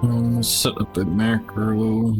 Let's set up the macro.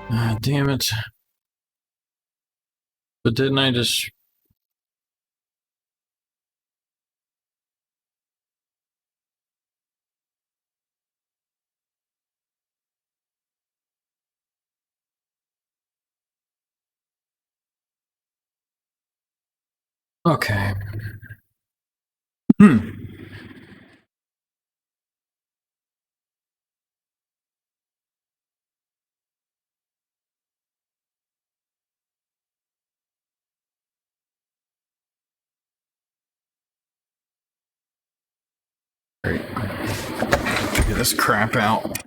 Ah, damn it. But didn't I just... Okay. Great. Get this crap out.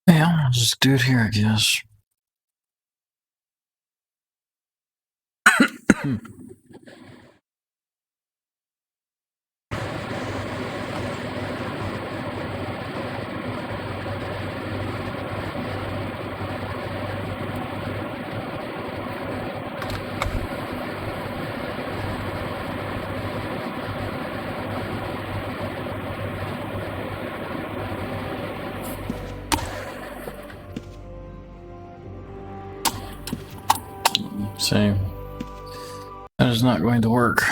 Yeah, I'll just do it here, I guess. Same. That is not going to work.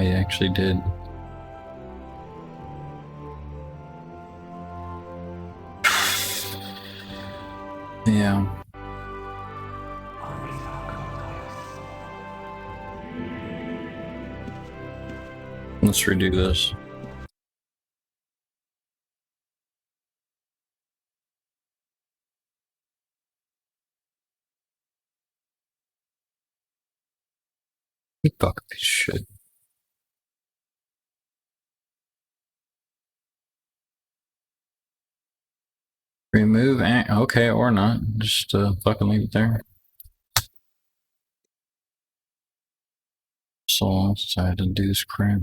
I actually did. Yeah. Let's redo this. Fuck this shit. Remove, okay, or not. Just fucking leave it there. So long since I had to do this crap.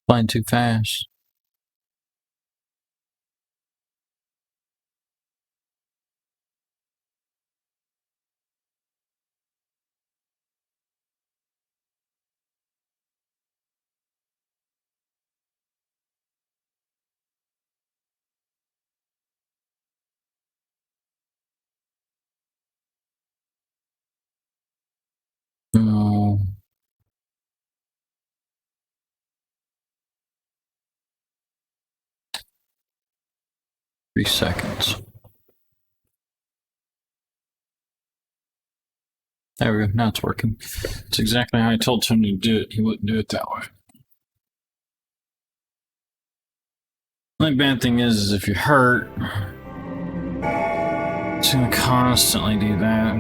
Flying too fast. No. 3 seconds. There we go. Now it's working. It's exactly how I told Tony to do it. He wouldn't do it that way. The only bad thing is if you're hurt, it's going to constantly do that.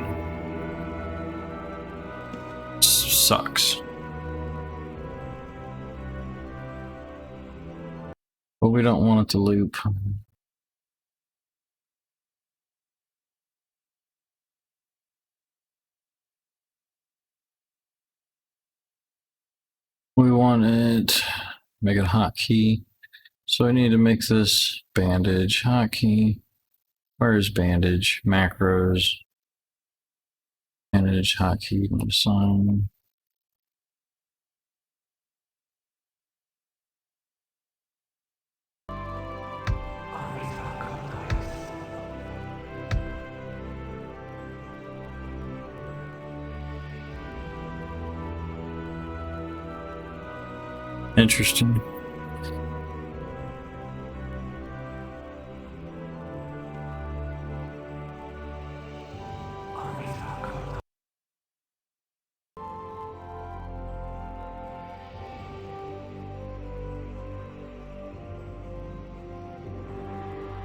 Sucks. But we don't want it to loop. We want it, make it hotkey. So I need to make this bandage hotkey. Where is bandage? Macros. Bandage hotkey. Assign. Interesting.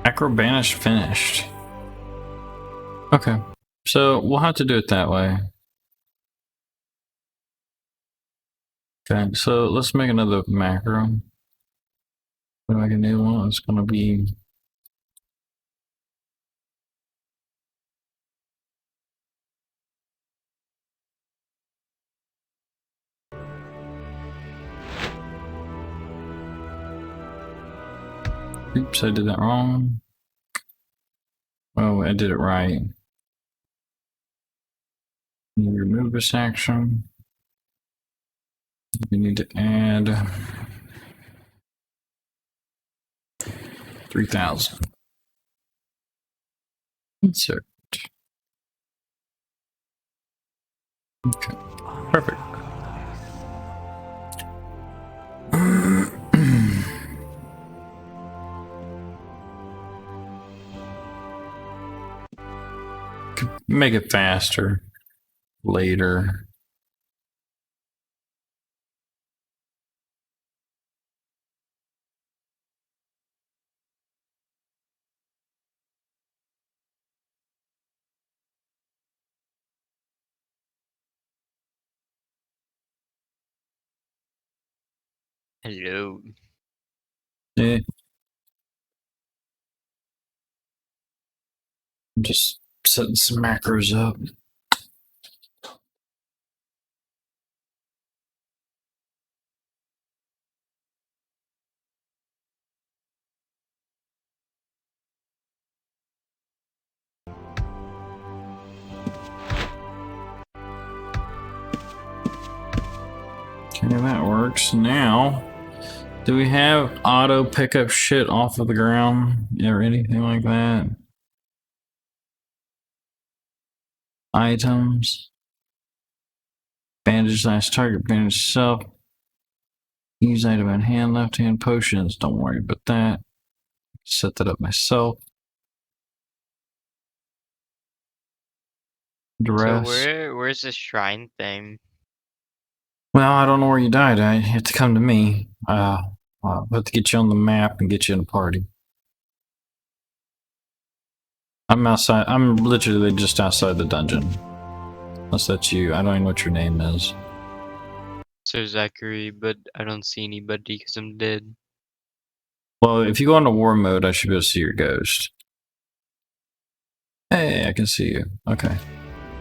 Macro banish finished. Okay, so we'll have to do it that way. Okay, so let's make another macro. We'll make a new one. It's going to be oops, I did that wrong. Oh, I did it right. You remove this action. We need to add 3,000. Insert. Okay, perfect. Make it faster later. Hello. Yeah. Just setting some macros up. Okay, that works. Now, do we have auto pick up shit off of the ground or anything like that? Items. Bandage slash target, bandage self. Use item in hand, left hand potions. Don't worry about that. Set that up myself. So Dress. where's the shrine thing? Well, I don't know where you died. You have to come to me. I'll have to get you on the map and get you in a party. I'm outside. I'm literally just outside the dungeon. Unless that's you. I don't even know what your name is. So Zachary, but I don't see anybody because I'm dead. Well, if you go into war mode, I should be able to see your ghost. Hey, I can see you. Okay.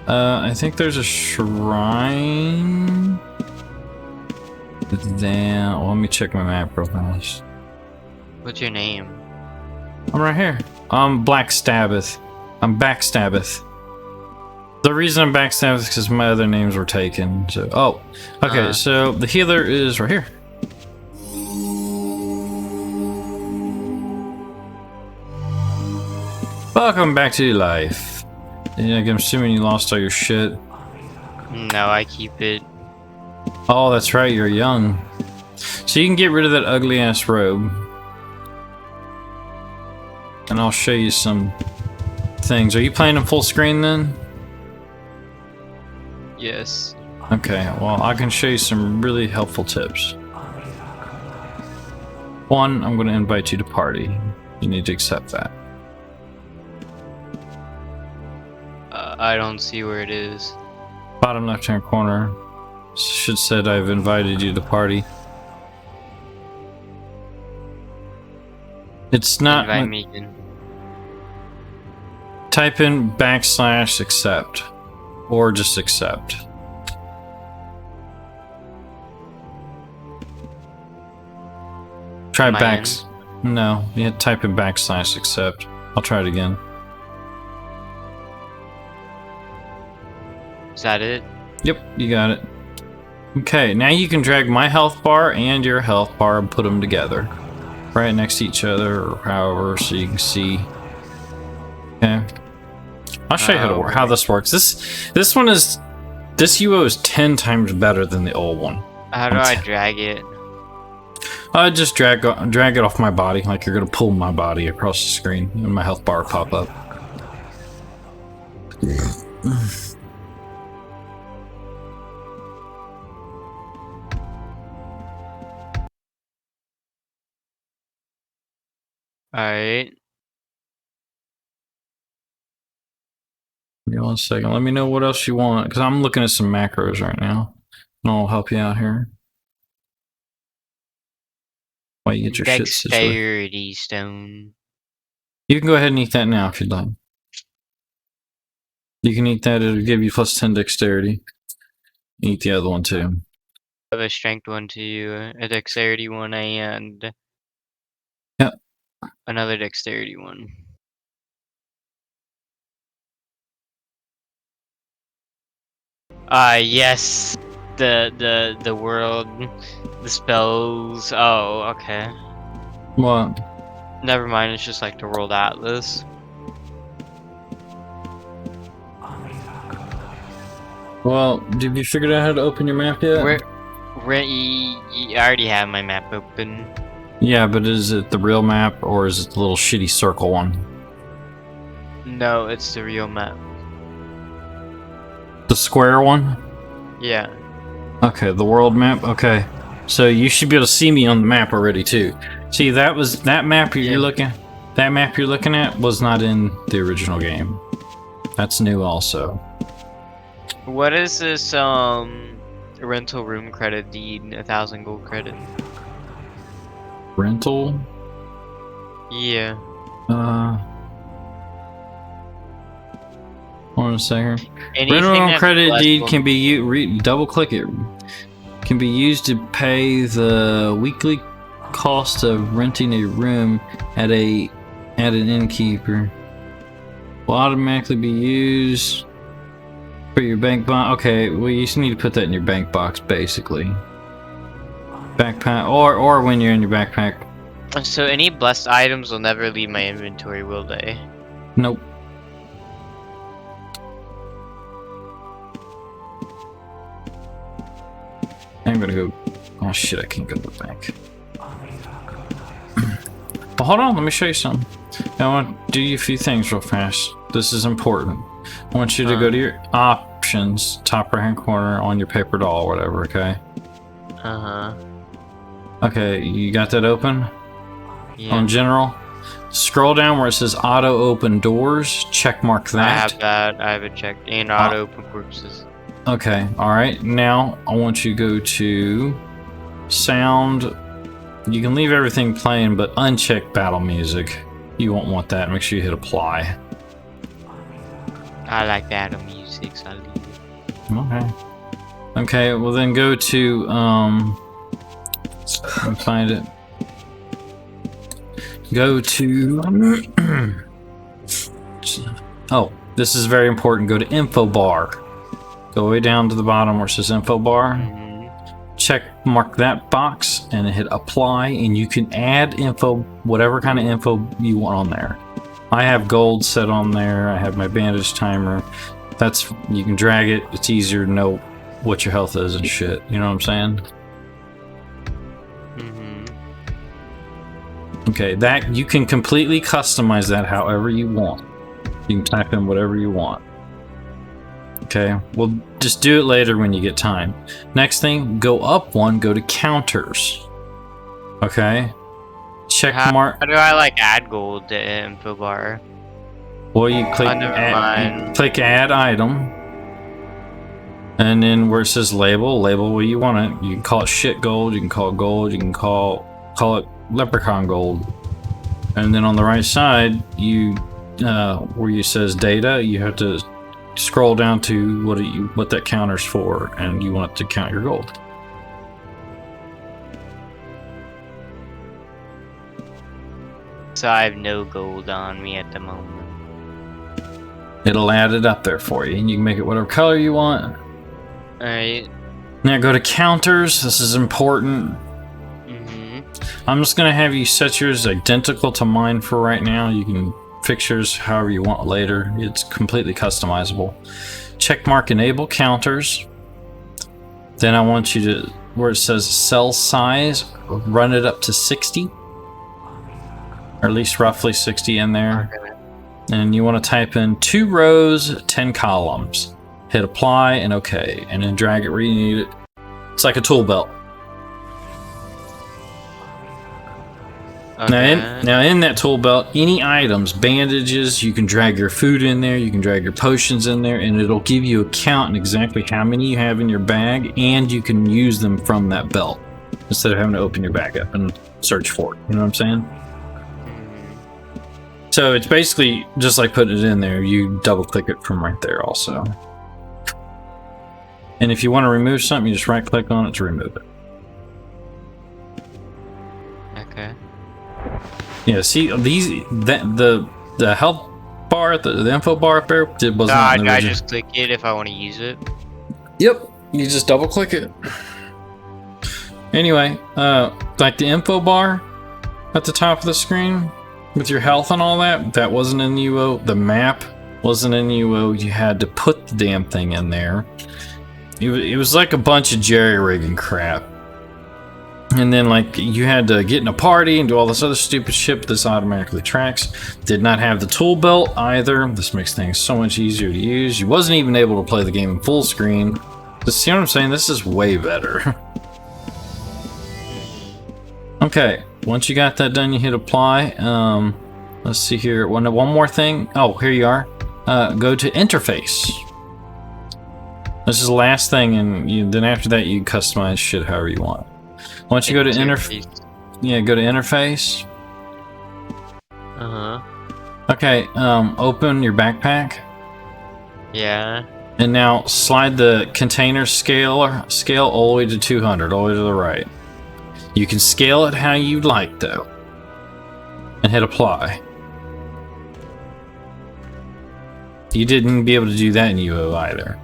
I think there's a shrine. Then, well, let me check my map real fast. What's your name? I'm right here. I'm Black Stabbeth. I'm Backstabbeth. The reason I'm Backstabbeth is because my other names were taken. So, oh, okay. So the healer is right here. Welcome back to life. Yeah, I'm assuming you lost all your shit. No, I keep it. Oh, that's right. You're young, so you can get rid of that ugly ass robe, and I'll show you some things. Are you playing in full screen then? Yes. Okay, well, I can show you some really helpful tips. One, I'm going to invite you to party. You need to accept that. I don't see where it is. Bottom left-hand corner should said I've invited you to party. It's not. Invite me again. Type in \accept or just accept. Try Am I backs. No, you have to type in \accept. I'll try it again. Is that it? Yep, you got it. Okay, now you can drag my health bar and your health bar and put them together. Right next to each other or however, so you can see. Okay. I'll show you how this works. This one is... This UO is 10 times better than the old one. How do I drag it? I just drag it off my body, like you're gonna pull my body across the screen, and my health bar will pop up. Alright. Give me 1 second. Let me know what else you want, because I'm looking at some macros right now, and I'll help you out here. While you get your shit situated. Dexterity stone. You can go ahead and eat that now if you'd like. You can eat that, it'll give you plus 10 dexterity. Eat the other one too. I have a strength one to you, a dexterity one, and another dexterity one. Yes. The world, the spells. Oh, okay. What? Never mind, it's just like the world atlas. Well, did you figure out how to open your map yet? I already have my map open. Yeah, but is it the real map or is it the little shitty circle one? No, it's the real map. The square one? Yeah. Okay, the world map. Okay, so you should be able to see me on the map already too. See, that map you're looking. That map you're looking at was not in the original game. That's new also. What is this rental room credit deed? 1,000 gold credit. Rental? Yeah. Hold on a second. Anything Rental credit deed can be used. Double click it. Can be used to pay the weekly cost of renting a room at an innkeeper. Will automatically be used for your bank box. Okay, well you just need to put that in your bank box basically. backpack, or when you're in your backpack. So any blessed items will never leave my inventory, will they? Nope. I'm gonna go. Oh shit! I can't go to the bank. But hold on, let me show you something. I want to do you a few things real fast. This is important. I want you to go to your options, top right hand corner on your paper doll or whatever, okay? Okay, you got that open? Yeah. On general? Scroll down where it says auto open doors, check mark that. I have that, I have it checked. And auto open corpses. Okay, alright. Now I want you to go to sound. You can leave everything playing, but uncheck battle music. You won't want that. Make sure you hit apply. I like that music, so I leave it. Okay. Okay, well then go to let me find it. Go to oh, this is very important. Go to info bar. Go way down to the bottom where it says info bar. Check mark that box and hit apply, and you can add info, whatever kind of info you want on there. I have gold set on there. I have my bandage timer. That's, you can drag it. It's easier to know what your health is and shit. You know what I'm saying? Okay, that you can completely customize that however you want. You can type in whatever you want. Okay, well, just do it later when you get time. Next thing, go up one, go to counters. Okay, check mark. How do I like add gold to info bar? Well, you click add item, and then where it says label what you want it. You can call it shit gold. You can call it gold. You can call it leprechaun gold. And then on the right side, you where you says data, you have to scroll down to what that counter's for, and you want it to count your gold. So I have no gold on me at the moment. It'll add it up there for you, and you can make it whatever color you want. Alright. Now go to counters. This is important. I'm just gonna have you set yours identical to mine for right now. You can fix yours however you want later. It's completely customizable. Check mark enable counters. Then I want you to, where it says cell size, run it up to 60. Or at least roughly 60 in there. Okay. And you want to type in 2 rows, 10 columns. Hit apply and okay. And then drag it where you need it. It's like a tool belt. Okay. Now in that tool belt, any items, bandages, you can drag your food in there, you can drag your potions in there, and it'll give you a count on exactly how many you have in your bag, and you can use them from that belt instead of having to open your bag up and search for it. You know what I'm saying? So it's basically just like putting it in there. You double click it from right there also. And if you want to remove something, you just right click on it to remove it. Okay. Yeah, see the health bar, the info bar up there, it was not in the I original. just click it if I want to use it. Yep, you just double click it. Anyway, like the info bar at the top of the screen with your health and all that, that wasn't in the UO. The map wasn't in the UO. You had to put the damn thing in there. It was like a bunch of jerry-rigging crap. And then, like, you had to get in a party and do all this other stupid shit, but this automatically tracks. Did not have the tool belt either. This makes things so much easier to use. You wasn't even able to play the game in full screen. Just see what I'm saying? This is way better. Okay, once you got that done, you hit apply. Let's see here. One more thing. Oh, here you are. Go to interface. This is the last thing, and then after that, you customize shit however you want. Once you go to interface, go to interface. Okay, open your backpack. Yeah. And now slide the container scale all the way to 200, all the way to the right. You can scale it how you'd like, though. And hit apply. You didn't be able to do that in UO either.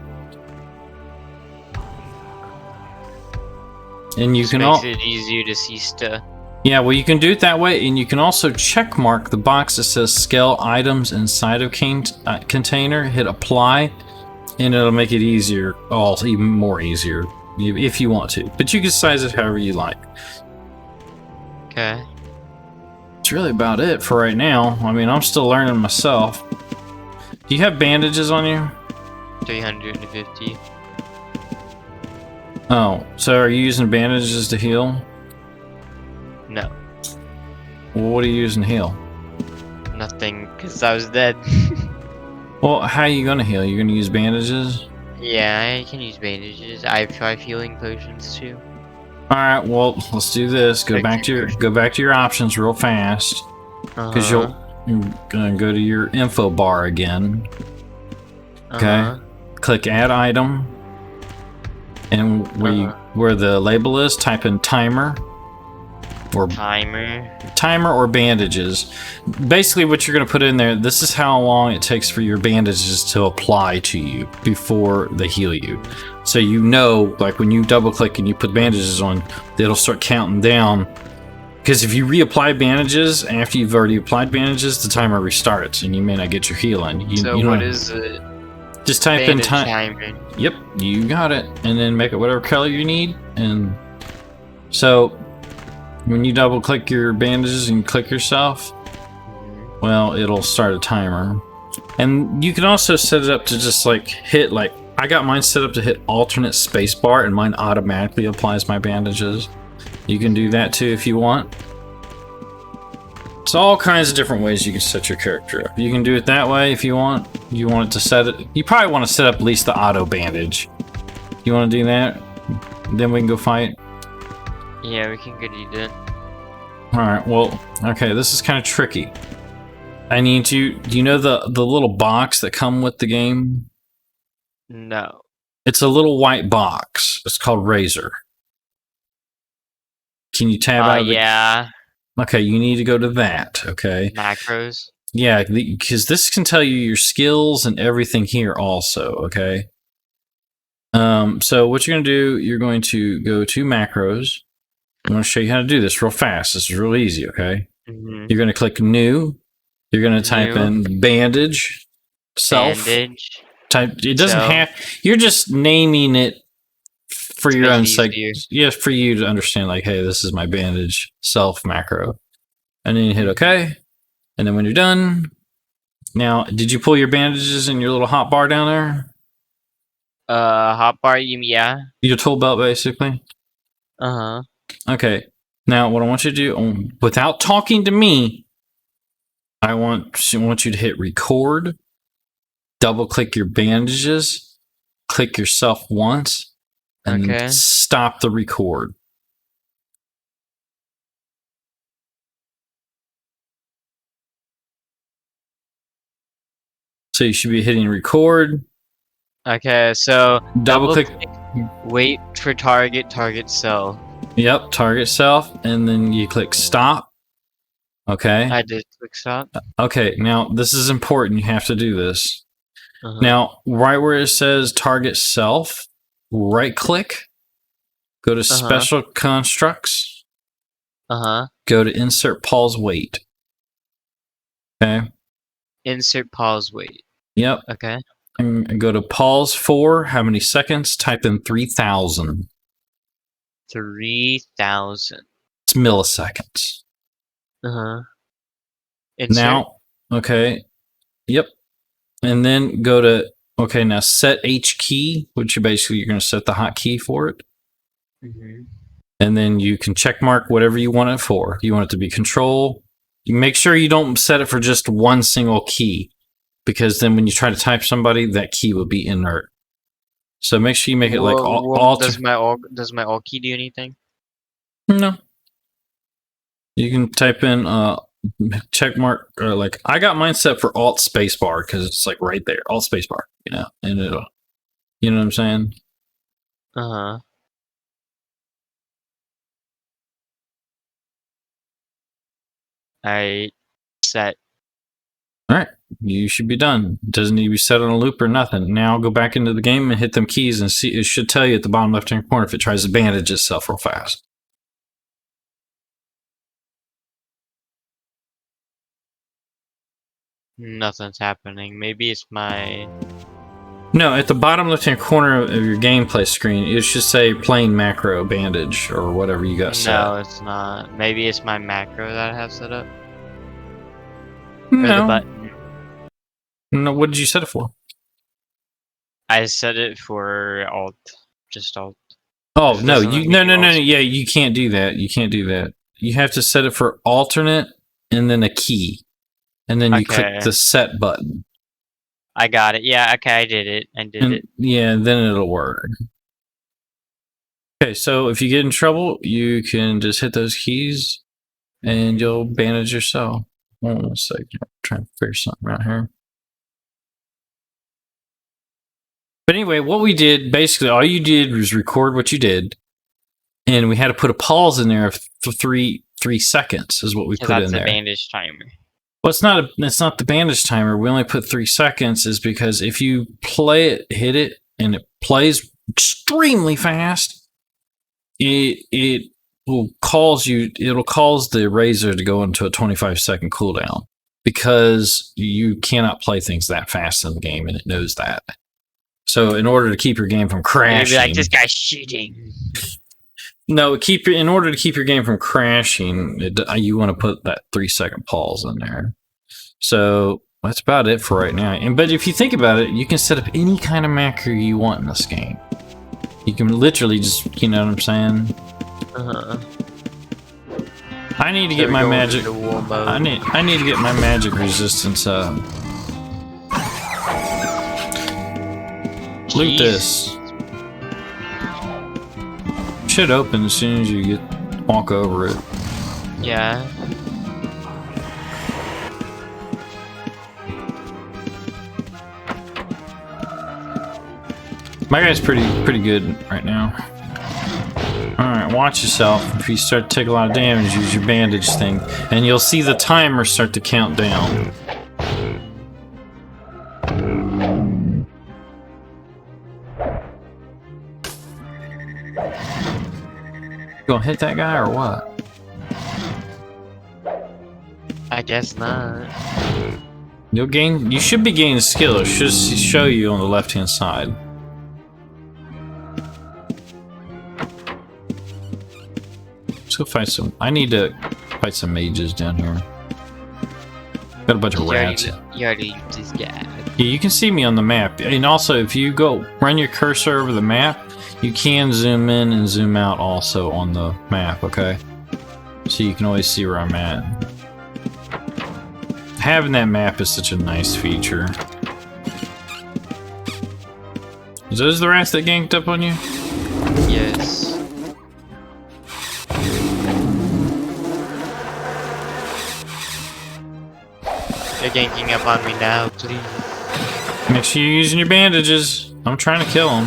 And you Just can makes it easier to see stuff. Yeah, well, you can do it that way, and you can also check mark the box that says scale items inside of container, hit apply, and it'll make it easier, even more easier, if you want to. But you can size it however you like. Okay. That's really about it for right now. I mean, I'm still learning myself. Do you have bandages on you? 350. Oh, so are you using bandages to heal? No. Well, what are you using to heal? Nothing, because I was dead. Well, how are you gonna heal? You're gonna use bandages? Yeah, I can use bandages. I have 5 healing potions too. All right, well, let's do this. Go back to your options real fast, because you're gonna go to your info bar again. Okay. Click add item, and where the label is, type in timer or bandages. Basically, what you're gonna put in there. This is how long it takes for your bandages to apply to you before they heal you. So you know, like when you double click and you put bandages on, it'll start counting down. Because if you reapply bandages after you've already applied bandages, the timer restarts and you may not get your healing. What is it? Just type in timer. Yep, you got it. And then make it whatever color you need. And so when you double click your bandages and click yourself, well, it'll start a timer. And you can also set it up to just like hit like, I got mine set up to hit alternate spacebar and mine automatically applies my bandages. You can do that too if you want. It's all kinds of different ways you can set your character up. You can do it that way if you want. You want it to set it. You probably want to set up at least the auto bandage. You want to do that? Then we can go fight. Yeah, we can go do that. Alright, well, okay, this is kind of tricky. I need to... Do you know the little box that come with the game? No. It's a little white box. It's called Razor. Can you tab out of the... Yeah. Okay, you need to go to that, okay? Macros? Yeah, because this can tell you your skills and everything here also, okay? So what you're going to do, you're going to go to macros. I'm going to show you how to do this real fast. This is real easy, okay? You're going to click new. You're going to type in bandage, self. Bandage. It doesn't have... You're just naming it for your own sake. Yeah, for you to understand, like, hey, this is my bandage self macro. And then you hit OK. And then when you're done... Now, did you pull your bandages in your little hotbar down there? Hotbar, yeah. Your tool belt, basically? Okay. Now, what I want you to do, without talking to me, I want you to hit record, double-click your bandages, click yourself once, and then stop the record. So you should be hitting record. Okay, so double-click. Wait for target self. Yep, target self, and then you click stop. Okay. I did click stop. Okay, now this is important. You have to do this. Now, right where it says target self, right click, go to special constructs. Go to insert pause wait. Okay. Insert pause wait. Yep. Okay. And go to pause for how many seconds? Type in 3,000. 3,000. It's milliseconds. Insert. Now, okay. Yep. And then go to, okay, now set H key, which you're going to set the hotkey for it. And then you can check mark whatever you want it for. You want it to be control. You make sure you don't set it for just one single key, because then when you try to type somebody, that key will be inert. So make sure you make it like alt. Does my alt key do anything? No. You can type in check mark, or like I got mine set for alt spacebar because it's like right there, alt spacebar, you know, and it'll, you know what I'm saying? I set. Alright, you should be done. It doesn't need to be set on a loop or nothing. Now go back into the game and hit them keys and see. It should tell you at the bottom left-hand corner if it tries to bandage itself real fast. Nothing's happening. Maybe it's my... No, at the bottom left-hand corner of your gameplay screen, it should say plain macro bandage or whatever you got set. No, it's not. Maybe it's my macro that I have set up. Or the No. button. No, what did you set it for? I set it for alt. Just alt. Oh, It no, doesn't let you me no do no no alt. yeah, you can't do that. You can't do that. You have to set it for alternate and then a key. And then you Okay. click the set button. I got it. Yeah, okay, I did it. I did And, it. yeah, then it'll work. Okay, so if you get in trouble, you can just hit those keys and you'll bandage yourself. Hold on a second. I'm trying to figure something out here. But anyway, what we did, basically, all you did was record what you did. And we had to put a pause in there for three seconds is what we 'Cause put that's in the there. bandage timer. Well, it's not the bandage timer. We only put 3 seconds is because if you play it, hit it, and it plays extremely fast, it will cause you. It'll cause the razor to go into a 25-second cooldown because you cannot play things that fast in the game, and it knows that. So, in order to keep your game from You'd crashing, be like, this guy's cheating. no, in order to keep your game from crashing, you want to put that 3-second pause in there. So that's about it for right now. But if you think about it, you can set up any kind of macro you want in this game. You can literally just, you know what I'm saying? I need to get my magic. I need to get my magic resistance up. Loot this. Should open as soon as you walk over it. Yeah. My guy's pretty good right now. Alright, watch yourself. If you start to take a lot of damage, use your bandage thing. And you'll see the timer start to count down. You gonna hit that guy or what? I guess not. You should be gaining skill. It should show you on the left-hand side. Let's go fight some. I need to fight some mages down here. Got a bunch of rats. You already just got. Yeah, you can see me on the map. And also, if you go run your cursor over the map, you can zoom in and zoom out also on the map, okay? So you can always see where I'm at. Having that map is such a nice feature. Is those the rats that ganked up on you? Yes. They're ganking up on me now, please. Make sure you're using your bandages. I'm trying to kill him.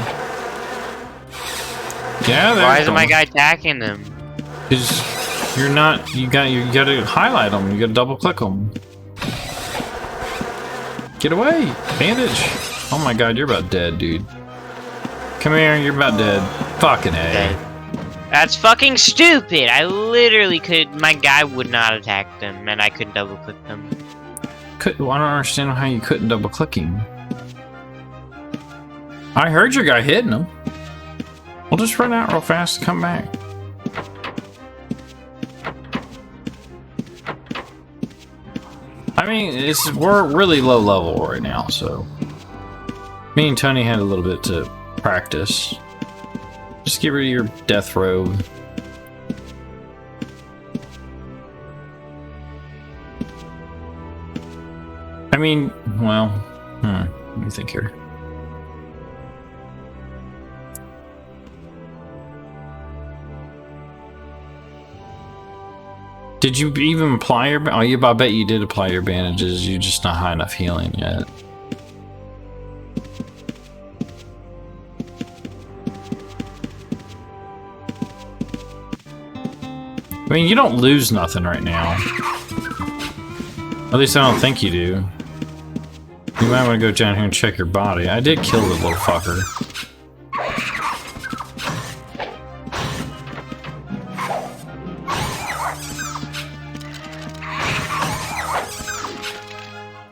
Yeah, Why isn't my guy attacking them? Because you're not. You gotta highlight them. You gotta double click them. Get away, bandage. Oh my god, you're about dead, dude. Come here, you're about dead. Fucking A. Dead. That's fucking stupid. I literally could. My guy would not attack them, and I couldn't double click them. I don't understand how you couldn't double click him. I heard your guy hitting him. We'll just run out real fast and come back. I mean, we're really low level right now, so me and Tony had a little bit to practice. Just get rid of your death robe. I mean, well, let me think here. Did you even apply your? Oh, I bet you did apply your bandages. You're just not high enough healing yet. I mean, you don't lose nothing right now. At least I don't think you do. You might want to go down here and check your body. I did kill the little fucker.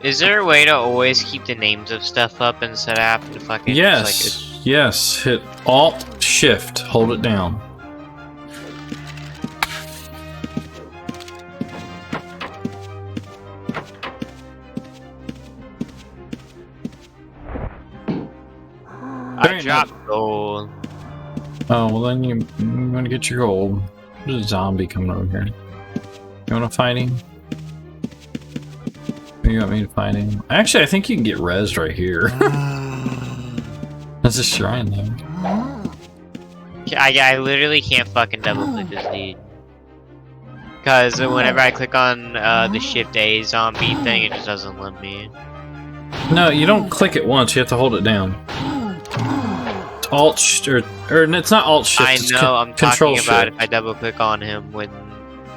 Is there a way to always keep the names of stuff up instead of having to fucking Yes, yes. Hit Alt Shift, hold it down. I dropped gold. Oh well, then you're gonna get your gold. There's a zombie coming over here. You wanna fight him? Or you want me to fight him? Actually, I think you can get rezzed right here. That's a shrine though. I literally can't fucking double click this dude. Cause whenever I click on the Shift A zombie thing, it just doesn't let me. No, you don't click it once. You have to hold it down. It's Alt or it's not Alt Shift. I it's know. I'm Control talking about Shift. if I double click on him when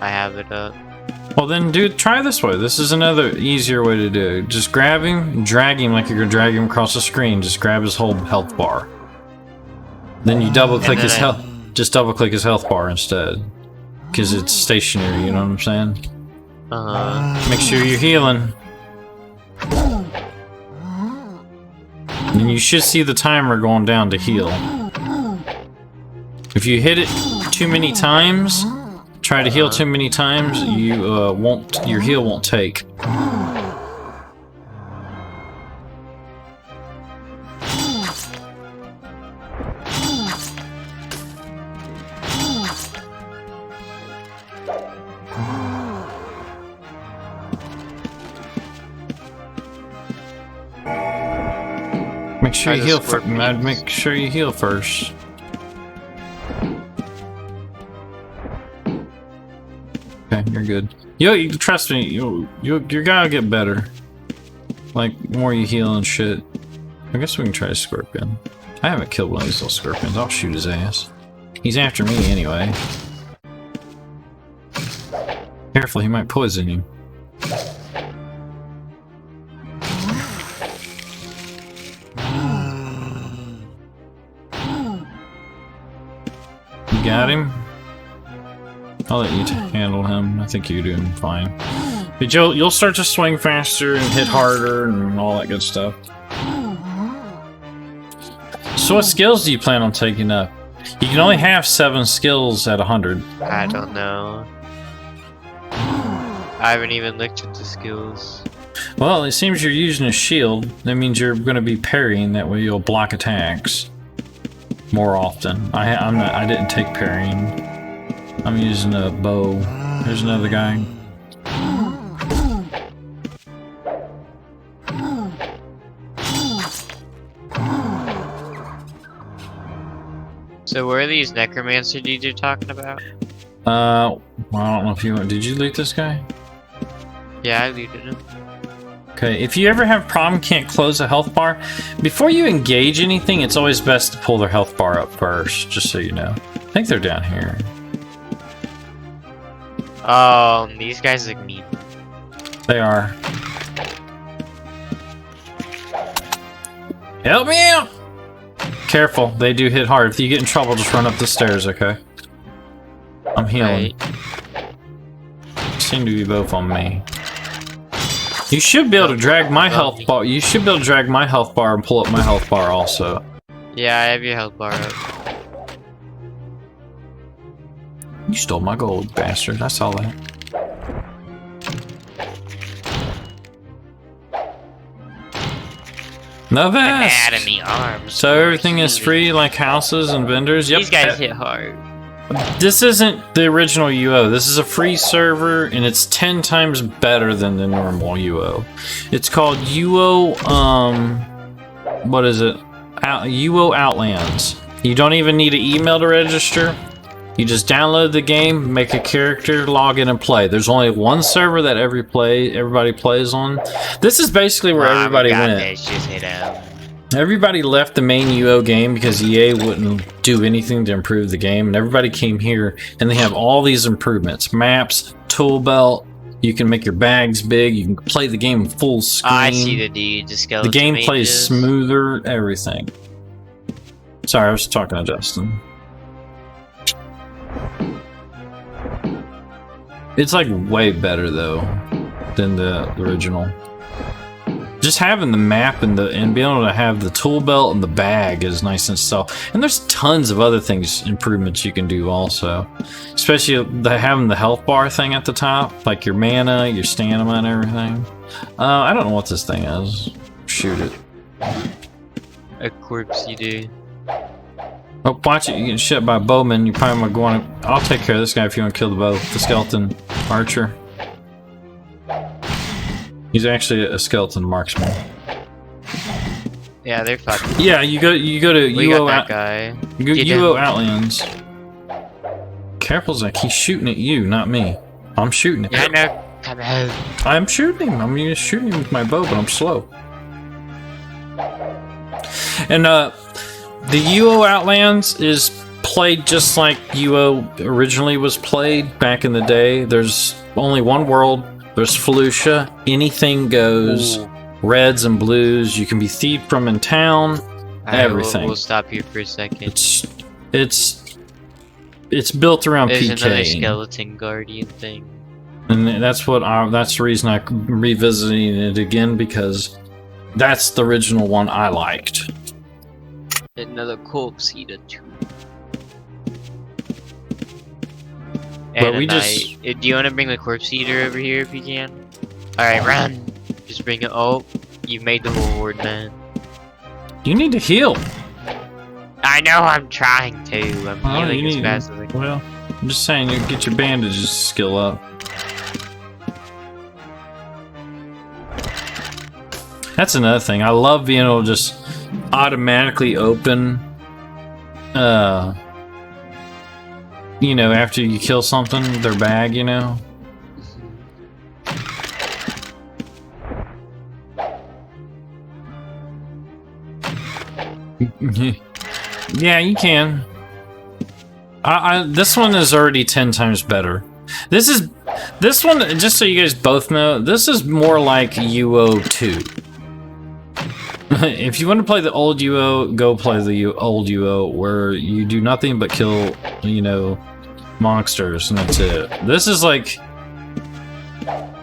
I have it up. Well then, dude, try this way. This is another easier way to do it. Just grab him, drag him like you're gonna drag him across the screen. Just grab his whole health bar. Then you double click his health. Just double click his health bar instead, because it's stationary. You know what I'm saying? Make sure you're healing. And you should see the timer going down to heal. If you hit it too many times, try to heal too many times, you your heal won't take. Make sure you heal. I'd make sure you heal first. Okay, you're good. You trust me. You're gonna get better. Like more you heal and shit. I guess we can try a scorpion. I haven't killed one of these little scorpions. I'll shoot his ass. He's after me anyway. Careful, he might poison you. You got him? I'll let you handle him. I think you're doing fine. But you'll start to swing faster and hit harder and all that good stuff. So what skills do you plan on taking up? You can only have 7 skills at 100. I don't know. I haven't even looked at the skills. Well, it seems you're using a shield. That means you're going to be parrying. That way you'll block attacks more often. I didn't take parrying. I'm using a bow. There's another guy. So where are these necromancer dudes you're talking about? Well, I don't know if you want. Did you loot this guy? Yeah, I looted him. Okay, if you ever have a problem, can't close a health bar, before you engage anything, it's always best to pull their health bar up first, just so you know. I think they're down here. These guys look neat. They are. Help me out! Careful, they do hit hard. If you get in trouble, just run up the stairs, okay? I'm healing. Seem to be both on me. You should be able to drag my health bar. You should be able to drag my health bar and pull up my health bar also. Yeah, I have your health bar up. You stole my gold, bastard. I saw that. No vest! Anatomy arms. So everything is free, like houses and vendors? Yep. These guys hit hard. This isn't the original UO. This is a free server, and it's 10 times better than the normal UO. It's called UO, what is it? UO Outlands. You don't even need an email to register. You just download the game, make a character, log in, and play. There's only one server that everybody plays on. This is basically where everybody went. Just hit out. Everybody left the main UO game because EA wouldn't do anything to improve the game, and everybody came here, and they have all these improvements. Maps, tool belt, You can make your bags big. You can play the game full screen. Oh, I see the dude. The skeleton. The gameplay is mages. smoother. Everything. Sorry, I was talking to Justin. It's like way better though than the original. Just having the map and being able to have the tool belt and the bag is nice and stuff. And there's tons of other things, improvements you can do also. Especially having the health bar thing at the top, like your mana, your stamina, and everything. I don't know what this thing is. Shoot it. A corpse, you do. Oh, watch it! You get shot by a bowman. You probably might go on. I'll take care of this guy if you want to kill the skeleton archer. He's actually a skeleton marksman. Yeah, they're fucking. Yeah, you go to got that guy. UO Outlands. Careful, Zach. He's shooting at you, not me. I'm shooting at Yeah, him. no. Come on. I'm shooting him. I'm just shooting him with my bow, but I'm slow. And the UO Outlands is played just like UO originally was played back in the day. There's only one world. There's Felucia. Anything goes. Ooh. Reds and blues. You can be thieved from in town. Everything. We'll stop here for a second. It's built around There's PK. another skeleton guardian thing. And that's the reason I'm revisiting it again, because that's the original one I liked. Another corpse eater too. But And we do you want to bring the corpse eater over here if you can? Alright, run! Just bring it. Oh, you've made the whole horde, man. You need to heal. I know, I'm trying to. I'm healing as fast as I can. Well, I'm just saying, you get your bandages skill up. That's another thing. I love being able to just automatically open, you know, after you kill something, their bag, you know? Yeah, you can. This one is already 10 times better. This one, just so you guys both know, this is more like UO 2. If you want to play the old UO, go play the old UO, where you do nothing but kill, you know, monsters, and that's it. This is like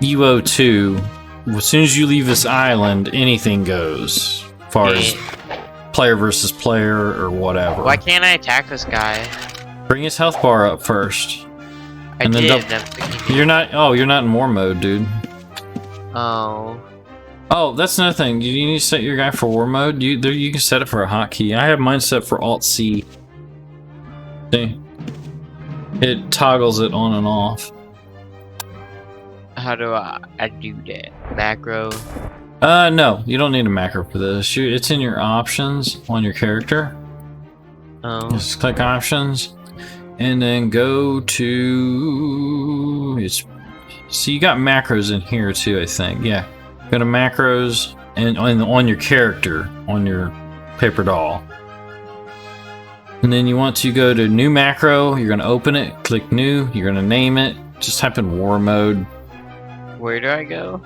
UO 2. As soon as you leave this island, anything goes, as far as player versus player or whatever. Why can't I attack this guy? Bring his health bar up first. I And then did. You're not in war mode, dude. Oh. Oh, that's another thing. You need to set your guy for war mode. You can set it for a hotkey. I have mine set for Alt C. See? It toggles it on and off. How do I do that? Macro? No, you don't need a macro for this. It's in your options on your character. Oh. Just click options, and then go to so you got macros in here too, I think. Yeah, go to macros and on your character, on your paper doll, and then you want to go to new macro. You're gonna open it, click new. You're gonna name it. Just type in war mode. Where do I go?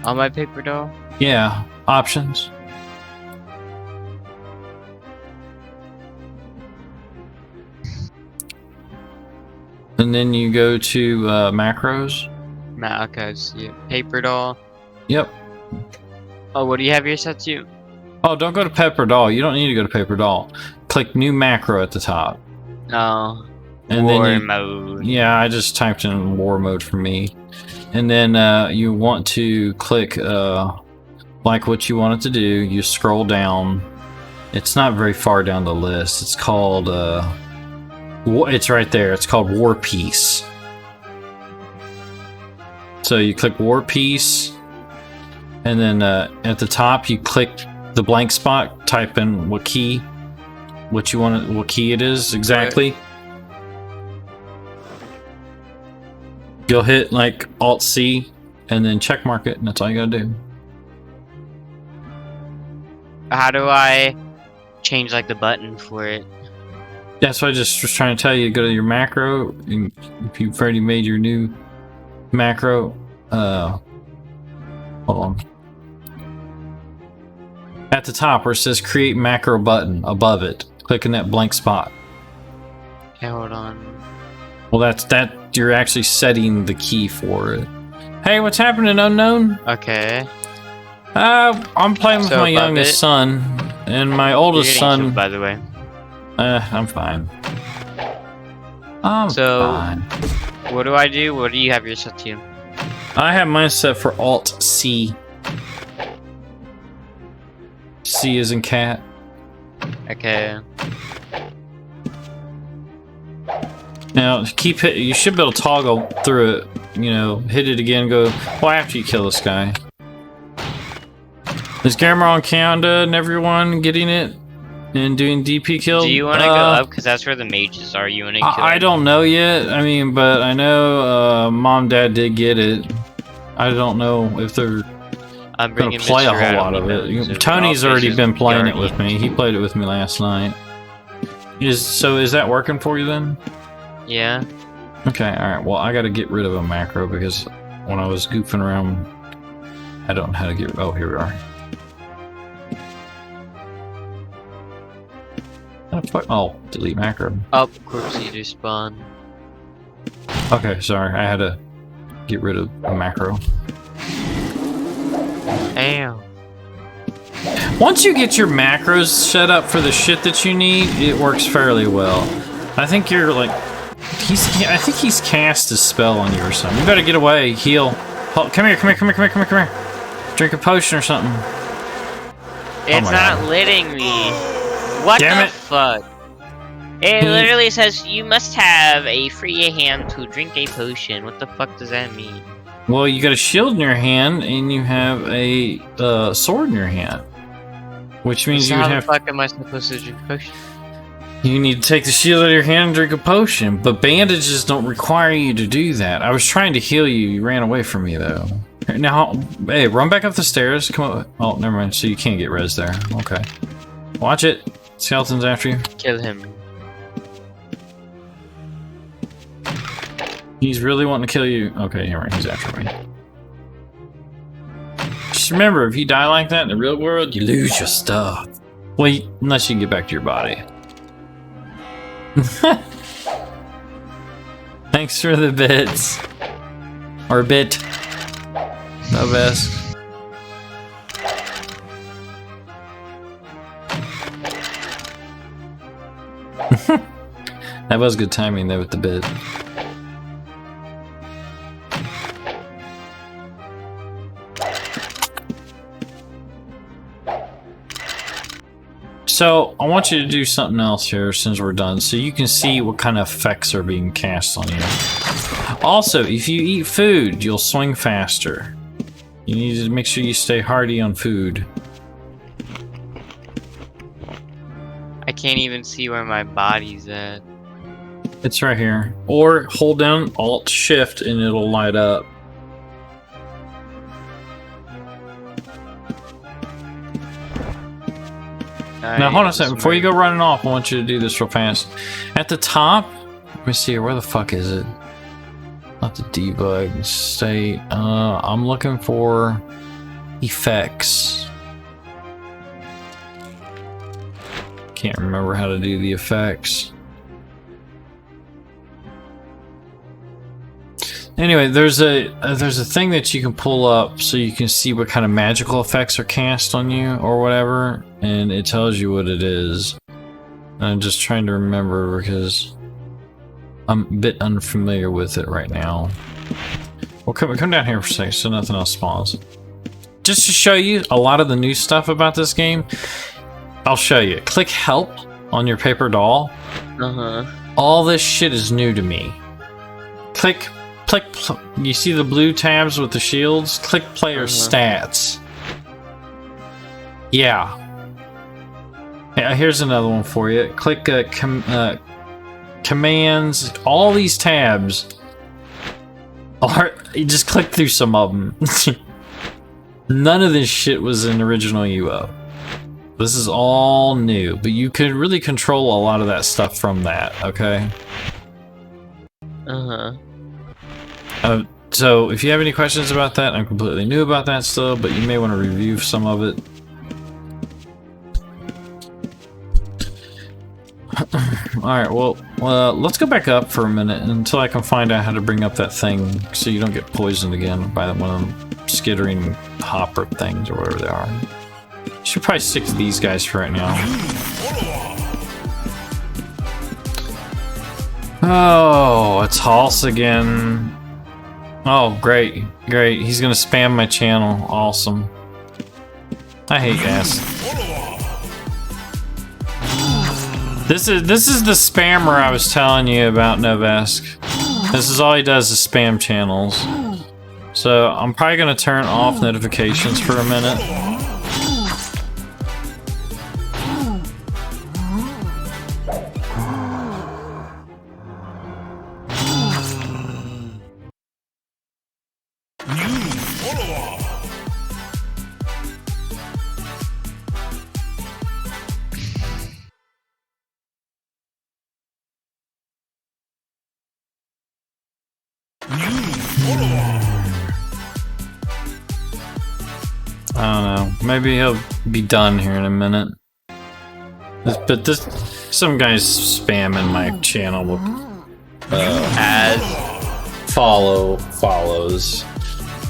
On my paper doll? Yeah, options. And then you go to macros. Okay, see it. Paper doll. Yep. Oh, what do you have here set to? Oh, don't go to paper doll. You don't need to go to paper doll. Click new macro at the top. Oh. And war then mode. Yeah, I just typed in war mode for me. And then you want to click like what you want it to do. You scroll down. It's not very far down the list. It's called it's right there. It's called War Peace. So you click War Peace, and then at the top you click the blank spot. Type in what key it is exactly. Right. You'll hit like Alt C and then check mark it, and that's all you gotta do. How do I change like the button for it? That's what I just was trying to tell you. Go to your macro, and if you've already made your new macro. Hold on. At the top where it says create macro button above it, click in that blank spot. Okay, hold on. Well, that you're actually setting the key for it. Hey, what's happening, unknown? Okay. I'm playing with So my above youngest it? son, and my You're oldest getting son. killed, by the way. I'm fine. I'm So- fine. What do I do? What do you have your set to? I have mine set for Alt C. C as in cat. Okay. Now keep hit. You should be able to toggle through it. You know, hit it again. Go. Well, after you kill this guy. Is Gamera on Canada and everyone getting it and doing DP kill? Do you want to go up? Because that's where the mages are. You want to kill I don't know yet. I mean, but I know Mom, Dad did get it. I don't know if they're I'm gonna bringing play a Mr. whole out lot on of the it. mountains of Tony's all already places, been playing it Guardian. with me. He played it with me last night. Is that working for you then? Yeah. Okay, alright. Well, I gotta get rid of a macro because when I was goofing around, I don't know how to get... Oh, here we are. Oh, delete macro. Up, corpsey despawn. Okay, sorry. I had to get rid of a macro. Damn. Once you get your macros set up for the shit that you need, it works fairly well. I think you're like... I think he's cast a spell on you or something. You better get away. Heal. Oh, come here, come here, come here, come here, come here, come here. Drink a potion or something. It's my not God. letting me. What Damn the it. fuck? It literally says you must have a free hand to drink a potion. What the fuck does that mean? Well, you got a shield in your hand, and you have a sword in your hand. Which means So you would how the have... fuck am I supposed to drink a potion? You need to take the shield out of your hand and drink a potion. But bandages don't require you to do that. I was trying to heal you. You ran away from me, though. Now, hey, run back up the stairs. Come on. Oh, never mind. So you can't get res there. Okay. Watch it. Skeleton's after you. Kill him. He's really wanting to kill you. Okay, you're right. He's after me. Just remember, if you die like that in the real world, you lose your stuff. Well, unless you can get back to your body. Thanks for the bits. Or bit. No best. That was good timing there with the bit. So, I want you to do something else here since we're done, so you can see what kind of effects are being cast on you. Also, if you eat food, you'll swing faster. You need to make sure you stay hardy on food. I can't even see where my body's at. It's right here. Or hold down Alt Shift and it'll light up. Now hold on a second, before you go running off, I want you to do this real fast. At the top, let me see here, where the fuck is it? Not the debug state. I'm looking for effects. Can't remember how to do the effects. Anyway, there's a thing that you can pull up so you can see what kind of magical effects are cast on you or whatever, and it tells you what it is. I'm just trying to remember because I'm a bit unfamiliar with it right now. Well, come down here for a second so nothing else spawns. Just to show you a lot of the new stuff about this game, I'll show you. Click help on your paper doll. All this shit is new to me. Click, you see the blue tabs with the shields? Click player stats. Yeah. Here's another one for you. Click commands. All these tabs are... You just click through some of them. None of this shit was in original UO. This is all new, but you could really control a lot of that stuff from that, okay? So if you have any questions about that, I'm completely new about that still, but you may want to review some of it. Alright, well, let's go back up for a minute until I can find out how to bring up that thing so you don't get poisoned again by one of them skittering hopper things or whatever they are. Should probably stick to these guys for right now. Oh, it's Halse again. Oh, great, great. He's gonna spam my channel. Awesome. I hate gas. This is the spammer I was telling you about, Novesk. This is all he does is spam channels. So I'm probably gonna turn off notifications for a minute. I don't know. Maybe he'll be done here in a minute. But some guy's spamming my channel with follows.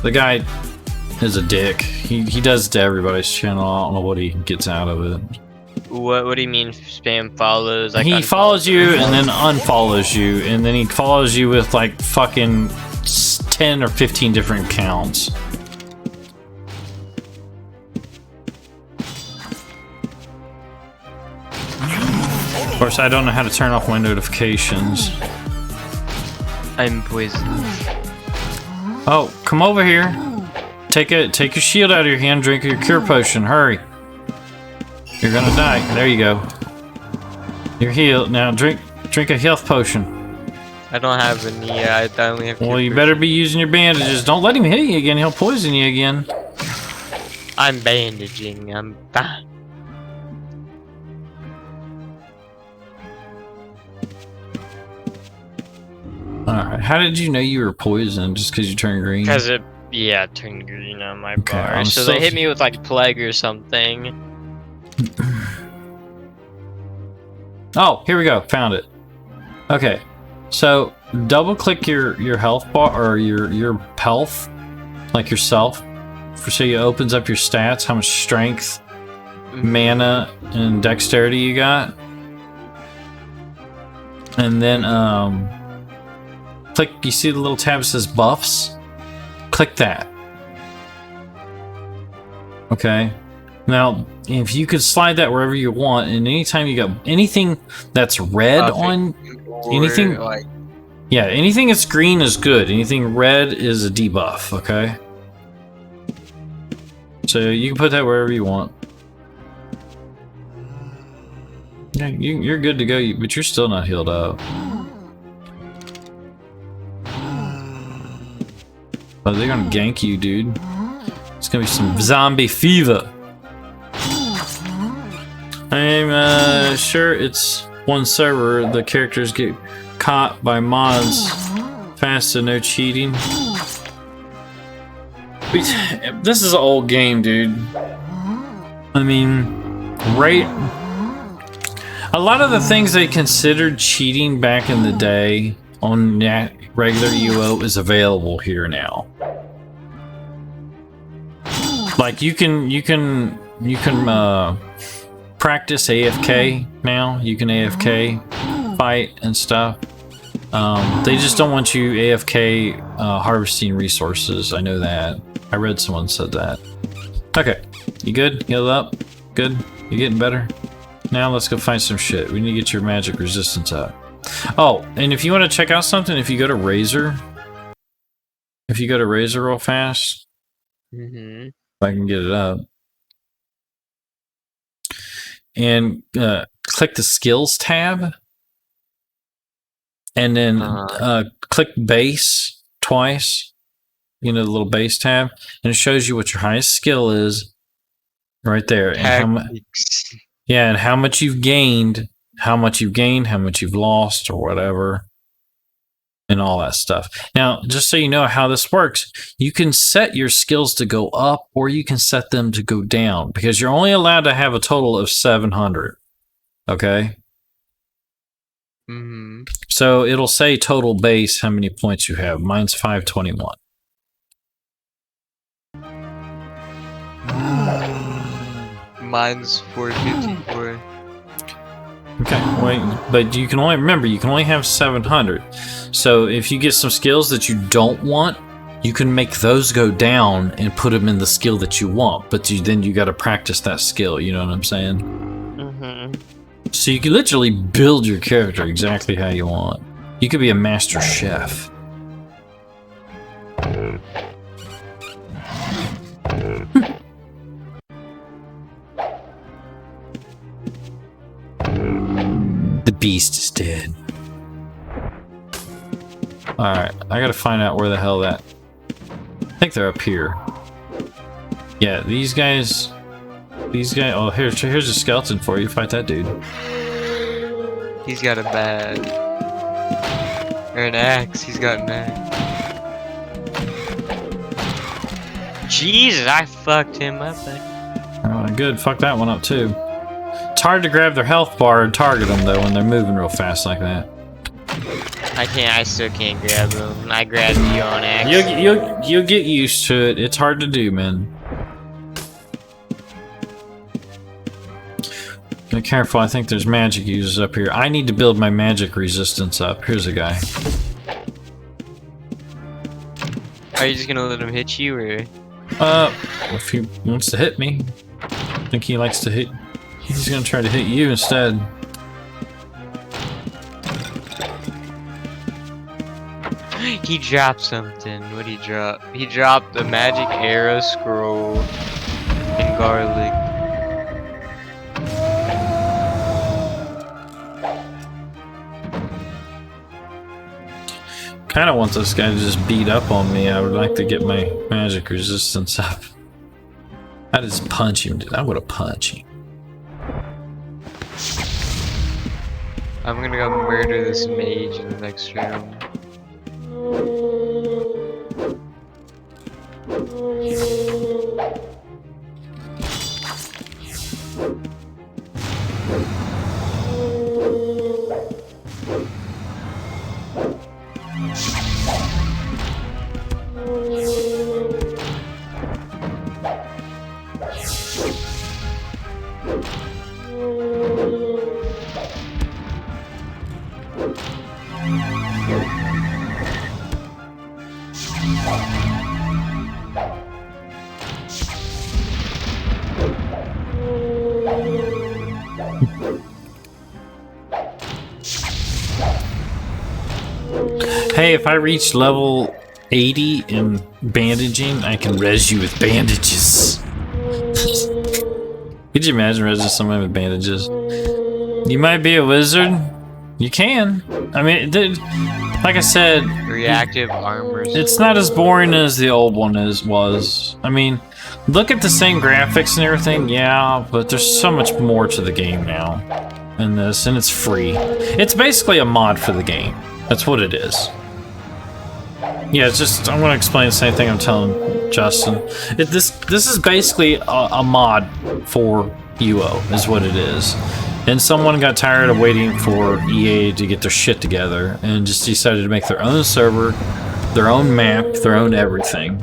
The guy is a dick. He does to everybody's channel. I don't know what he gets out of it. What do you mean spam follows? Like he follows you and then unfollows you, and then he follows you with like fucking 10 or 15 different accounts. Of course, I don't know how to turn off my notifications. I'm poisoned. Oh, come over here. Take your shield out of your hand. Drink your cure potion. Hurry. You're gonna die. There you go. You're healed. Now drink a health potion. I don't have any. I only have. Well, you better be using your bandages. Don't let him hit you again. He'll poison you again. I'm bandaging. I'm fine. Alright, how did you know you were poisoned just because you turned green? Because it turned green on my bar. I'm So they hit me with like plague or something. Oh, here we go. Found it. Okay, so double click your health bar or your health, like yourself, so it opens up your stats, how much strength, mana, and dexterity you got, and then click. You see the little tab that says buffs? Click that. Okay. Now, if you could slide that wherever you want, and anytime you got anything that's red on anything, yeah, anything that's green is good. Anything red is a debuff. Okay. So you can put that wherever you want. Yeah, you're good to go, but you're still not healed up. Oh, they're gonna gank you, dude. It's gonna be some zombie fever. I'm sure it's one server. The characters get caught by mods fast, so no cheating. This is an old game, dude. I mean, right? A lot of the things they considered cheating back in the day on regular UO is available here now. Like you can practice AFK now. You can AFK fight and stuff. They just don't want you AFK harvesting resources. I know that. I read someone said that. Okay, you good? Healed up? Good? You getting better? Now let's go find some shit. We need to get your magic resistance up. Oh, and if you want to check out something, if you go to Razor real fast, if I can get it up, and click the skills tab, and then click base twice, you know, the little base tab, and it shows you what your highest skill is right there, and and how much you've gained, how much you've lost, or whatever. and all that stuff. Now, just so you know how this works, you can set your skills to go up or you can set them to go down because you're only allowed to have a total of 700. Okay? Mm-hmm. So it'll say total base how many points you have. Mine's 521. Mine's 454. Okay, wait, but you can only remember you can only have 700. So if you get some skills that you don't want, you can make those go down and put them in the skill that you want. But then you got to practice that skill. You know what I'm saying? Mm-hmm. So you can literally build your character exactly how you want. You could be a master chef. The beast is dead. Alright, I gotta find out where the hell that... I think they're up here. Yeah, these guys... Oh, here's a skeleton for you. Fight that dude. He's got a bad... Or an axe. He's got an axe. Jesus, I fucked him up. Oh, good. Fuck that one up, too. It's hard to grab their health bar and target them, though, when they're moving real fast like that. I still can't grab them. I grabbed you on axe. You'll get used to it. It's hard to do, man. Be careful, I think there's magic users up here. I need to build my magic resistance up. Here's a guy. Are you just gonna let him hit you, or...? If he wants to hit me. I think he likes to hit... He's gonna try to hit you instead. He dropped something. What'd he drop? He dropped the magic arrow scroll and garlic. Kinda want this guy to just beat up on me. I would like to get my magic resistance up. I just punch him, dude. I would have punched him. I'm gonna go murder this mage in the next room. Hey, if I reach level 80 in bandaging, I can res you with bandages. Could you imagine resing someone with bandages? You might be a wizard. You can. I mean, like I said, Reactive armor. it's not as boring as the old one was. I mean, look at the same graphics and everything, yeah, but there's so much more to the game now in this, and it's free. It's basically a mod for the game. That's what it is. Yeah, it's just, I'm going to explain the same thing I'm telling Justin. This is basically a mod for UO, is what it is. And someone got tired of waiting for EA to get their shit together and just decided to make their own server, their own map, their own everything.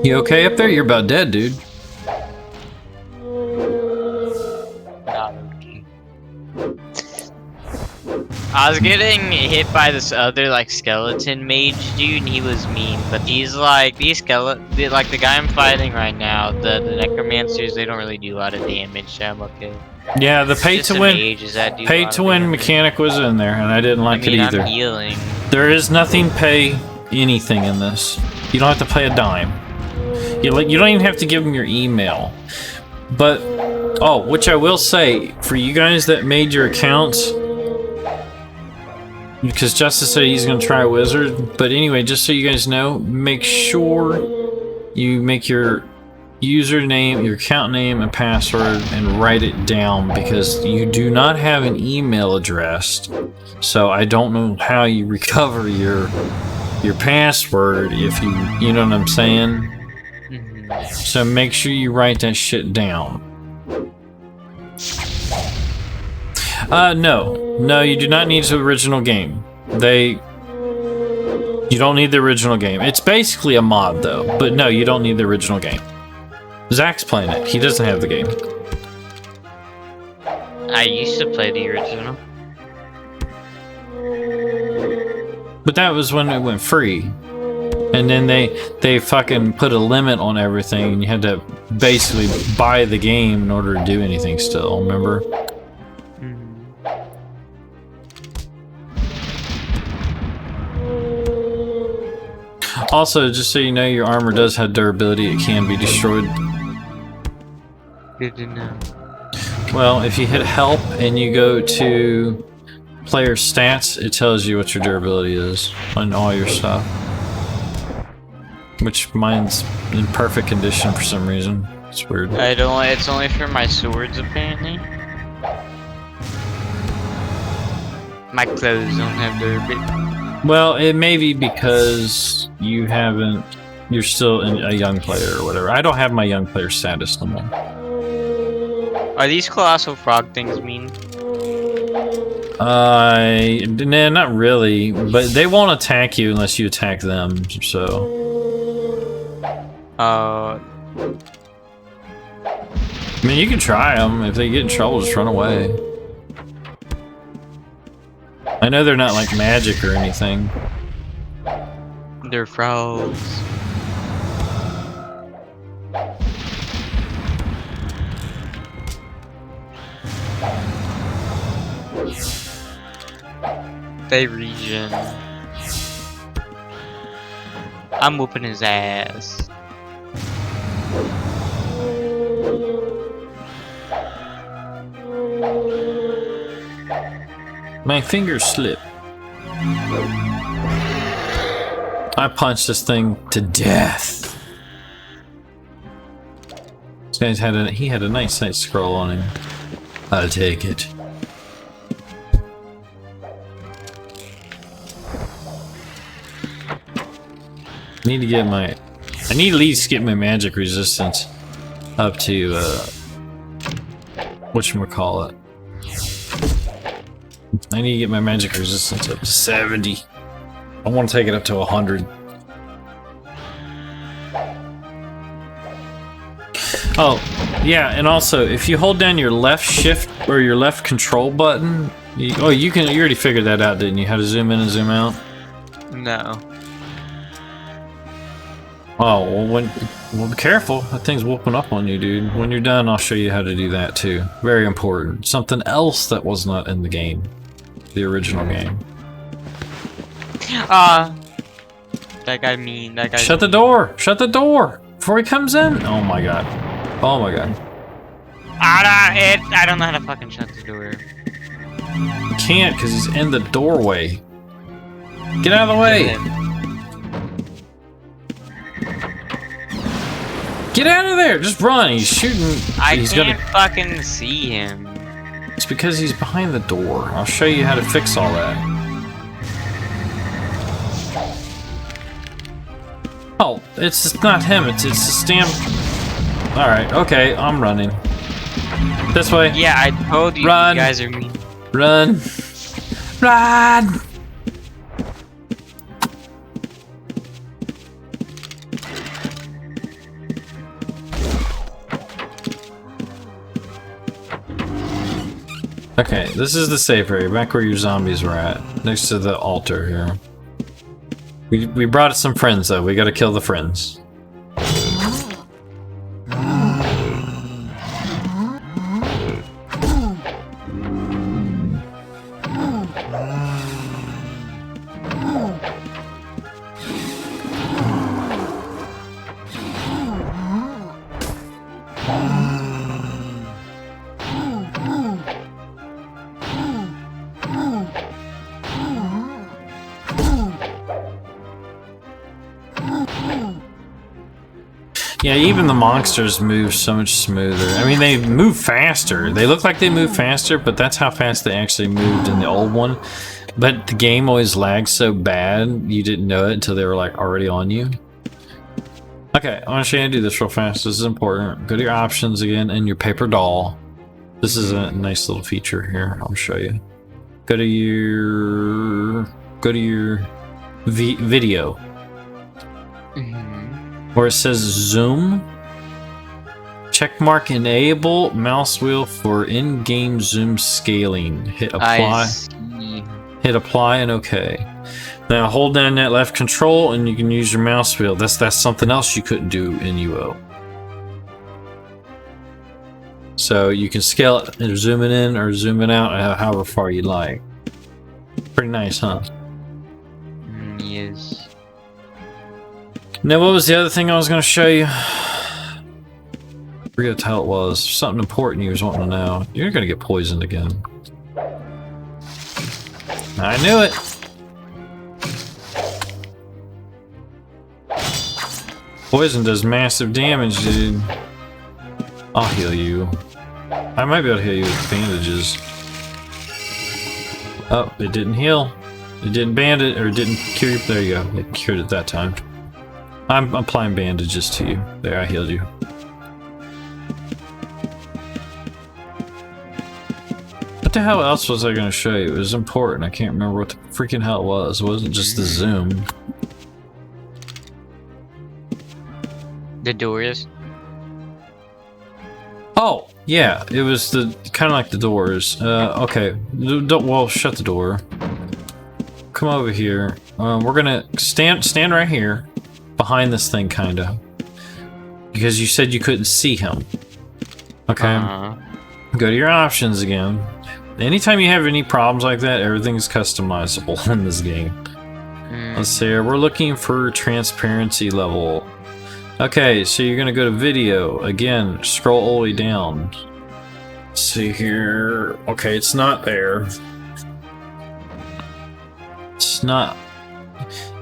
You okay up there? You're about dead, dude. I was getting hit by this other like skeleton mage dude, and he was mean. But the guy I'm fighting right now, the necromancers, they don't really do a lot of damage, so I'm okay. Yeah, the pay to win mechanic was in there, and I didn't like it either. I'm healing. There is nothing pay anything in this. You don't have to pay a dime. You don't even have to give them your email. But which I will say, for you guys that made your accounts, because Justice said he's going to try Wizard. But anyway, just so you guys know, make sure you make your username, your account name, and password, and write it down because you do not have an email address. So I don't know how you recover your password if you know what I'm saying. So make sure you write that shit down. No, you do not need the original game. You don't need the original game. It's basically a mod though, but no, you don't need the original game. Zach's playing it. He doesn't have the game. I used to play the original. But that was when it went free. And then they fucking put a limit on everything and you had to basically buy the game in order to do anything still, remember? Also, just so you know, your armor does have durability. It can be destroyed. Good to know. Well, if you hit help and you go to player stats, it tells you what your durability is on all your stuff. Which mine's in perfect condition for some reason. It's weird. It's only for my swords apparently. My clothes don't have durability. Well, it may be because you're still a young player or whatever. I don't have my young player status no more. Are these colossal frog things mean? Nah, not really, but they won't attack you unless you attack them, so. I mean, you can try them. If they get in trouble, just run away. I know they're not like magic or anything. They're frogs. They regen. I'm whooping his ass. My fingers slip. I punched this thing to death. This guy's had a nice side scroll on him. I'll take it. I need to at least get my magic resistance up to whatchamacallit. I need to get my magic resistance up to 70. I want to take it up to 100. Oh, yeah, and also, if you hold down your left shift or your left control button, you already figured that out, didn't you? How to zoom in and zoom out? No. Oh, well, be careful. That thing's whooping up on you, dude. When you're done, I'll show you how to do that, too. Very important. Something else that was not in the game. The original game. That guy mean. Shut the door! Shut the door! Before he comes in! Oh my god. Oh my god. I don't know how to fucking shut the door. You can't, because he's in the doorway. Get out of the way! Get out of there! Just run! He's shooting. I can't fucking see him. It's because he's behind the door. I'll show you how to fix all that. Oh, it's not him. It's the stamp. All right. Okay, I'm running. This way. Yeah, I told you. Run. You guys are mean. Run. Run. Okay, this is the safe area, back where your zombies were at, next to the altar here. We brought some friends though, we gotta kill the friends. Yeah, even the monsters move so much smoother. I mean, they move faster. They look like they move faster, but that's how fast they actually moved in the old one. But the game always lags so bad, you didn't know it until they were like already on you. Okay, I want to show you how to do this real fast. This is important. Go to your options again and your paper doll. This is a nice little feature here. I'll show you. Go to your video. Where it says zoom. Checkmark enable mouse wheel for in-game zoom scaling. Hit apply. Hit apply and OK. Now hold down that left control and you can use your mouse wheel. That's something else you couldn't do in UO. So you can scale it and zoom it in or zoom it out however far you like. Pretty nice, huh? Yes. Now what was the other thing I was going to show you? I forget how it was. Something important you was wanting to know. You're going to get poisoned again. I knew it. Poison does massive damage, dude. I'll heal you. I might be able to heal you with bandages. Oh, it didn't heal. It didn't bandage, or it didn't cure you. There you go. It cured it that time. I'm applying bandages to you. There, I healed you. What the hell else was I going to show you? It was important. I can't remember what the freaking hell it was. It wasn't just the zoom. The doors. Oh, yeah. It was the kind of like the doors. Okay. Well, shut the door. Come over here. We're gonna stand right here, behind this thing, kinda, because you said you couldn't see him. Okay. Go to your options again. Anytime you have any problems like that, everything's customizable in this game. Let's see here. We're looking for transparency level. Okay, so you're gonna go to video again. Scroll all the way down. Let's see here. Okay, it's not there. It's not.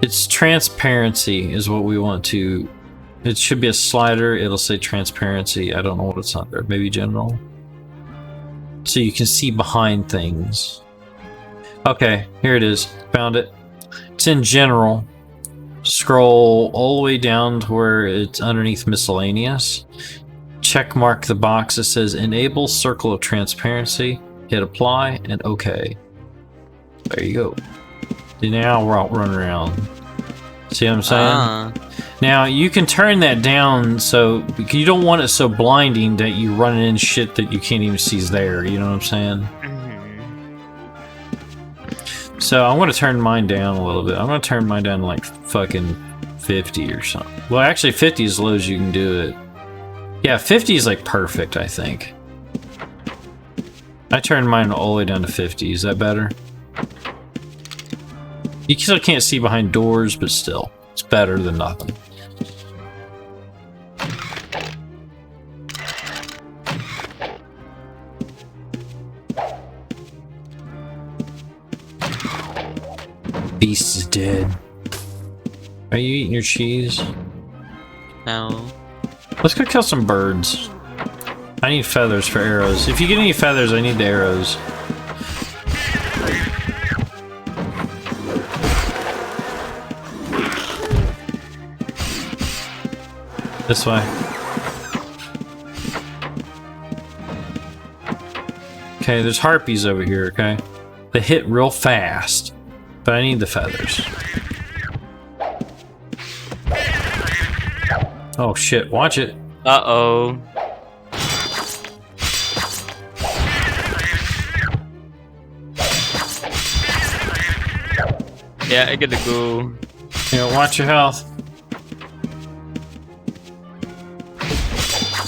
It's transparency is what we want to. It should be a slider. It'll say transparency. I don't know what it's under. Maybe general. So you can see behind things. Okay, here it is. Found it. It's in general. Scroll all the way down to where it's underneath miscellaneous. Check mark the box that says enable circle of transparency. Hit apply and OK. There you go. Now we're out running around. See what I'm saying? Now you can turn that down so you don't want it so blinding that you run in shit that you can't even see is there. You know what I'm saying? So I'm gonna turn mine down a little bit. I'm gonna turn mine down to like fucking 50 or something. Well, actually 50 is as low as you can do it. Yeah, 50 is like perfect, I think. I turned mine all the way down to 50. Is that better? You still can't see behind doors, but still, it's better than nothing. Beast is dead. Are you eating your cheese? No. Let's go kill some birds. I need feathers for arrows. If you get any feathers, I need the arrows. This way. Okay, there's harpies over here, okay? They hit real fast, but I need the feathers. Oh shit, watch it. Uh-oh. Yeah, I gotta go. Yeah, watch your health.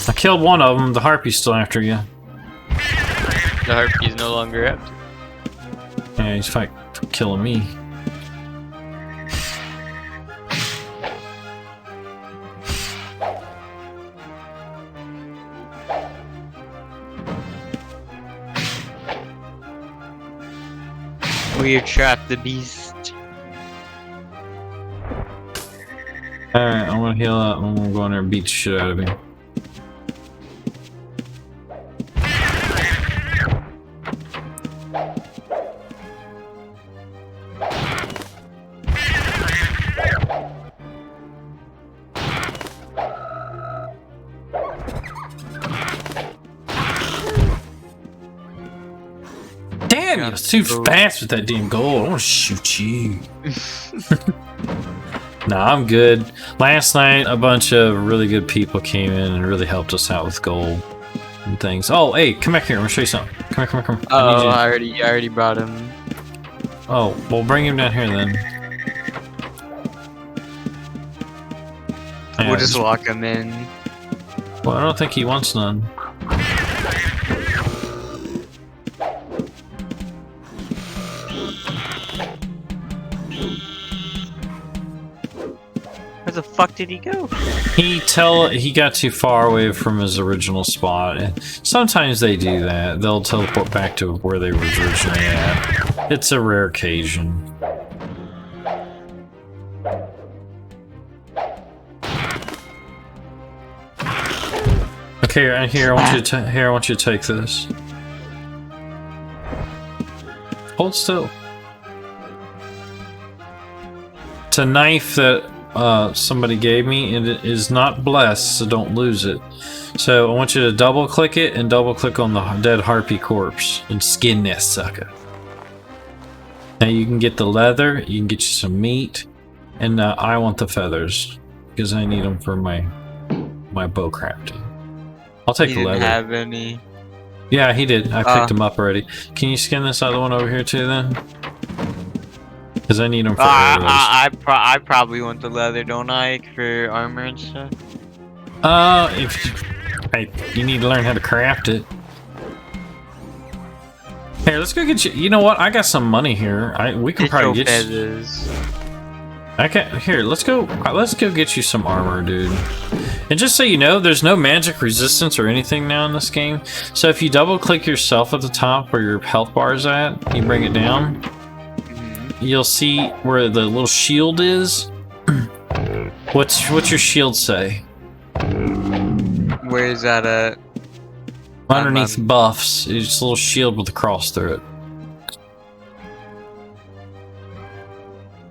I killed one of them. The harpy's still after you. The harpy's no longer after. Yeah, he's killing me. We trapped the beast. Alright, I'm gonna heal up. I'm gonna go in there and beat the shit out of him. Damn, you're too fast with that damn gold. I wanna shoot you. Nah, I'm good. Last night, a bunch of really good people came in and really helped us out with gold and things. Oh, hey, come back here. I'm gonna show you something. Come here, come here, come here. Oh, I already brought him. Oh, well, bring him down here then. We'll just lock him in. Well, I don't think he wants none. Where the fuck did he go? He got too far away from his original spot. And sometimes they do that. They'll teleport back to where they were originally at. It's a rare occasion. Okay, right here. I want you to take this. Hold still. It's a knife that somebody gave me, and it is not blessed, so don't lose it. So I want you to double click it and double click on the dead harpy corpse and skin that sucker. Now you can get the leather, you can get you some meat, and I want the feathers because I need them for my bow crafting. I'll take He the didn't leather. have any. Yeah, he did. I picked him up already. Can you skin this other one over here too then? Because I need them for arrows. I probably want the leather, don't I, for armor and stuff? You need to learn how to craft it. Here, let's go get you. You know what? I got some money here. We can probably get you. Here, let's go get you some armor, dude. And just so you know, there's no magic resistance or anything now in this game. So if you double click yourself at the top where your health bar is at, you bring it down. You'll see where the little shield is. What's your shield say? Where is that at? Underneath buffs, it's a little shield with a cross through it.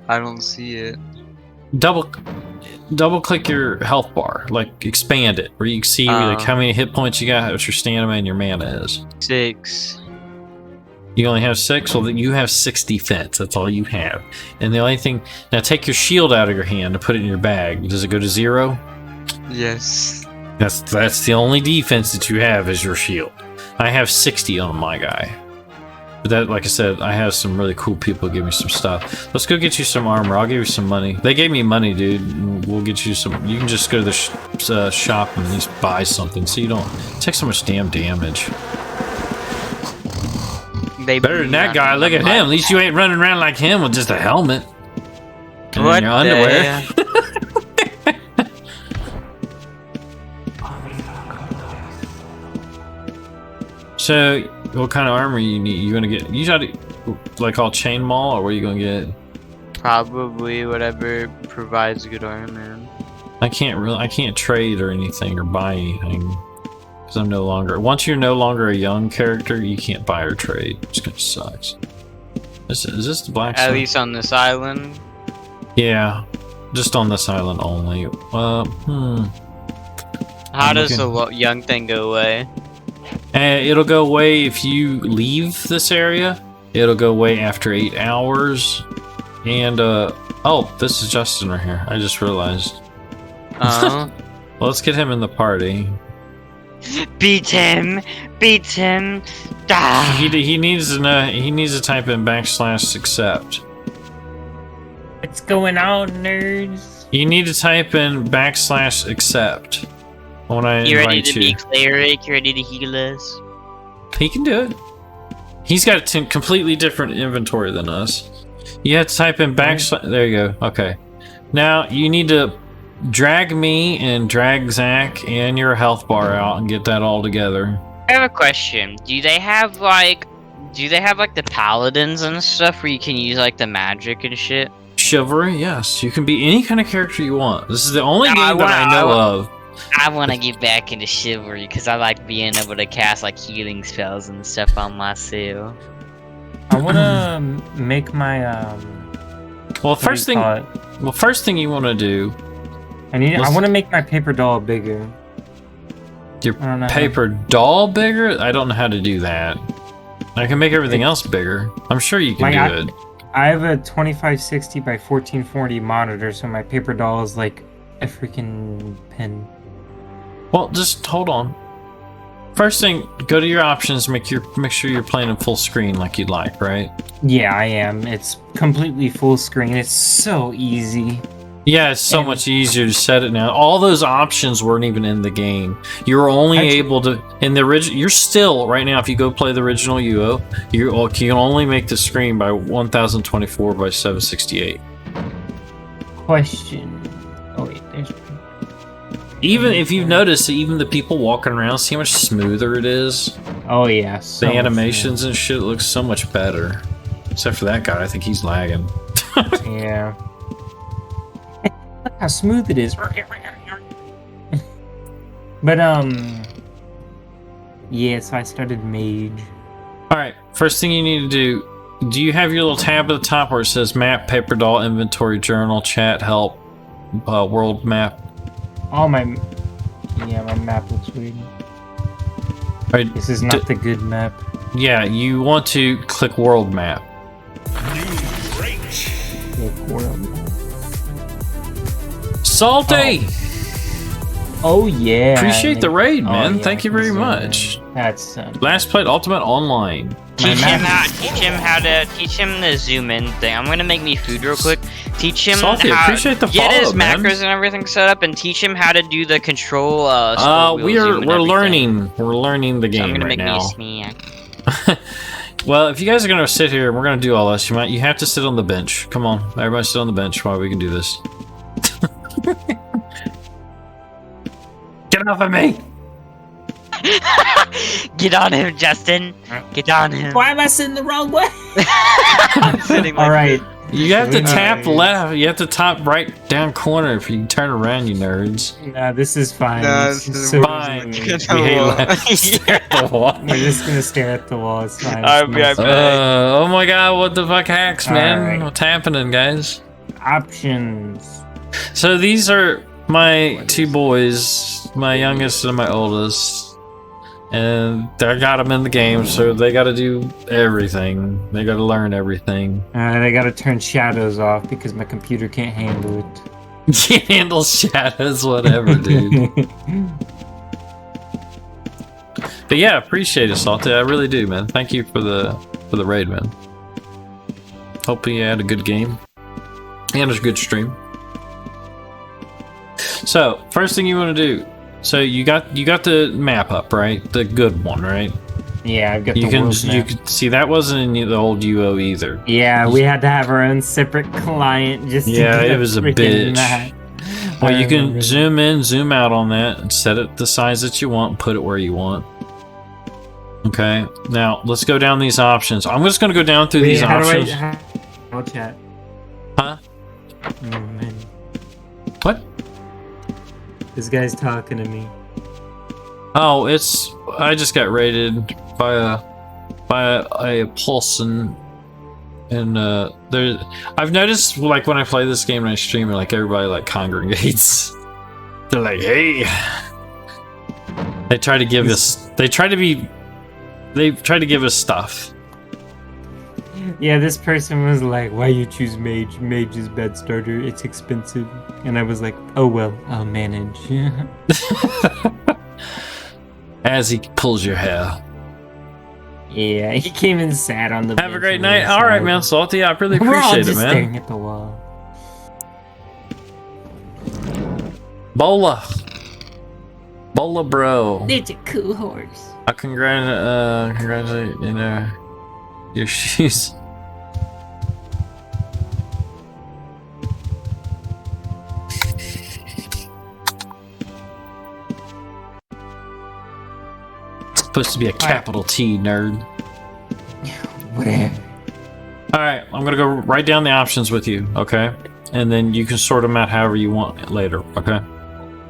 I don't see it. Double click your health bar, like expand it, where you can see like how many hit points you got, what your stamina and your mana is. 6. You only have 6? Well, then you have 6 defense. That's all you have. And the only thing... Now take your shield out of your hand and put it in your bag. Does it go to 0? Yes. That's the only defense that you have is your shield. I have 60 on my guy. But that, like I said, I have some really cool people give me some stuff. Let's go get you some armor. I'll give you some money. They gave me money, dude. We'll get you some... You can just go to the shop and at least buy something so you don't take so much damn damage. Better than that guy. Look at him. At least you ain't running around like him with just a helmet. And what in your underwear. So, what kind of armor you need? You gonna get? You got like all chain maul, or what are you gonna get? Probably whatever provides good armor. I can't trade or anything or buy anything. I'm no longer. Once you're no longer a young character, you can't buy or trade, which kind of sucks. Is this the blacksmith? At least on this island. Yeah, just on this island only. How does the young thing go away? It'll go away if you leave this area. It'll go away after 8 hours. And oh, this is Justin right here. I just realized. Well, let's get him in the party. Beat him! Beat him! Ah! He needs to know. He needs to type in /accept. What's going on, nerds? You need to type in /accept when I invite you. You ready to be cleric? You ready to heal us? He can do it. He's got a completely different inventory than us. You have to type in /. There you go. Okay. Now you need to drag me and drag Zach and your health bar out and get that all together. I have a question. Do they have like the paladins and stuff where you can use like the magic and shit? chivalry. Yes, you can be any kind of character you want. This is the only No, game that I know of. I want to get back into chivalry because I like being able to cast like healing spells and stuff on myself. I want to make my Well, what do first you thing, call it? first thing you want to do. I want to make my paper doll bigger. Your I don't know how- paper doll bigger? I don't know how to do that. I can make everything else bigger. I'm sure you can Like, do it. I have a 2560 by 1440 monitor, so my paper doll is like a freaking pen. Well, just hold on. First thing, go to your options. Make sure you're playing in full screen like you'd like, right? Yeah, I am. It's completely full screen. It's so easy. Yeah, it's so much easier to set it now. All those options weren't even in the game. You were only able to in the original. You're still right now. If you go play the original UO, you can only make the screen by 1024 by 768. Question. Oh wait, there's. Even if you've noticed, even the people walking around, see how much smoother it is. Oh yeah, so The animations and shit looks so much better. Except for that guy, I think he's lagging. Yeah. Look how smooth it is. But yeah, so I started Mage. Alright, first thing you need to do you have your little tab at the top where it says map, paper doll, inventory, journal, chat, help, world map? All my map looks weird. Alright, This is not the good map. yeah, you want to click world map. Look, world. Salty! Oh yeah. Appreciate the raid, Oh, man. yeah, Thank you I can very zoom much. in. That's Last played Ultimate Online. Teach map him the zoom in thing. I'm gonna make me food real quick. Teach him Salty, how appreciate the get follow, his man. macros and everything set up, and teach him how to do the control. Scroll wheel zoom and we're everything. learning the So game I'm gonna right make me now. a snack. Well, if you guys are gonna sit here and we're gonna do all this, you have to sit on the bench. Come on, everybody sit on the bench while we can do this. Get off of me! Get on him, Justin. Get on him. Why am I sitting the wrong way? I'm sitting like All right. You have to tap Alright. left. You have to tap right down corner if you turn around, you nerds. Nah, this is fine. Nah, This this is is so fine. easy. We hate stare at the wall. We're just gonna stare at the wall. It's fine. I'll be right back. Oh my god, what the fuck hacks, man? Alright. What's happening, guys? Options. So these are my two boys, my youngest and my oldest. And I got them in the game, so they got to do everything. They got to learn everything. I gotta turn shadows off because my computer can't handle it. Can't handle shadows, whatever, dude. But yeah, appreciate it, Salty. I really do, man. Thank you for the raid, man. Hope you had a good game and a good stream. So first thing you want to do. So you got the map up, right? The good one, right? Yeah, I've got You the can world map. see that wasn't in the old UO either. Yeah, we had to have our own separate client just to Yeah, get it was a freaking bitch. map. Well, I you can remember. zoom in, zoom out on that, and set it the size that you want, and put it where you want. Okay, now let's go down these options. I'm just gonna go down through Wait, these how options. I'll chat. Huh? Oh, man. What? This guy's talking to me. Oh, I just got raided by a pulse and there. I've noticed like when I play this game and I stream it, like everybody like congregates. They're like, hey. They try to give us. They try to give us stuff. Yeah, this person was like, why you choose Mage? Mage is bad starter, it's expensive. And I was like, oh well, I'll manage. As he pulls your hair. Yeah, he came and sat on the Have a bench great on night. the All right, side. man. Salty, I really We're all appreciate it, just man. staring at the wall. Bola, bro. It's a cool horse. I congratulate your shoes. It's supposed to be a capital T, nerd. Whatever. All right, I'm gonna go write down the options with you, okay? And then you can sort them out however you want later, okay?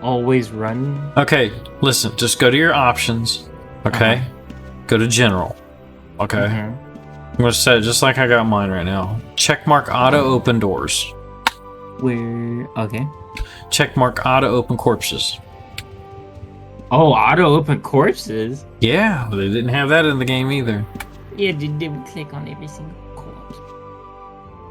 Always run. Okay, listen, just go to your options, okay? Go to general, okay? I'm gonna set it just like I got mine right now. Check mark auto open doors. Where? Okay. Check mark auto open corpses. Oh, auto open corpses. Yeah, they didn't have that in the game either. Yeah, they would click on every single corpse.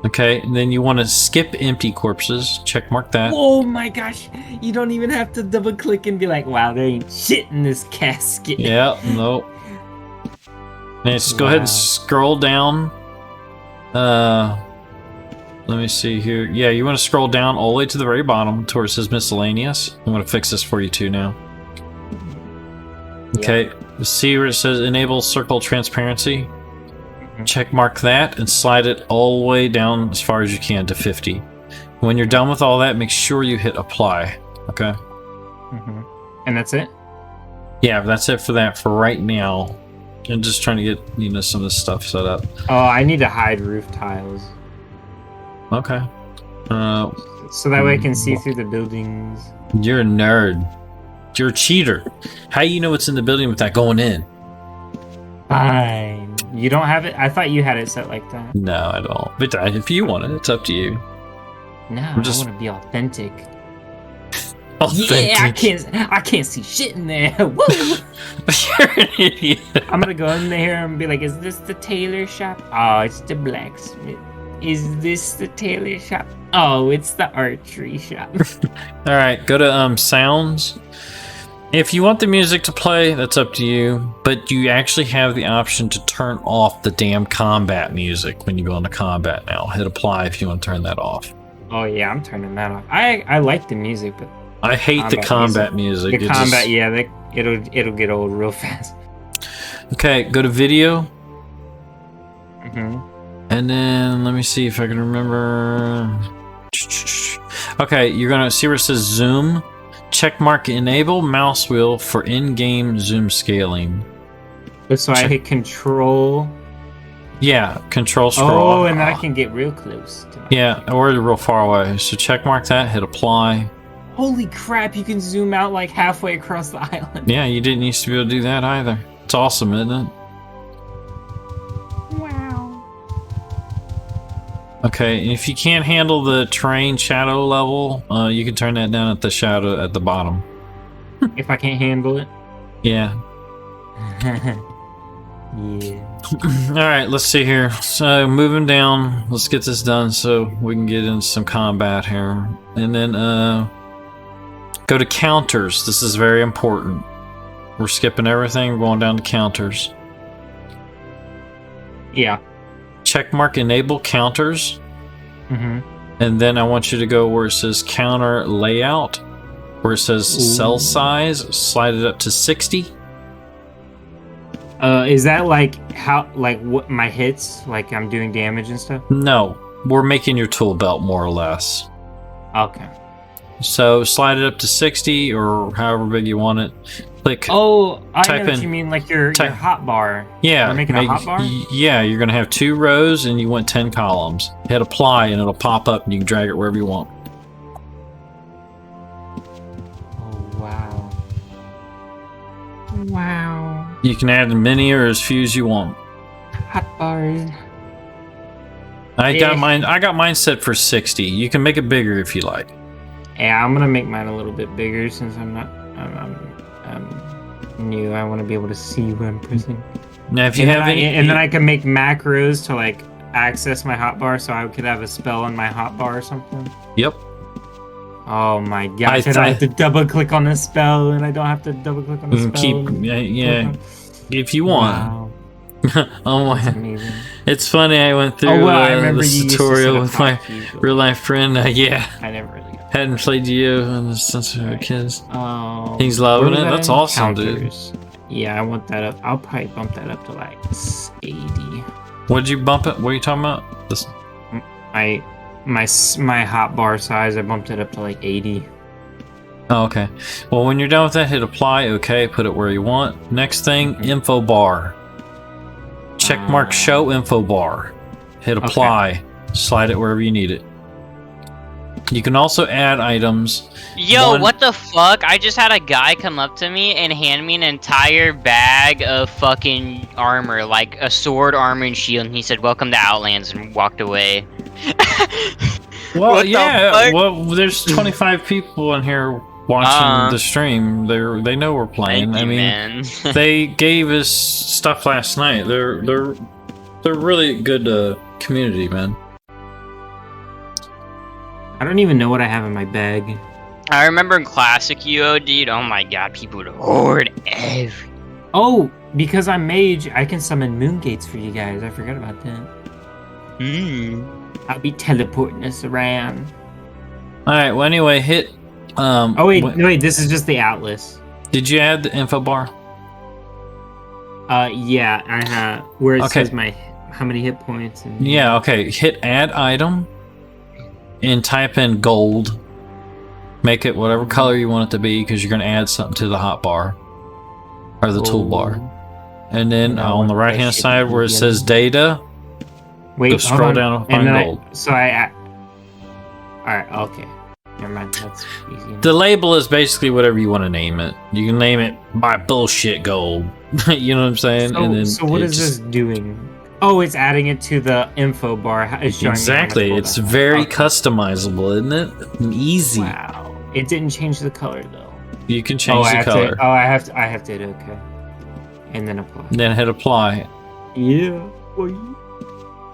Okay, and then you want to skip empty corpses. Check mark that. Oh my gosh! You don't even have to double click and be like, "Wow, there ain't shit in this casket." Yeah, nope. And just go ahead and scroll down. Let me see here. Yeah, you want to scroll down all the way to the very bottom to where it says miscellaneous. I'm going to fix this for you too now. Okay, see where it says enable circle transparency? Check mark that and slide it all the way down as far as you can to 50. When you're done with all that, make sure you hit apply. Okay? And that's it? Yeah, that's it for that for right now. I'm just trying to get, you know, some of this stuff set up. Oh, I need to hide roof tiles. Okay. So that way I can see through the buildings. You're a nerd. You're a cheater. How you know what's in the building without going in? Fine. You don't have it? I thought you had it set like that. No, I don't. But if you want it, it's up to you. No, I want to be authentic. Authentic. Yeah, I can't see shit in there. Woo! You're an idiot. I'm gonna go in there and be like, "Is this the tailor shop? Oh, it's the blacksmith. Is this the tailor shop? Oh, it's the archery shop." All right, go to sounds. If you want the music to play, that's up to you. But you actually have the option to turn off the damn combat music when you go into combat now. Hit apply if you want to turn that off. Oh yeah, I'm turning that off. I like the music, but I hate the combat music. The combat, yeah, it'll get old real fast. Okay, go to video. And then let me see if I can remember. Okay, you're gonna see where it says zoom. Check mark enable mouse wheel for in-game zoom scaling. So I hit control. Yeah, control scroll. Oh, and I can get real close. Yeah, or real far away. So check mark that, hit apply. Holy crap, you can zoom out like halfway across the island. Yeah, you didn't used to be able to do that either. It's awesome, isn't it? Wow. Okay, if you can't handle the terrain shadow level, you can turn that down at the shadow at the bottom. If I can't handle it? Yeah. Yeah. Alright, let's see here. So, moving down, let's get this done so we can get into some combat here. And then, go to counters. This is very important. We're skipping everything, we're going down to counters. Yeah. Checkmark enable counters. And then I want you to go where it says counter layout, where it says cell size, slide it up to 60. Is that like what my hits, like I'm doing damage and stuff? No, we're making your tool belt more or less. Okay. So slide it up to 60 or however big you want it. Click. Oh, I type know what in- you mean, like your hot bar. Yeah. We're making a hot bar? Yeah, you're going to have 2 rows and you want 10 columns. Hit apply and it'll pop up and you can drag it wherever you want. Oh, wow. Wow. You can add as many or as few as you want. Hot bars. I got mine set for 60. You can make it bigger if you like. Yeah, I'm gonna make mine a little bit bigger since I'm new. I want to be able to see what I'm pressing. Now, if you have any, and then I can make macros to like access my hotbar, so I could have a spell on my hotbar or something. Yep. Oh my gosh! I don't have to double click on a spell, and I don't have to double click on a spell. Yeah, if you want. Wow. Oh my! Amazing. It's funny. I went through I remember this you used to tutorial set with up my hotkeys, but real life friend. Yeah, I never really got hadn't played you since we were kids. Oh, He's loving where it. was That's that in? awesome, Counters. Dude. Yeah, I want that up. I'll probably bump that up to like 80. What'd you bump it? What are you talking about? This. My hotbar size, I bumped it up to like 80. Oh, okay. Well, when you're done with that, hit apply. Okay, put it where you want. Next thing, info bar. Check mark show info bar. hit apply, slide it wherever you need it. You can also add items. Yo, what the fuck? I just had a guy come up to me and hand me an entire bag of fucking armor, like a sword, armor, and shield, and he said, "Welcome to Outlands," and walked away. Well, What the yeah. fuck? Well, there's 25 people in here watching the stream. They know we're playing. Thank you, I mean, man. they gave us stuff last night. They're really good community, man. I don't even know what I have in my bag. I remember in Classic UO, dude. Oh my god, people would hoard every. Oh, because I'm mage, I can summon moon gates for you guys. I forgot about that. I'll be teleporting us around. All right. Well, anyway, hit. Oh wait, this is just the Atlas. Did you add the info bar? Yeah, I have. Where it Okay. says how many hit points and. Yeah. Okay. Hit add item, and type in gold. Make it whatever color you want it to be, because you're going to add something to the hotbar or the toolbar. And then No, on the right hand that shit side is where it yellow. says data, Wait, go hold scroll on. down and And find then gold. Alright, okay. Never mind, that's easy enough. The label is basically whatever you want to name it. You can name it by bullshit gold. You know what I'm saying? So what is this doing? Oh, it's adding it to the info bar. It's showing me how much Exactly. gold It's I have. very Okay. customizable, isn't it? And easy. Wow. It didn't change the color though. You can change the color. I have to okay. And then apply. Then hit apply. Yeah. Boy.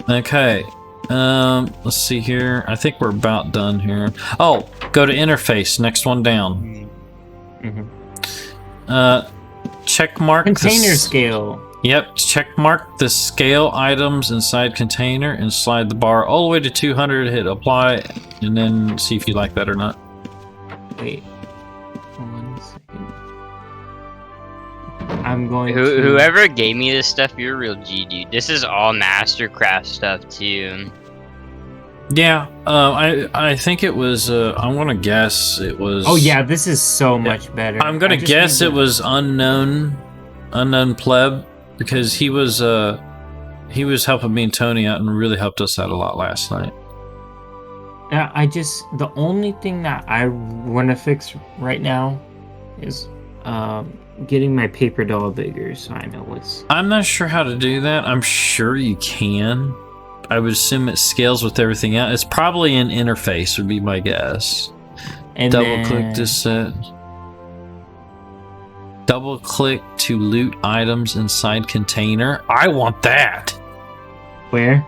Okay. Let's see here. I think we're about done here. Oh, go to interface. Next one down. Check mark Container scale. Yep. Check mark the scale items inside container and slide the bar all the way to 200. Hit apply, and then see if you like that or not. Wait. 1 second. I'm going to. Whoever gave me this stuff, you're a real G, dude. This is all Mastercraft stuff too. Yeah. I think it was. I'm gonna guess it was. Oh yeah, this is so much better. I'm gonna I just guess need it to- was unknown pleb, because he was helping me and Tony out and really helped us out a lot last night. Yeah, the only thing that I want to fix right now is getting my paper doll bigger, so I know what's. I'm not sure how to do that. I'm sure you can. I would assume it scales with everything else. It's probably an interface, would be my guess. And Double click to set. Double click to loot items inside container. I want that. Where?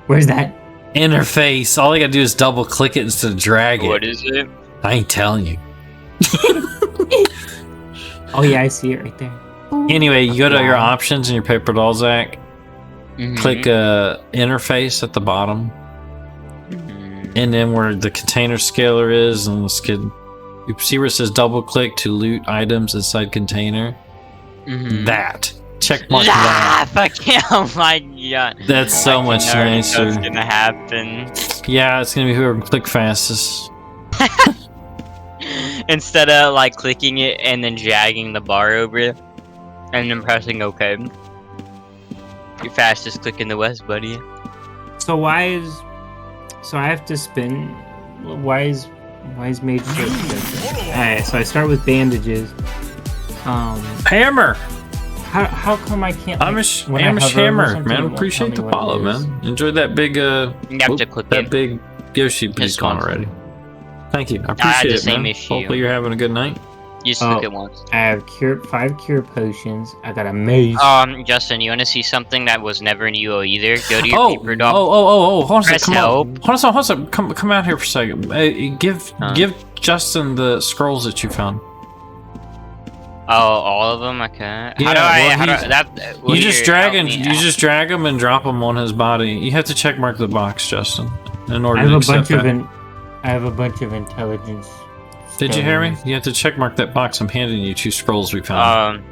Where's that? Interface. All I gotta do is double click it instead of drag it. What is it? I ain't telling you. Oh yeah, I see it right there. Anyway, you go to your Wow. options in your paper doll, Zach. Click interface at the bottom, and then where the container scaler is, and let's get. You see where it says double click to loot items inside container. That check mark that. Fuck yeah, oh my god. That's so much I already know nicer. What's gonna happen? Yeah, it's gonna be whoever can click fastest. Instead of like clicking it and then dragging the bar over it and then pressing OK. Your fastest click in the West, buddy. So I have to spin. Why is mage so expensive? Alright, so I start with bandages. Hammer. How come I can't? Like, Amish when I hover over hammer, something, it man. won't Appreciate tell the me what it follow, is? man. Enjoy that big You have to click that it. big Yoshi, but he's gone already. Thank you. I had appreciate the it, same man. issue. Hopefully you're having a good night. You just Oh. click it once. I have 5 cure potions. I got a mace. Justin, you want to see something that was never in UO either? Go to your Oh, paper doll. hold on a Press second. help. Hold on a second. Come out here for a second. Give Justin the scrolls that you found. Oh, all of them. Okay. Yeah, Will You just here, drag help and me you out. just drag them and drop them on his body. You have to check mark the box, Justin, in order I have to a accept bunch of that. I have a bunch of intelligence. Did you hear me? stones. You have to check mark that box. I'm handing you 2 scrolls we found.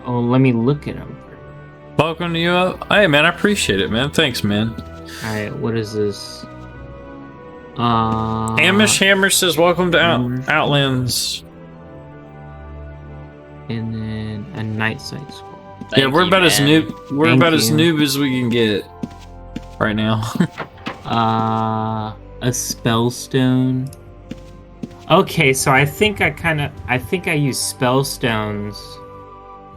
Oh, let me look at them. Welcome to you. Hey, man, I appreciate it, man. Thanks, man. All right, what is this? Amish Hammer says, "Welcome to Outlands." And then a night sight scroll. Yeah, we're about as noob. We're Thank about as you. noob as we can get. right now. A spellstone. Okay, so I think I use spellstones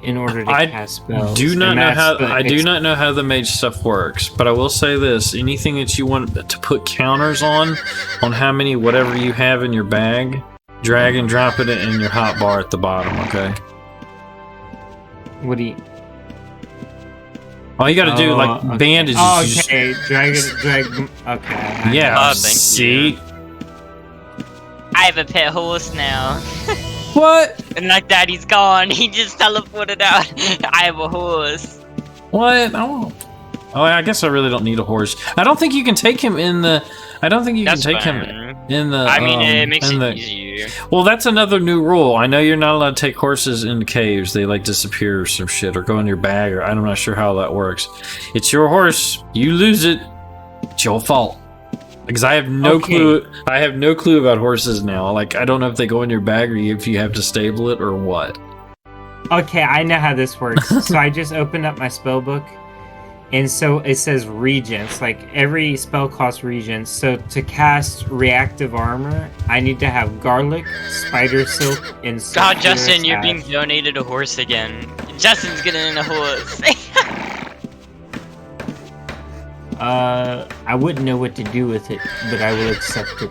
in order to cast spells. Do not and know that's how the I do not know how the mage stuff works, but I will say this: anything that you want to put counters on how many whatever you have in your bag, drag and drop it in your hotbar at the bottom. Okay. What do you? All you got to do, like okay. bandages. Oh, you just- okay. Drag. Okay. yeah. Oh, thank see. I have a pet horse now. What? And like that, he's gone. He just teleported out. I have a horse. What? Oh, I guess I really don't need a horse. I don't think you can take him in the. I don't think you That's can take him fine. in the. I mean, it makes in it the- easier. Well, that's another new rule. I know you're not allowed to take horses into caves. They like disappear or some shit, or go in your bag, or I'm not sure how that works. It's your horse. You lose it, it's your fault. Because I have no clue. I have no clue about horses now. Like, I don't know if they go in your bag or if you have to stable it or what. Okay, I know how this works. So I just opened up my spell book, and so it says regents. Like every spell costs regents. So to cast reactive armor, I need to have garlic, spider silk, and God, sulfurous Justin, you're ash. being donated a horse again. Justin's getting a horse. I wouldn't know what to do with it, but I will accept it.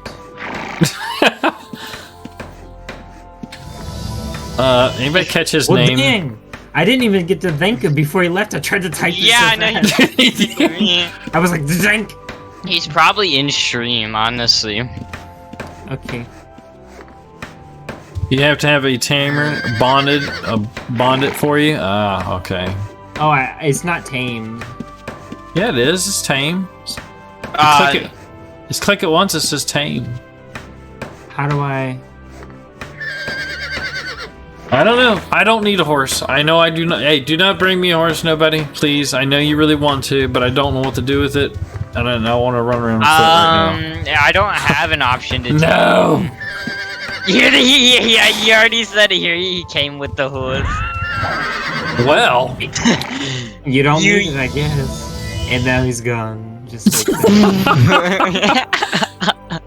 Anybody catch his Well, name? dang! I didn't even get to thank him before he left. I tried to type this Yeah, so I know. fast. I was like, thank. He's probably in stream, honestly. Okay. You have to have a tamer bond it for you. Ah, okay. Oh, it's not tamed. Yeah, it is. It's tame. Click it. Just click it once. It says tame. How do I? I don't know. I don't need a horse. I know I do not. Hey, do not bring me a horse, nobody. Please. I know you really want to, but I don't know what to do with it. I don't know. I want to run around on foot right now. I don't have an option to No! He already said it here. He came with the horse. Well. You don't need it, I guess. And now he's gone. Just like that.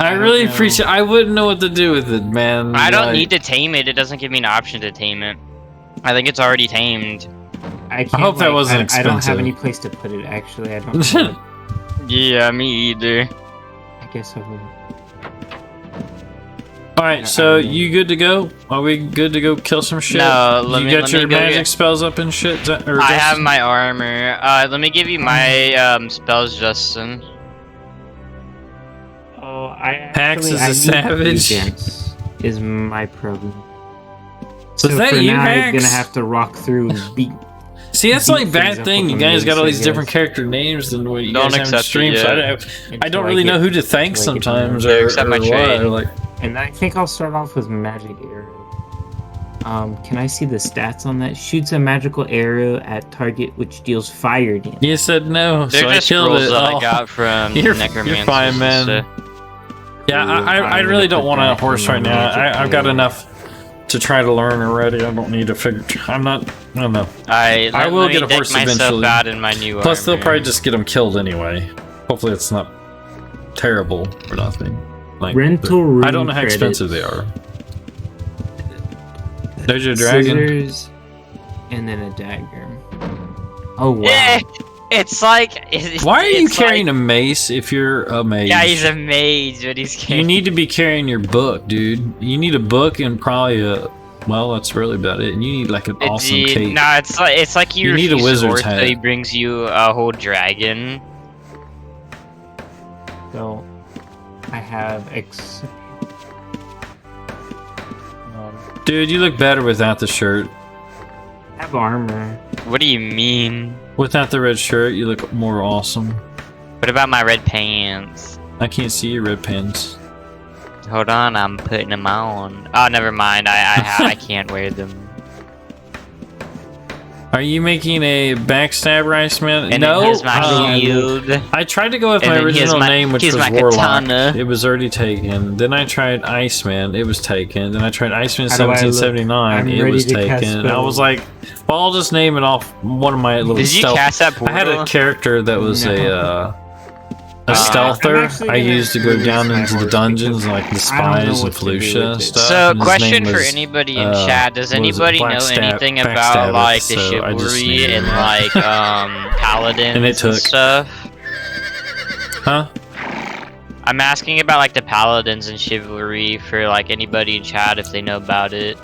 I don't really know. appreciate. I wouldn't know what to do with it, man. I don't Like, need to tame it. It doesn't give me an option to tame it. I think it's already tamed. I can't, hope that wasn't I don't have expensive. any place to put it, actually. I don't know. Yeah, me either. I guess I will. All right, so you good to go? Are we good to go kill some shit? No, you got your magic spells up and shit. I have my armor. Let me give you my spells, Justin. Oh, I Pax actually, is a I need savage. regents is my problem. So So is that for you, now, I'm Pax? gonna have to rock through and beat. See, that's beat like things bad up thing. with You my guys got all mace, these I different guess. character names than what you Don't guys have in accept it stream. So yet. I Until don't really get- know who to thank until I get sometimes, them. or, Accept my or what. trade. Like, And I think I'll start off with magic arrow. Can I see the stats on that? Shoots a magical arrow at target which deals fire damage. you said no, They're so I just killed scrolls it. that Oh. I got from You're Necromancers. fine, man. and stuff. Yeah, I I'm really gonna don't put want a that horse in right my now. magic I've got arrow. enough to try to learn already. I don't need to figure. I don't know. I will let me get a deck horse myself eventually. out in my new Plus, they'll armor. probably just get them killed anyway. Hopefully, it's not terrible or nothing. Like, Rental room I don't know how expensive they credits. are. There's your dragon. Scissors, and then a dagger. Oh wow! Yeah, it's like. Why are you carrying a mace if you're a mage? Yeah, he's a mage, but he's You carrying. need to be carrying your book, dude. You need a book and probably a. Well, that's really about it. And you need like an awesome cape. Nah, it's like you need a refuse wizard's horse, hat. so he brings you a whole dragon. So I have Dude, you look better without the shirt. I have armor. What do you mean? Without the red shirt, you look more awesome. What about my red pants? I can't see your red pants. Hold on, I'm putting them on. Oh, never mind. I can't wear them. Are you making a backstabber, Iceman? And No. then here's my shield. I tried to go with And my then here's original my- name, which here's was my Warlock. katana. It was already taken. Then I tried Iceman. It was taken. Then I tried Iceman How do I look? 1779. I'm It ready was to cast taken. I was spells. like, well, I'll just name it off one of my little Did you stealth. cast that I had portal? a character that was No. a I'm stealther. actually I gonna used to go release down my into the horse dungeons because like the I don't know spies and what to do with Felicia and it. stuff. So, and his question name for was, anybody in chat: Does what was it, anybody know Blackstab- anything Backstabber, about like the so I just chivalry named and it. like paladins And it took. stuff? Huh? I'm asking about like the paladins and chivalry for like anybody in chat if they know about it.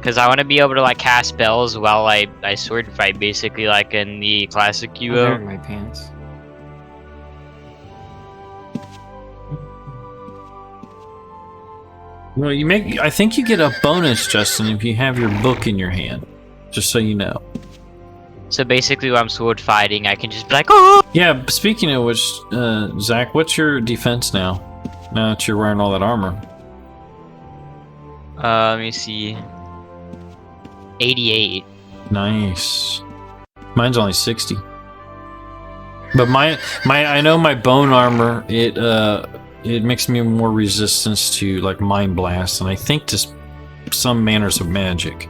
Cause I want to be able to like cast spells while I sword fight, basically like in the classic Oh, they're UO. in my pants. Well, you make. I think you get a bonus, Justin, if you have your book in your hand. Just so you know. So basically, when I'm sword fighting, I can just be like, oh. Yeah. But speaking of which, Zach, what's your defense now? Now that you're wearing all that armor. Let me see. 88. Nice. Mine's only 60. But I know my bone armor. It makes me more resistance to like mind blast, and I think just some manners of magic.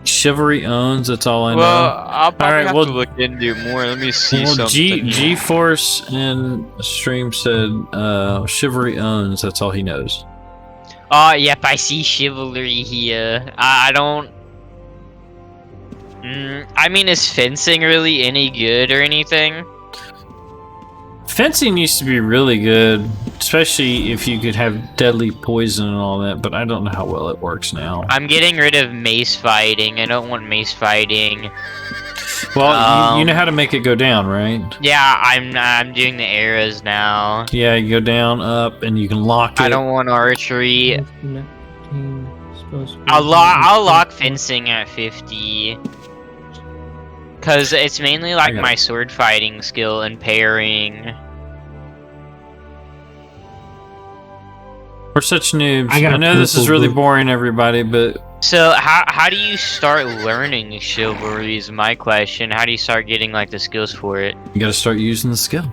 Chivalry owns. That's all I know. Well, I'll probably Alright, have well- to look into it more. Let me see Well, something. G-Force and Stream said Chivalry owns, that's all he knows. Oh, yep, I see chivalry here. I don't. I mean, is fencing really any good or anything? Fencing used to be really good, especially if you could have deadly poison and all that, but I don't know how well it works now. I'm getting rid of mace fighting. I don't want mace fighting. Well, you know how to make it go down, right? Yeah, I'm doing the arrows now. Yeah, you go down, up, and you can lock it. I don't want archery. I'll lock fencing at 50. Cause it's mainly like my sword fighting skill and parrying. We're such noobs. I got I a know this is purple really book. boring, everybody, but So how do you start learning chivalry is my question. How do you start getting like the skills for it? you gotta start using the skill.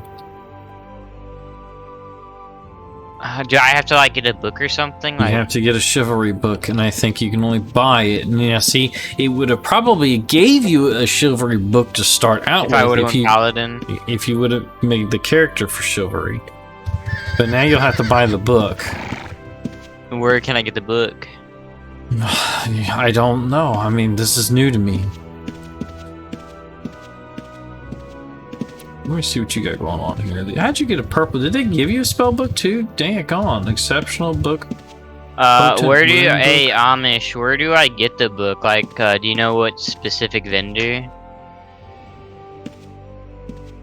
Do I have to like get a book or something? You Like, have to get a chivalry book, and I think you can only buy it. And yeah, see, it would have probably gave you a chivalry book to start out if I would with have went paladin. if you would have made the character for chivalry. But now you'll have to buy the book. Where can I get the book? I don't know. I mean, this is new to me. Let me see what you got going on here. How'd you get a purple? Did they give you a spell book too? Dang it, gone. Exceptional book. Potent Where do you, rune hey book? Amish, where do I get the book? Like, do you know what specific vendor?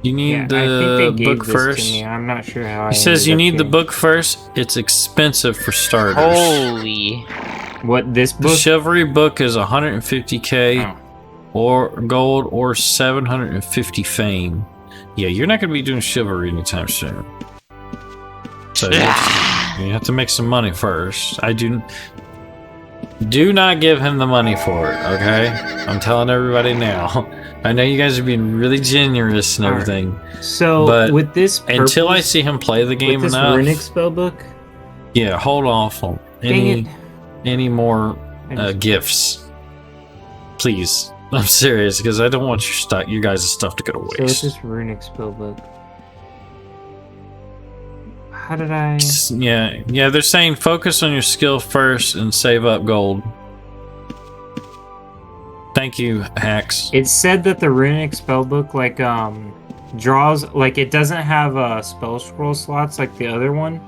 You need Yeah, I think the they gave book this first. to me. I'm not sure how. He says you need the book first. It's expensive for starters. Holy. What this The book? chivalry book is 150k Oh. or gold or 750 fame. Yeah, you're not going to be doing chivalry anytime soon. So you have to make some money first. I do not give him the money for it, okay? I'm telling everybody now. I know you guys are being really generous and All right. everything. So But with this, Until I purple- see him play the game with this enough. runic spellbook, Yeah, hold off on dang it. any more I just- gifts, please. I'm serious because I don't want your stuff, you guys' stuff to go to So with waste. this runic spellbook, how did I? Yeah, they're saying focus on your skill first and save up gold. Thank you, Hacks. It said that the runic spellbook like draws like it doesn't have spell scroll slots like the other one.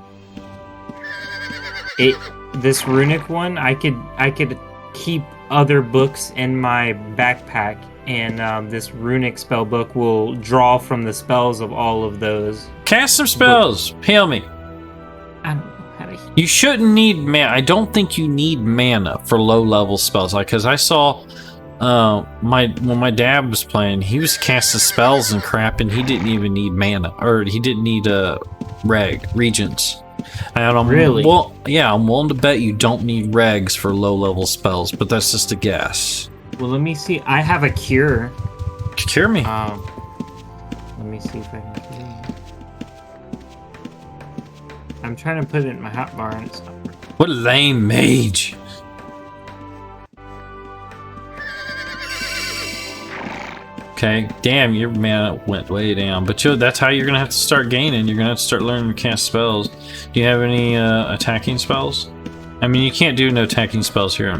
This runic one I could keep other books in my backpack, and this runic spellbook will draw from the spells of all of those. Cast some spells. Heal me. I don't know how to. You shouldn't need mana. I don't think you need mana for low level spells. Like, cause I saw, when my dad was playing, he was casting spells and crap, and he didn't even need mana, or he didn't need regents. And I'm Really? well, yeah, I'm willing to bet you don't need regs for low-level spells, but that's just a guess. Well, let me see. I have a cure. Cure me. Let me see if I can cure you. I'm trying to put it in my hotbar and it's not. What lame mage. Okay, damn, your mana went way down. But that's how you're gonna have to start gaining. You're gonna have to start learning to cast spells. Do you have any attacking spells? I mean, you can't do no attacking spells here.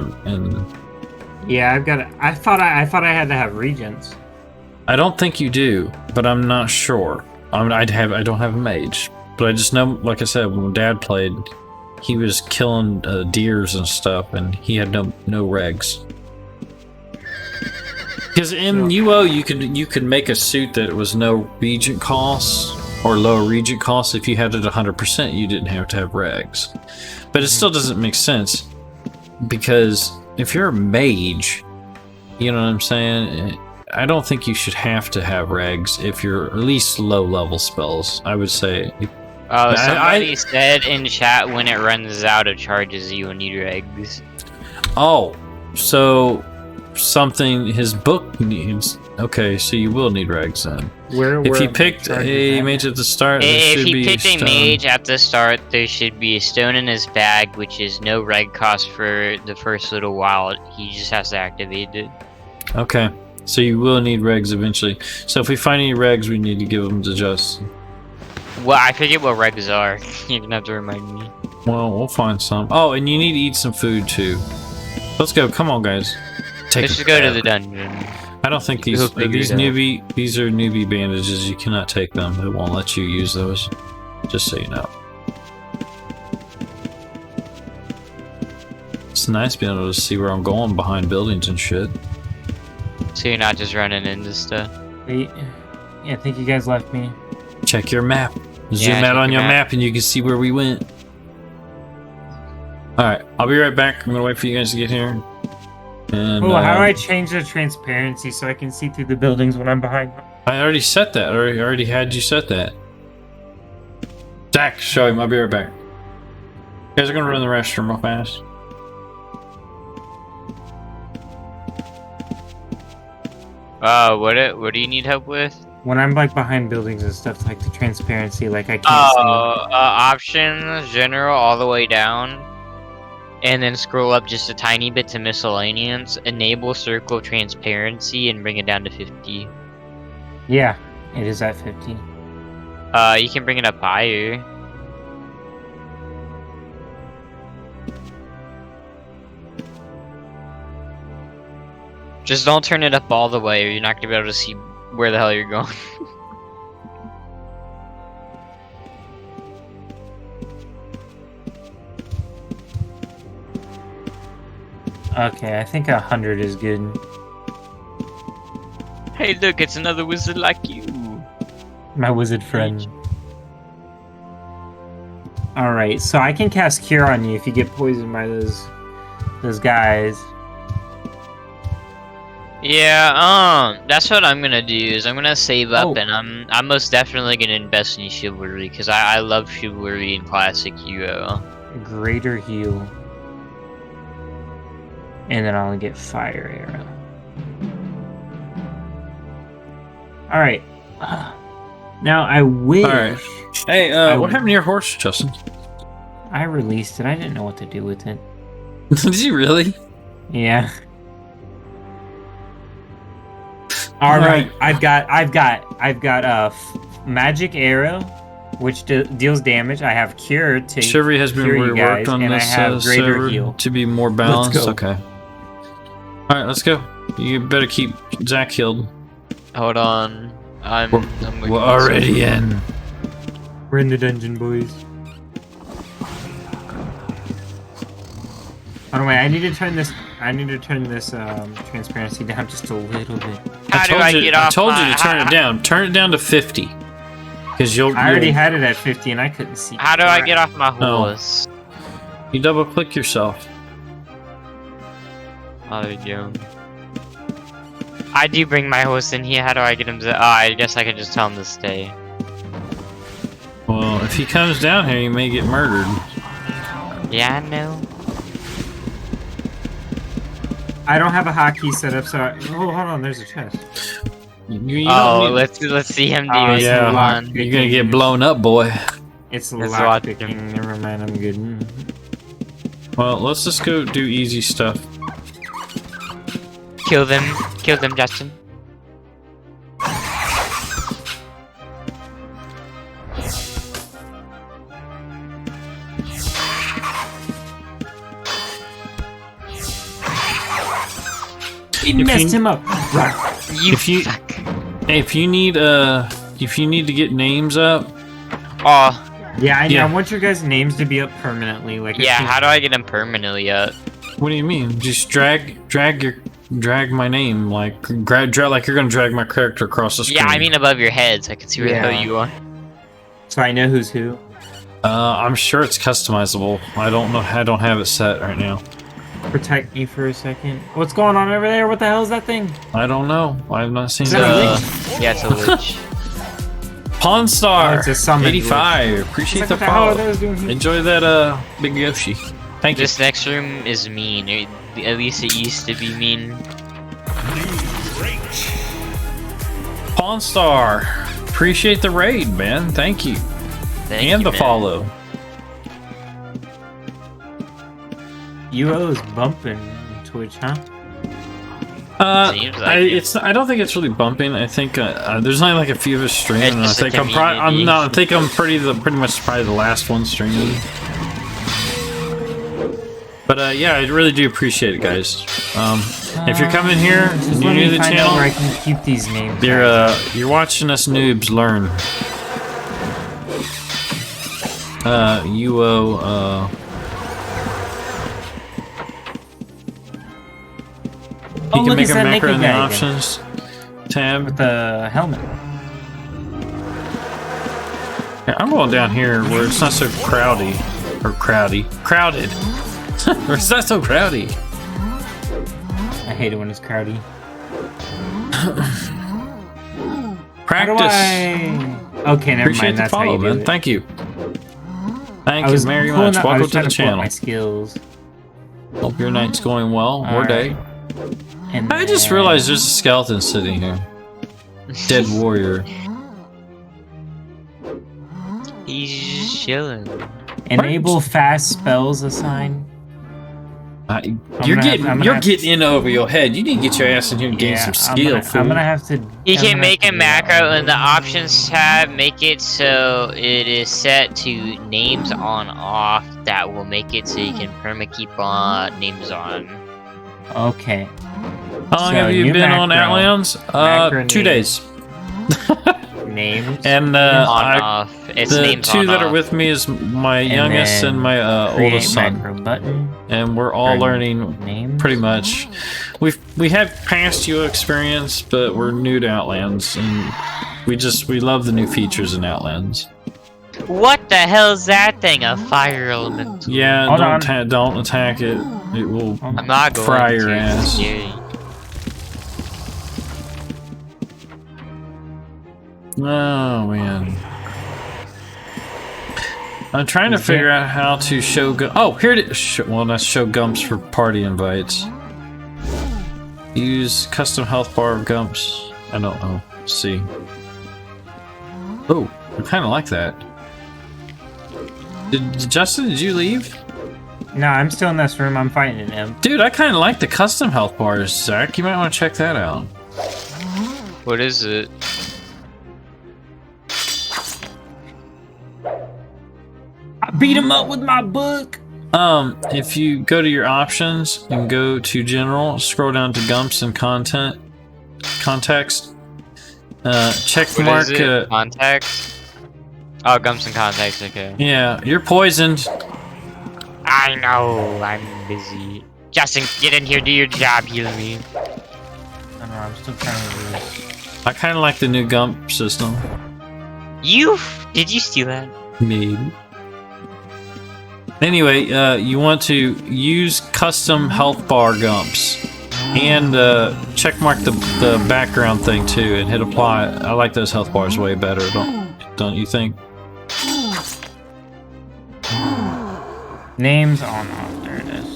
Yeah, I've got. I thought I had to have regents. I don't think you do, but I'm not sure. I don't have a mage, but I just know, like I said, when Dad played, he was killing deers and stuff, and he had no regs. Because in UO, you could make a suit that was no regent costs or low regent costs. If you had it 100%, you didn't have to have regs. But it still doesn't make sense, because if you're a mage, you know what I'm saying? I don't think you should have to have regs if you're at least low-level spells. I would say. Oh, somebody said in chat when it runs out of charges, you will need regs. Oh, so something his book needs. Okay, so you will need regs then. If you picked a mage at the start, If he picked a mage at the start, there should be a stone in his bag, which is no reg cost for the first little while. He just has to activate it. Okay, so you will need regs eventually. So if we find any regs, we need to give them to Justin. Well, I forget what regs are. You're gonna have to remind me. Well, we'll find some. Oh, and you need to eat some food too. Let's go. Come on, guys. Let's just go to the dungeon. I don't think these are newbie bandages. You cannot take them. It won't let you use those. Just so you know. It's nice being able to see where I'm going behind buildings and shit. So you're not just running into stuff. Wait. Yeah, I think you guys left me. Check your map. Zoom out on your map and you can see where we went. Alright, I'll be right back. I'm gonna wait for you guys to get here. And, how do I change the transparency so I can see through the buildings when I'm behind? I already set that. I already had you set that. Zach, show him. I'll be right back. You guys are gonna run the restroom real fast. What do you need help with? When I'm like behind buildings and stuff, like the transparency, like I can't see. Options, general, all the way down. And then scroll up just a tiny bit to miscellaneous. Enable circle transparency and bring it down to 50. Yeah, it is at 50. You can bring it up higher. Just don't turn it up all the way or you're not gonna be able to see where the hell you're going. Okay, I think 100 is good. Hey look, it's another wizard like you. My wizard friend. Alright, so I can cast Cure on you if you get poisoned by those guys. Yeah, that's what I'm gonna do, is I'm gonna save up and I'm most definitely gonna invest in chivalry, because I love chivalry in classic UO. Greater heal. And then I'll get fire arrow. Alright. Now I wish... Alright. Hey, what happened to your horse, Justin? I released it. I didn't know what to do with it. Did you really? Yeah. Alright, I've got magic arrow, which deals damage. I have cure to Chivalry has been reworked on this server heal. to be more balanced. Let's go. Okay. Alright, let's go. You better keep Zach healed. Hold on. We're already in. We're in the dungeon, boys. Oh wait, I need to turn this transparency down just a little bit. How do I get off? I told you to turn it down. Turn it down to 50. Because I already had it at 50 and I couldn't see. How do I get off my horse? You double click yourself. Oh, there you go. I do bring my horse in here. How do I get him to? Oh, I guess I can just tell him to stay. Well, if he comes down here, he may get murdered. Yeah, I know. I don't have a hotkey set up, so hold on. There's a chest. You Oh, don't need- let's see him do Oh, his yeah, one. you're gonna get blown up, boy. It's Let's lock watch picking. Never mind, I'm good. Well, let's just go do easy stuff. Kill them, Justin. It messed him up. You If you- fuck. Hey, if you need to get names up, Oh, Yeah, I know. Yeah. I want your guys' names to be up permanently. Like, yeah. How do I get them permanently up? what do you mean? Just drag my name, like like you're gonna drag my character across the screen. Yeah, I mean above your heads. I can see where the Yeah. hell you are. so I know who's who. I'm sure it's customizable. I don't know. I don't have it set right now. Protect me for a second. What's going on over there? What the hell is that thing? I don't know. I've not seen Is that a that. lich? Yeah, it's a lich. Pawn Star Oh, it's a summon 85. Appreciate Like, the what the hell are follow. those doing here? Enjoy that big Yoshi. Thank you. This next room is mean. Or at least it used to be mean. Pawn Star. Appreciate the raid, man. Thank you. Thank And you, the man. follow. UO's bumping Twitch, huh? Seems like it. I don't think it's really bumping. I think there's only like a few of us streaming. It's And I just a think I think I'm pretty much probably the last one streaming. But yeah, I really do appreciate it, guys. If you're coming here Just and let you're me new to the find out where I channel, can keep these names. you're watching us noobs learn. UO. You can look, make it's a that macro naked in the guy again. options tab. with the helmet. Yeah, I'm going down here where it's not so crowded. Crowded. Where it's not so crowdy. I hate it when it's crowdy. Practice. Okay, never Appreciate mind. the That's how follow, you do man. it. Thank you. Thank I you was very pulling much. up- I Welcome was to trying the to pull up channel. My skills. Hope your night's going well or Alright. day. And I just then- realized there's a skeleton sitting here. Dead warrior. He's just chilling. Enable fast spells assign. You're gonna have- getting in over your head. You need to get your ass in here and gain some skill. I'm gonna have to. You I'm can gonna make have a to do macro that. in the options tab, make it so it is set to names on off. That will make it so you can perma keep names on. Okay. How long So, have you new been on macro. Outlands? Macro 2 days. Names. And On I, off. It's the names two on that are off. with me is my And youngest then and my create oldest son, macro button. and we're all Create learning names. pretty much. We have past UO experience, but we're new to Outlands, and we love the new features in Outlands. What the hell is that thing? A fire element? Yeah, Hold on. don't attack it. It will I'm not going fry to. your ass. Scary. Oh man. I'm trying to Is figure there- out how to show oh, here it is. Well, that's show Gumps for party invites. Use custom health bar of Gumps. I don't know. Let's see. Oh, I kind of like that. Justin, did you leave? No, I'm still in this room. I'm fighting an imp. Dude, I kind of like the custom health bars, Zach. You might want to check that out. What is it? I beat him up with my book. If you go to your options and go to general, scroll down to Gumps and context, check What mark, is it? Contacts? Oh, gums and contacts, okay. yeah, you're poisoned. I know, I'm busy. Justin, get in here, do your job, heal me. I don't know. I'm still trying to do this. I kind of like the new Gump system. Did you steal that? Maybe. Anyway, you want to use custom health bar Gumps. And check mark the background thing too and hit apply. I like those health bars way better, don't you think? Names on off. There it is.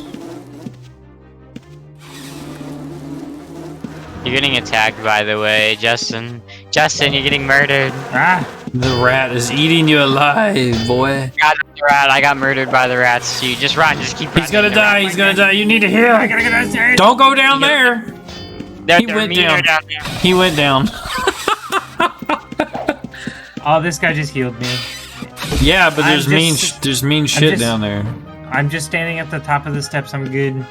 You're getting attacked, by the way, Justin. Justin, you're getting murdered. Ah! The rat is eating you alive, boy. Got the rat. I got murdered by the rats too. Just run. Just keep running. He's gonna die. He's gonna die. You need to heal. I gotta get downstairs! Don't go down there. He went down. there. He went down. Oh, this guy just healed me. Yeah, but there's I'm mean shit just- down there. I'm just standing at the top of the steps. I'm good.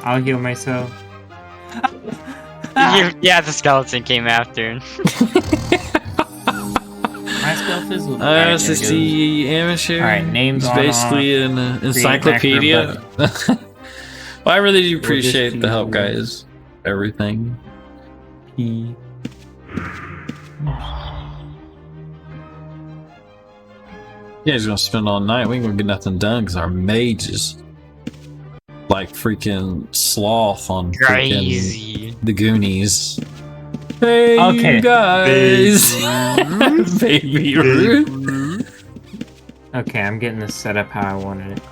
I'll heal myself. Yeah, the skeleton came after him. My spell fizzled. SSD amateur. Alright, names It's on basically an encyclopedia. Well, I really do appreciate the help, guys. Everything. P. You guys gonna spend all night. We ain't gonna get nothing done because our mage is like freaking sloth on freaking Crazy. the Goonies. Hey, Okay. you guys. Baby Ruth. Okay, I'm getting this set up how I wanted it.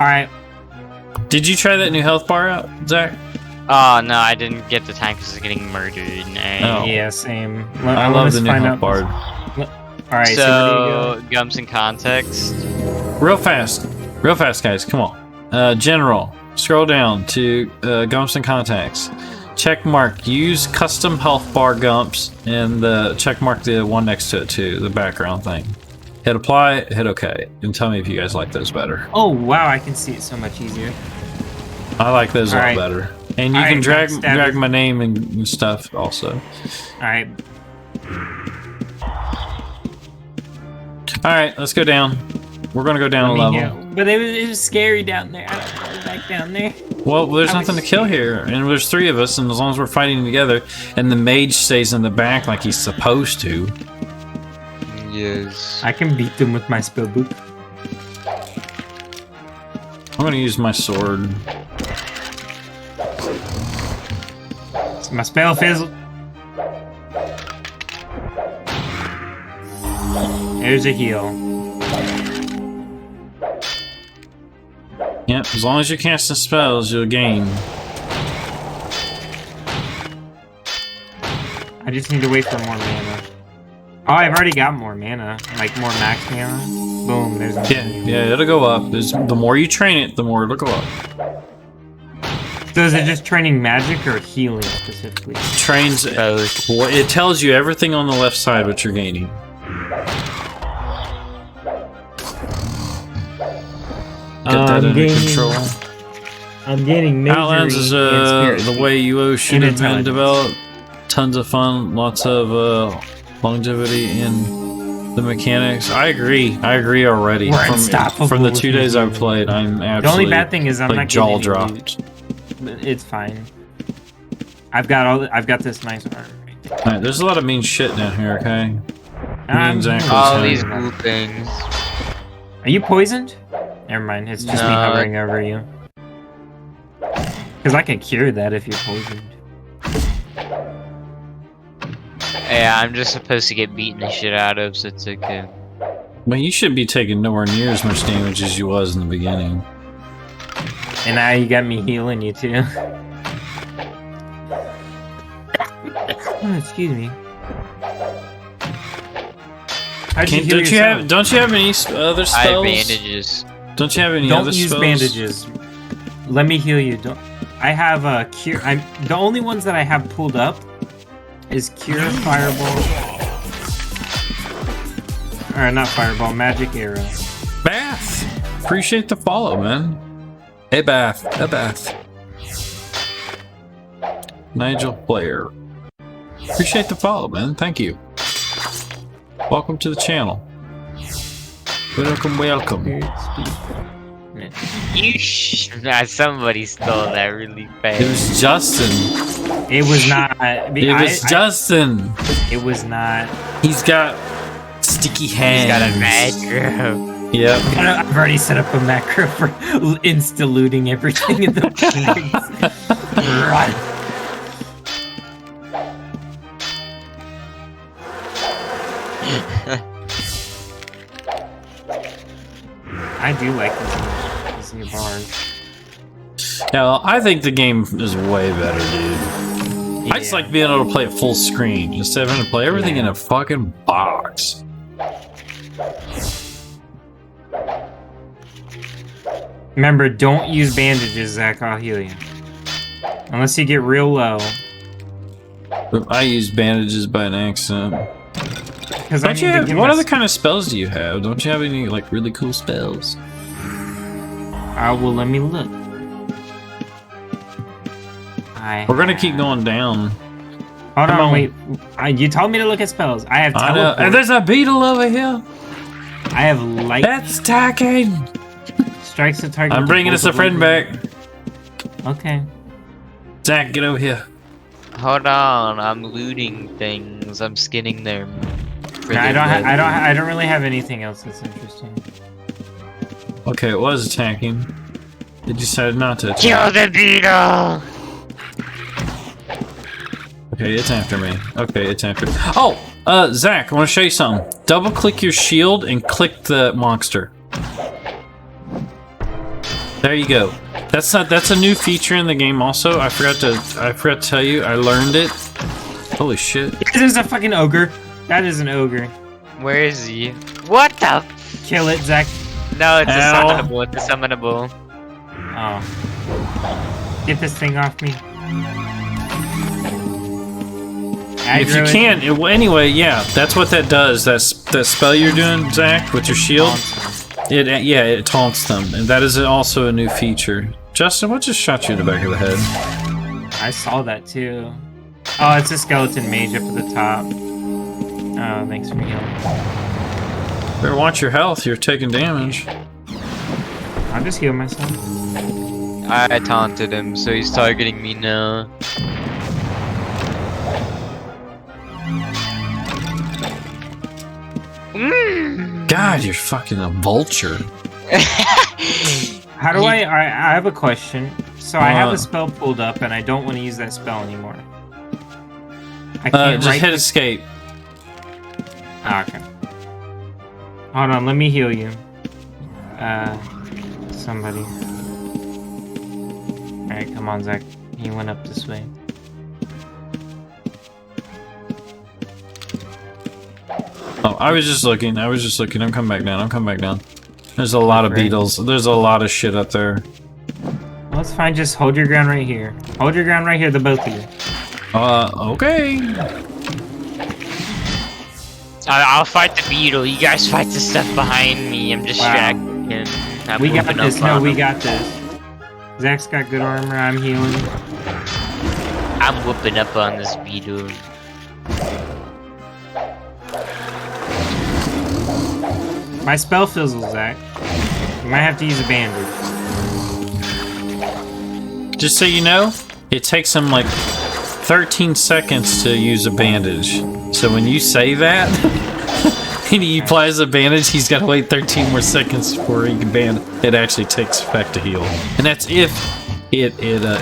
Alright. Did you try that new health bar out, Zach? Oh no, I didn't get the time because I was getting murdered. Oh. Yeah, same. I love the new health bar. Alright, so where do you go? Gumps in context. Real fast, guys. Come on. General. Scroll down to Gumps and Contacts. Check mark. Use custom health bar Gumps, and check mark the one next to it too, the background thing. Hit apply. Hit OK, and tell me if you guys like those better. Oh wow, I can see it so much easier. I like those a lot Alright. better. And you Alright, can drag backstabber. my name and stuff also. Alright. All right, let's go down. We're gonna go down a level. But it was scary down there. I don't go back down there. Well, there's I was nothing to kill here, and there's 3 of us, and as long as we're fighting together, and the mage stays in the back like he's supposed to. Yes. I can beat them with my spell book. I'm gonna use my sword. My spell fizzled. There's a heal. Yep, as long as you're casting spells, you'll gain. I just need to wait for more mana. Oh, I've already got more mana. Like more max mana. Boom, there's a Yeah, it'll go up. The more you train it, the more it'll go up. So is it just training magic or healing specifically? Trains. Both. Well, it tells you everything on the left side what you're gaining. Get that under control. I'm gaining major Outlands is the way UO should have been developed. Tons of fun, lots of longevity in the mechanics. I agree already. We're unstoppable From the with 2 days me. I've played, I'm absolutely The only bad thing is I'm like not jaw getting any dropped. loot. It's fine. I've got this nice armor. Alright, there's a lot of mean shit down here, okay? Me and Zach was All having- these cool things. Are you poisoned? Never mind, it's just me No. hovering over you. Because I can cure that if you're poisoned. Yeah, I'm just supposed to get beaten the shit out of, so it's okay. Well, you should be taking nowhere near as much damage as you was in the beginning. And now you got me healing you too. Oh, excuse me. How'd you heal Don't you yourself? have? Don't you have any other I have spells? bandages. Don't you have any Don't other use spells? bandages. Let me heal you. Don't. I have a cure. The only ones that I have pulled up is cure, fireball, or not fireball, magic arrow. Bath. Appreciate the follow, man. Hey, Bath. A Bath. Nigel Blair. Appreciate the follow, man. Thank you. Welcome to the channel. Welcome. Somebody stole that really fast. It was Justin. It was not. It was Justin. It was not. He's got sticky hands. He's got a macro. Yep. I've already set up a macro for insta-looting everything in the bags. Right. I do like these bars. Yeah, well, I think the game is way better, dude. I just like being able to play it full screen, just having to play everything in a fucking box. Remember, don't use bandages, Zach. I'll heal you. Unless you get real low. I used bandages by an accident. Don't you have, what other kind of spells do you have? Don't you have any like really cool spells? Well, let me look. We're gonna keep going down. Hold on, wait. You told me to look at spells. I have teleport. And there's a beetle over here. I have light. That's attacking. Strikes the target. I'm bringing us a friend back. Okay. Zach, get over here. Hold on, I'm looting things. I'm skinning them. No, I don't really have anything else that's interesting. Okay, it was attacking. It decided not to attack. Kill the beetle! Okay, it's after me. Okay, it's after me. Oh! Zach, I want to show you something. Double click your shield and click the monster. There you go. That's a new feature in the game also. I forgot to tell you, I learned it. Holy shit. There's a fucking ogre. That is an ogre. Where is he? What the? Kill it, Zach. No, it's Ow. a summonable. It's a summonable. Oh. Get this thing off me. If you can't, anyway, yeah, that's what that does. That spell you're doing, Zach, with your shield. It taunts them, and that is also a new feature. Justin, what just shot you in the back of the head? I saw that too. Oh, it's a skeleton mage up at the top. Oh, thanks for healing. Better watch your health. You're taking damage. I'll just heal myself. I taunted him, so he's targeting me now. God, you're fucking a vulture. How do I have a question. So I have a spell pulled up and I don't want to use that spell anymore. I can't just hit escape. Oh, okay. Hold on, let me heal you. Somebody. Alright, come on, Zach. He went up this way. Oh, I was just looking. I'm coming back down. There's a lot of beetles. There's a lot of shit up there. Well, it's fine. Just hold your ground right here. Hold your ground right here, the both of you. Okay. I'll fight the beetle. You guys fight the stuff behind me. I'm distracting him. We got this. No, we got this. Zach's got good armor. I'm healing. I'm whooping up on this beetle. My spell fizzles, Zach. You might have to use a bandage. Just so you know, it takes him like 13 seconds to use a bandage. So when you say that, and he applies a bandage, he's got to wait 13 more seconds before he can it actually takes effect to heal. And that's if it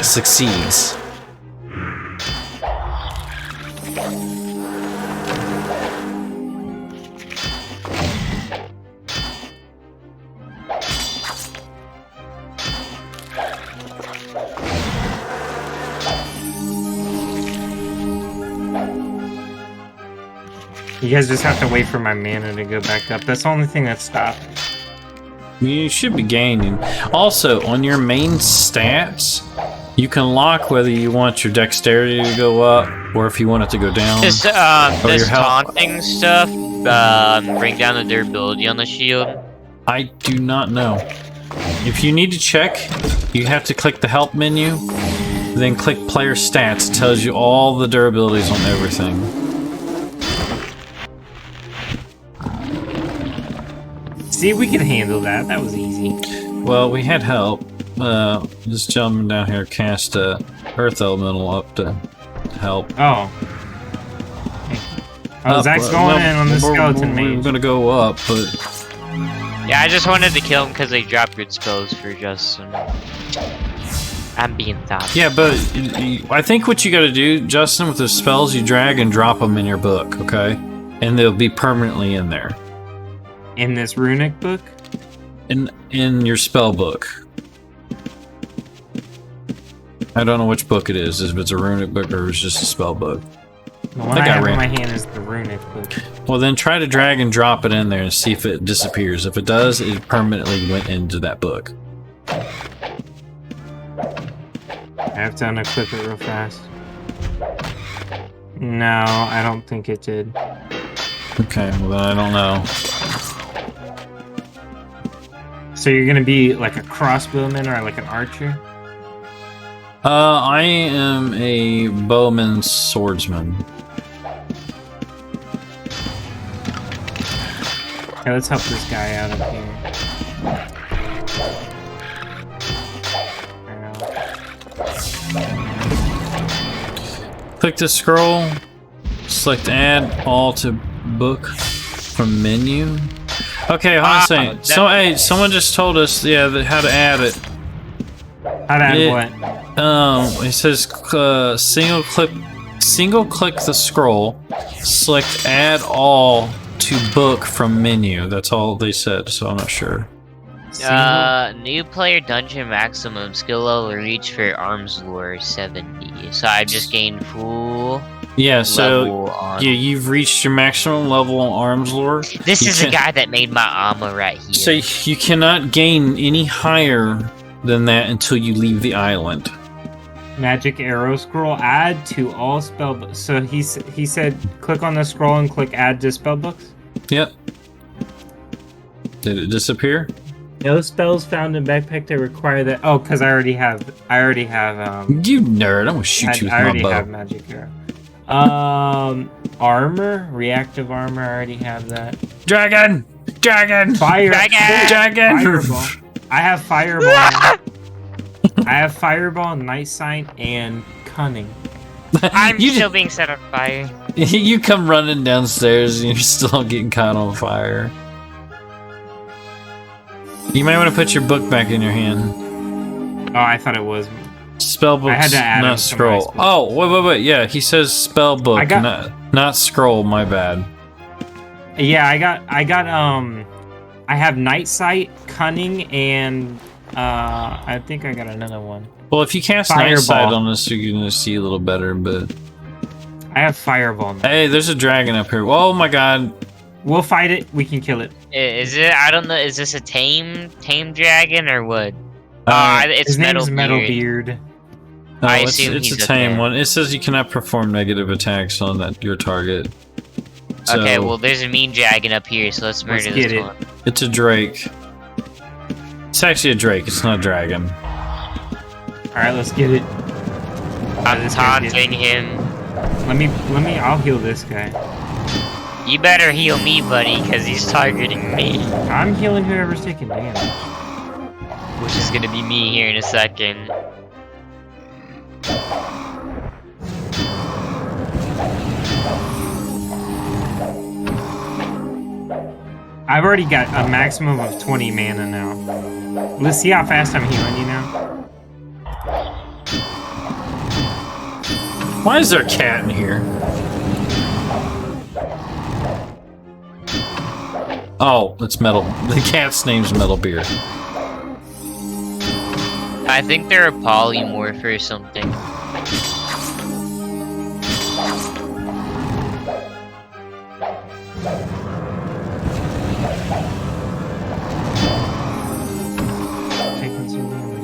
succeeds. You guys just have to wait for my mana to go back up. That's the only thing that's stopping. You should be gaining. Also, on your main stats, you can lock whether you want your dexterity to go up or if you want it to go down. This taunting stuff bring down the durability on the shield. I do not know. If you need to check, you have to click the help menu, then click player stats. It tells you all the durabilities on everything. See, we can handle that. That was easy. Well, we had help. Just jumping down here, cast Earth Elemental up to help. Oh. Zach's going in on the skeleton mage. We're gonna go up, but... Yeah, I just wanted to kill him because they dropped good spells for Justin. I'm being thoughtful. Yeah, but I think what you gotta do, Justin, with the spells, you drag and drop them in your book, okay? And they'll be permanently in there. In this runic book? in your spell book. I don't know which book it is, if it's a runic book or it's just a spell book. The one I have in my hand is the runic book. Well, then try to drag and drop it in there and see if it disappears. If it does, it permanently went into that book. I have to unequip it real fast. No, I don't think it did. Okay, well then I don't know. So you're gonna be like a crossbowman or like an archer? I am a bowman swordsman. Okay, let's help this guy out up here. Click the scroll, select add all to book from menu. Okay, hold on a second. So, hey, someone just told us, yeah, how to add it. How to add what? It says single click the scroll, select add all to book from menu. That's all they said, so I'm not sure. New player dungeon maximum skill level reach for arms lore 70. So I just gained full. Yeah, so level on... yeah, you've reached your maximum level on arms lore. This is the guy that made my armor right here. So you cannot gain any higher than that until you leave the island. Magic arrow scroll add to all spell books. So he said click on the scroll and click add to spell books. Yep. Did it disappear? No spells found in backpack that require that. Oh, because I already have. You nerd! I'm gonna shoot you with my bow. I already have magic arrow. Armor, reactive armor. I already have that. Dragon, fire, dragon. Fireball. I have fireball. I have fireball, night sight, and cunning. I'm still being set on fire. You come running downstairs and you're still getting caught on fire. You might want to put your book back in your hand. Oh, I thought it was. Spellbook, I had to add not scroll. Oh, wait. Yeah, he says spellbook, not scroll. My bad. Yeah, I have night sight, cunning, and I think I got another one. Well, if you cast night sight on this, you're gonna see a little better. But I have fireball now. Hey, there's a dragon up here. Oh my god. We'll fight it. We can kill it. Is it? I don't know. Is this a tame dragon or what? It's his name is Metalbeard. No, I assume it's he's a tame there. one. It says you cannot perform negative attacks on your target. So, Okay, well, there's a mean dragon up here, so let's murder this one. It's a drake. It's actually a drake. It's not a dragon. All right, let's get it. I'm taunting him. Let me. I'll heal this guy. You better heal me, buddy, because he's targeting me. I'm healing whoever's taking damage. Which is gonna be me here in a second. I've already got a maximum of 20 mana now. Let's see how fast I'm healing you now. Why is there a cat in here? Oh, it's Metal. The cat's name's Metalbeard. I think they're a polymorph or something. Taking some damage.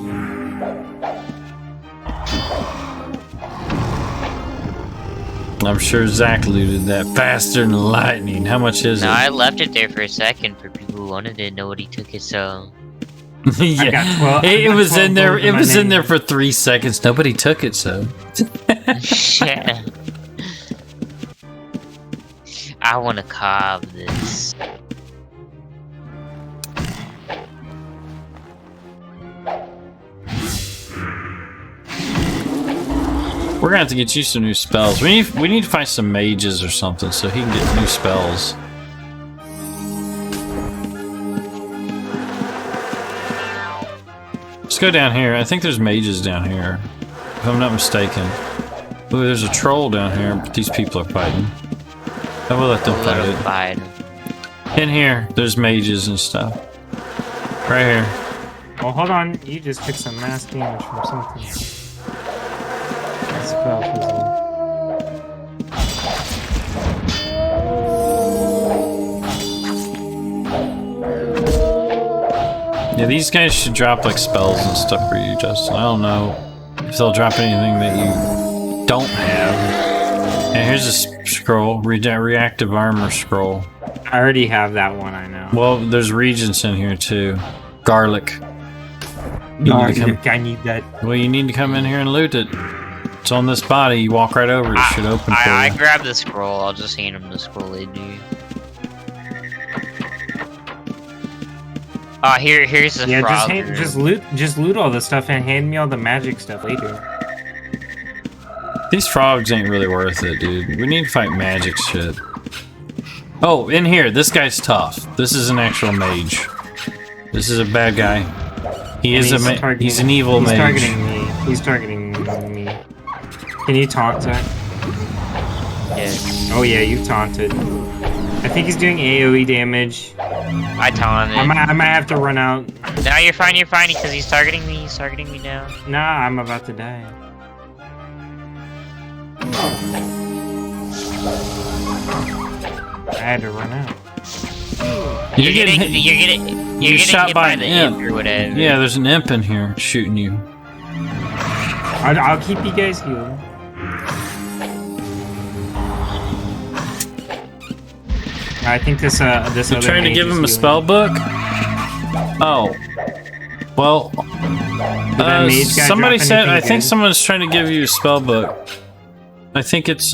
I'm sure Zach looted that faster than lightning. How much is it? No, I left it there for a second for people who wanted to know what he took it, so... Yeah, it was in there. It was in there for 3 seconds. Nobody took it, so. Yeah. I want to carve this. We're gonna have to get you some new spells. We need to find some mages or something so he can get new spells. Let's go down here. I think there's mages down here, if I'm not mistaken. Ooh, there's a troll down here, but these people are fighting. I will let them fight it. In here, there's mages and stuff. Right here. Well, hold on. You just took some mass damage from something. Spell fizzle. Yeah, these guys should drop like spells and stuff for you, Justin. I don't know if they'll drop anything that you don't have. And here's a scroll, reactive armor scroll. I already have that one, I know. Well, there's regents in here too. Garlic. I need that. Well, you need to come in here and loot it. It's on this body. You walk right over it. It should open for I you. grabbed the scroll. I'll just hand him the scroll, they do. Here's the frog. Just loot all the stuff and hand me all the magic stuff later. These frogs ain't really worth it, dude. We need to fight magic shit. Oh, in here. This guy's tough. This is an actual mage. This is a bad guy. He's an evil mage. He's targeting me. Can you taunt, Zach? Yes. Oh yeah, you taunted. I think he's doing AoE damage. I taunted. I might have to run out. No, you're fine, because he's targeting me. He's targeting me now. Nah, I'm about to die. I had to run out. You're getting shot hit by by the an imp or whatever. Yeah, there's an imp in here shooting you. I'll keep you guys healed. I think this You're other trying to mage give is him a healing. spell book? Oh. Well, that mage guy somebody drop said, I anything think good? someone's trying to give you a spell book. I think it's,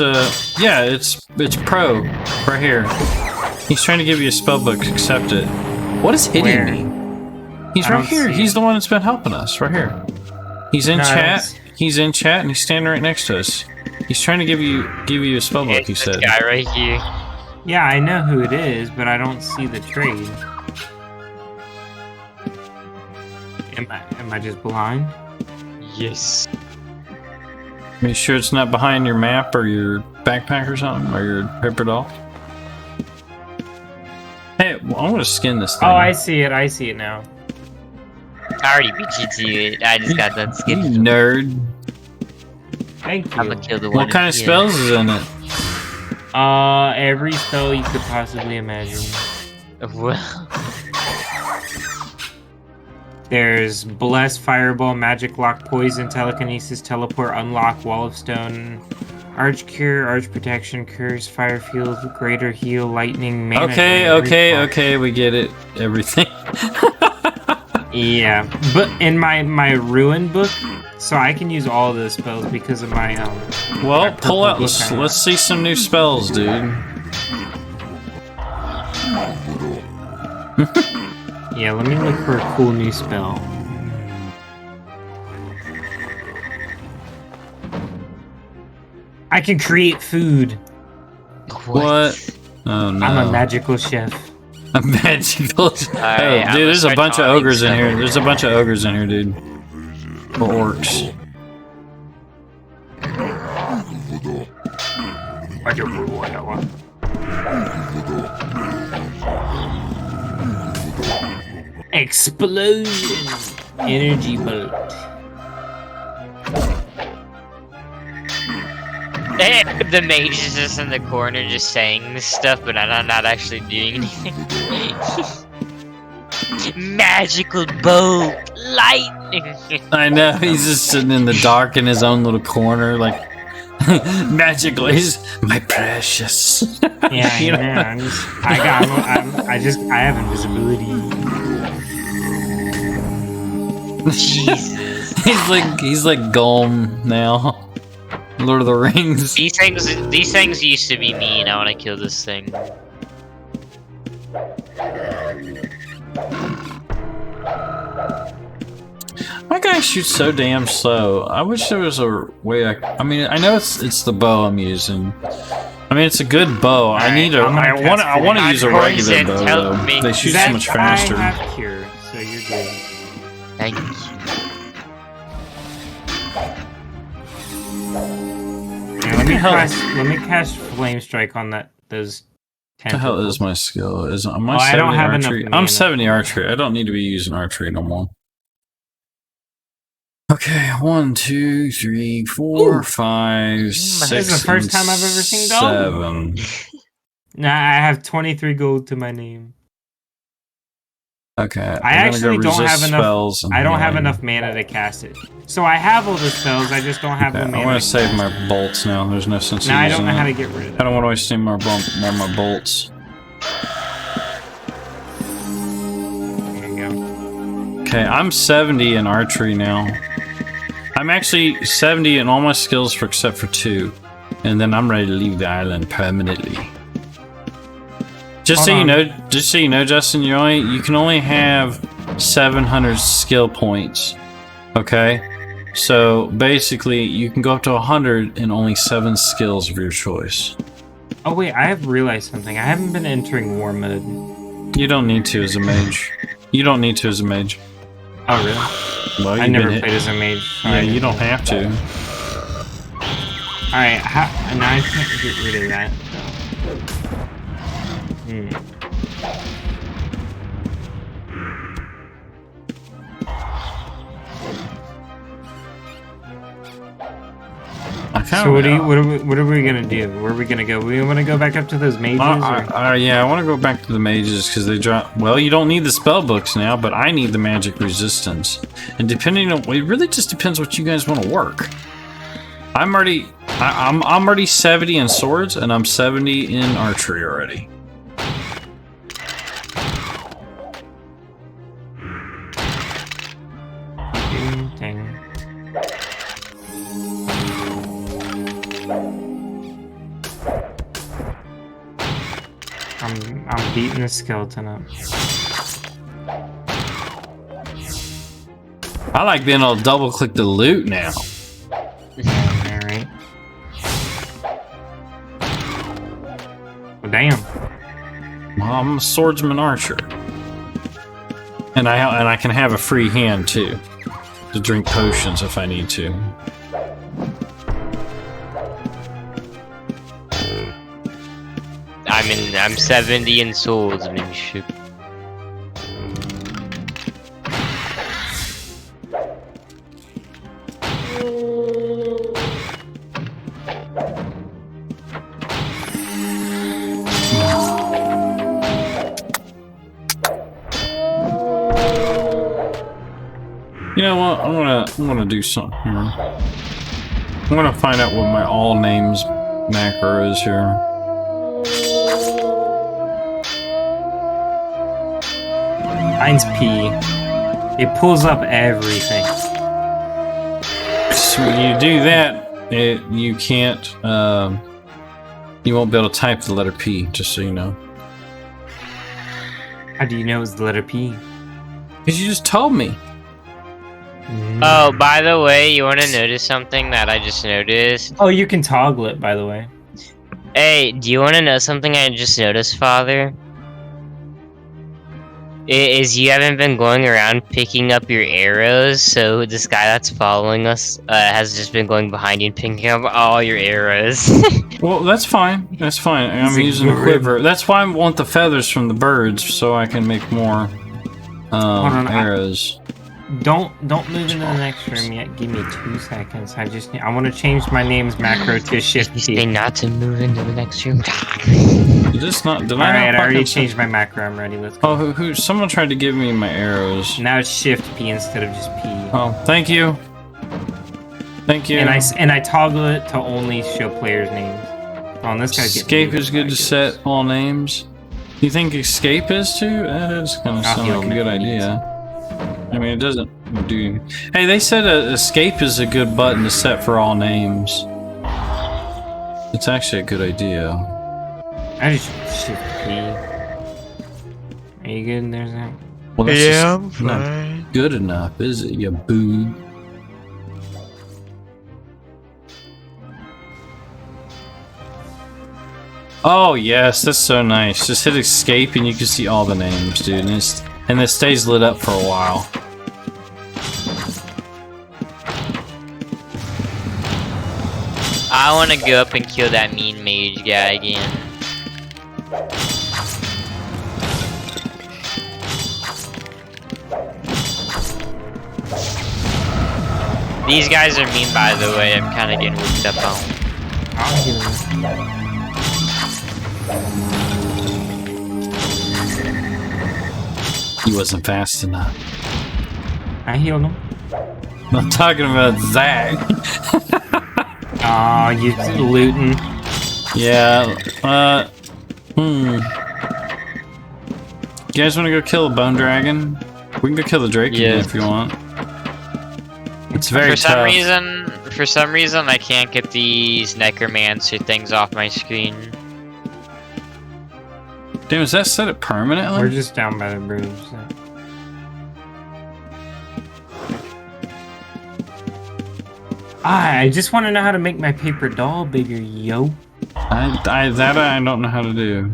yeah, it's pro, right here. He's trying to give you a spell book, accept it. What is hitting Where? me? He's I right don't here, see he's it. the one that's been helping us, right here. He's in No, I don't chat, see- he's in chat, and he's standing right next to us. He's trying to give you a spell book, he It's said. this guy right here. Yeah, I know who it is, but I don't see the trade. Am I just blind? Yes. Are you sure it's not behind your map or your backpack or something? Or your paper doll? Hey, well, I want to skin this thing. Oh, I see it now. I already beat you to it. I just got that You skin. nerd. Thank you. I'm gonna kill the one. What kind of here. spells is in it? Every spell you could possibly imagine. Well, There's Bless, Fireball, Magic Lock, Poison, Telekinesis, Teleport, Unlock, Wall of Stone, Arch Cure, Arch Protection, Curse, Fire Field, Greater Heal, Lightning, Mana. Okay, we get it. Everything. Yeah, but in my Ruin book, so I can use all the spells because of my Well, my pull purple out. book I Let's see some new spells, dude. Yeah, let me look for a cool new spell. I can create food. What? Oh no. I'm a magical chef. A magical. Alright, Oh, I'm dude, there's a gonna bunch of start ogres in taunting here. stuff. There's a bunch of ogres in here, dude. Or orcs. Explosion! Energy bolt. The mage is just in the corner just saying this stuff, but I'm not actually doing anything. Magical bolt! Lightning! I know, he's just sitting in the dark in his own little corner, like magically. He's my precious. Yeah, You know? I have invisibility. Jesus. he's like Gollum now. Lord of the Rings. These things used to be mean. I want to kill this thing. My guy shoots so damn slow. I wish there was a way I mean, I know it's the bow I'm using. I mean, it's a good bow. I need a. I'm gonna I want to cast use a Poison, regular bow help though. me. They shoot so Zach, much faster. I have cure, so you're good. Thank you. Yeah, let me cast Flame Strike on those What the hell is my skill? Am I Oh, I 70 don't have enough archery? mana. I'm 70 archery. I don't need to be using archery no more. Okay, 1, 2, 3, 4, 5, 6, This is the first time I've ever seen gold. 7. Nah, I have 23 gold to my name. Okay, I actually don't have enough. Spells and I don't have healing. enough mana to cast it. So I have all the spells. I just don't have Okay, the mana. I want to to save cast my it. bolts now. There's no sense Now in I don't using know how them. to get rid of I them. don't want to waste any more bolts. There you go. Okay, I'm 70 in archery now. I'm actually 70 in all my skills except for 2. And then I'm ready to leave the island permanently. Just so you know, Justin, you can only have 700 skill points. Okay? So basically you can go up to 100 in only 7 skills of your choice. Oh wait, I have realized something. I haven't been entering war mode. You don't need to as a mage. You don't need to as a mage. Oh really? Well, I never played as a mage. So Yeah, you don't have to. Alright, now I can't get rid of that. So what are we gonna do? Where are we gonna go? We want to go back up to those mages? Yeah, I want to go back to the mages because they drop. Well, you don't need the spell books now, but I need the magic resistance. And depending on, it really just depends what you guys want to work. I'm already 70 in swords, and I'm 70 in archery already. Dang. I'm beating the skeleton up. I like being able to double click the loot now. Alright. Well, damn. Well, I'm a swordsman archer, and I can have a free hand too, to drink potions if I need to. I'm 70 in swordsmanship. You know what? I'm gonna do something here. I'm gonna find out what my all names macro is here. Mine's P. It pulls up everything. So when you do that, you can't. You won't be able to type the letter P. Just so you know. How do you know it's the letter P? Because you just told me. Oh, by the way, you want to notice something that I just noticed? Oh, you can toggle it, by the way. Hey, do you want to know something I just noticed, Father? Is you haven't been going around picking up your arrows, so this guy that's following us has just been going behind you and picking up all your arrows. Well, that's fine. That's fine. I'm using a quiver. That's why I want the feathers from the birds, so I can make more arrows. Don't move into the next room yet. Give me 2 seconds. I want to change my name's macro to Shift You say P. not to move into the next room. Just not. Did Alright, I already fucking- changed my macro. I'm ready. Let's go. Oh, who? Someone tried to give me my arrows. Now it's Shift P instead of just P. Oh, thank you. Thank you. And I toggle it to only show players' names. Oh, this guy's getting Escape is good to set all names. You think escape is too? That is kind of sound like a good idea. I mean, it doesn't do. Hey, they said escape is a good button to set for all names. It's actually a good idea. I just Shift P. Are you good? There's that. Well, that's Yeah, just I'm not fine. good enough, is it, you boob? Oh yes, that's so nice. Just hit escape and you can see all the names, dude. And it stays lit up for a while. I want to go up and kill that mean mage guy again. These guys are mean, by the way. I'm kind of getting whipped up on. I'll heal you. He wasn't fast enough. I healed him. I'm talking about Zach. Aw, you looting. Yeah. You guys want to go kill a bone dragon? We can go kill the drake again if you want. It's very For tough. some reason, I can't get these necromancer things off my screen. Damn, is that set it permanently? We're just down by the bridge. So. I just want to know how to make my paper doll bigger, yo. I don't know how to do.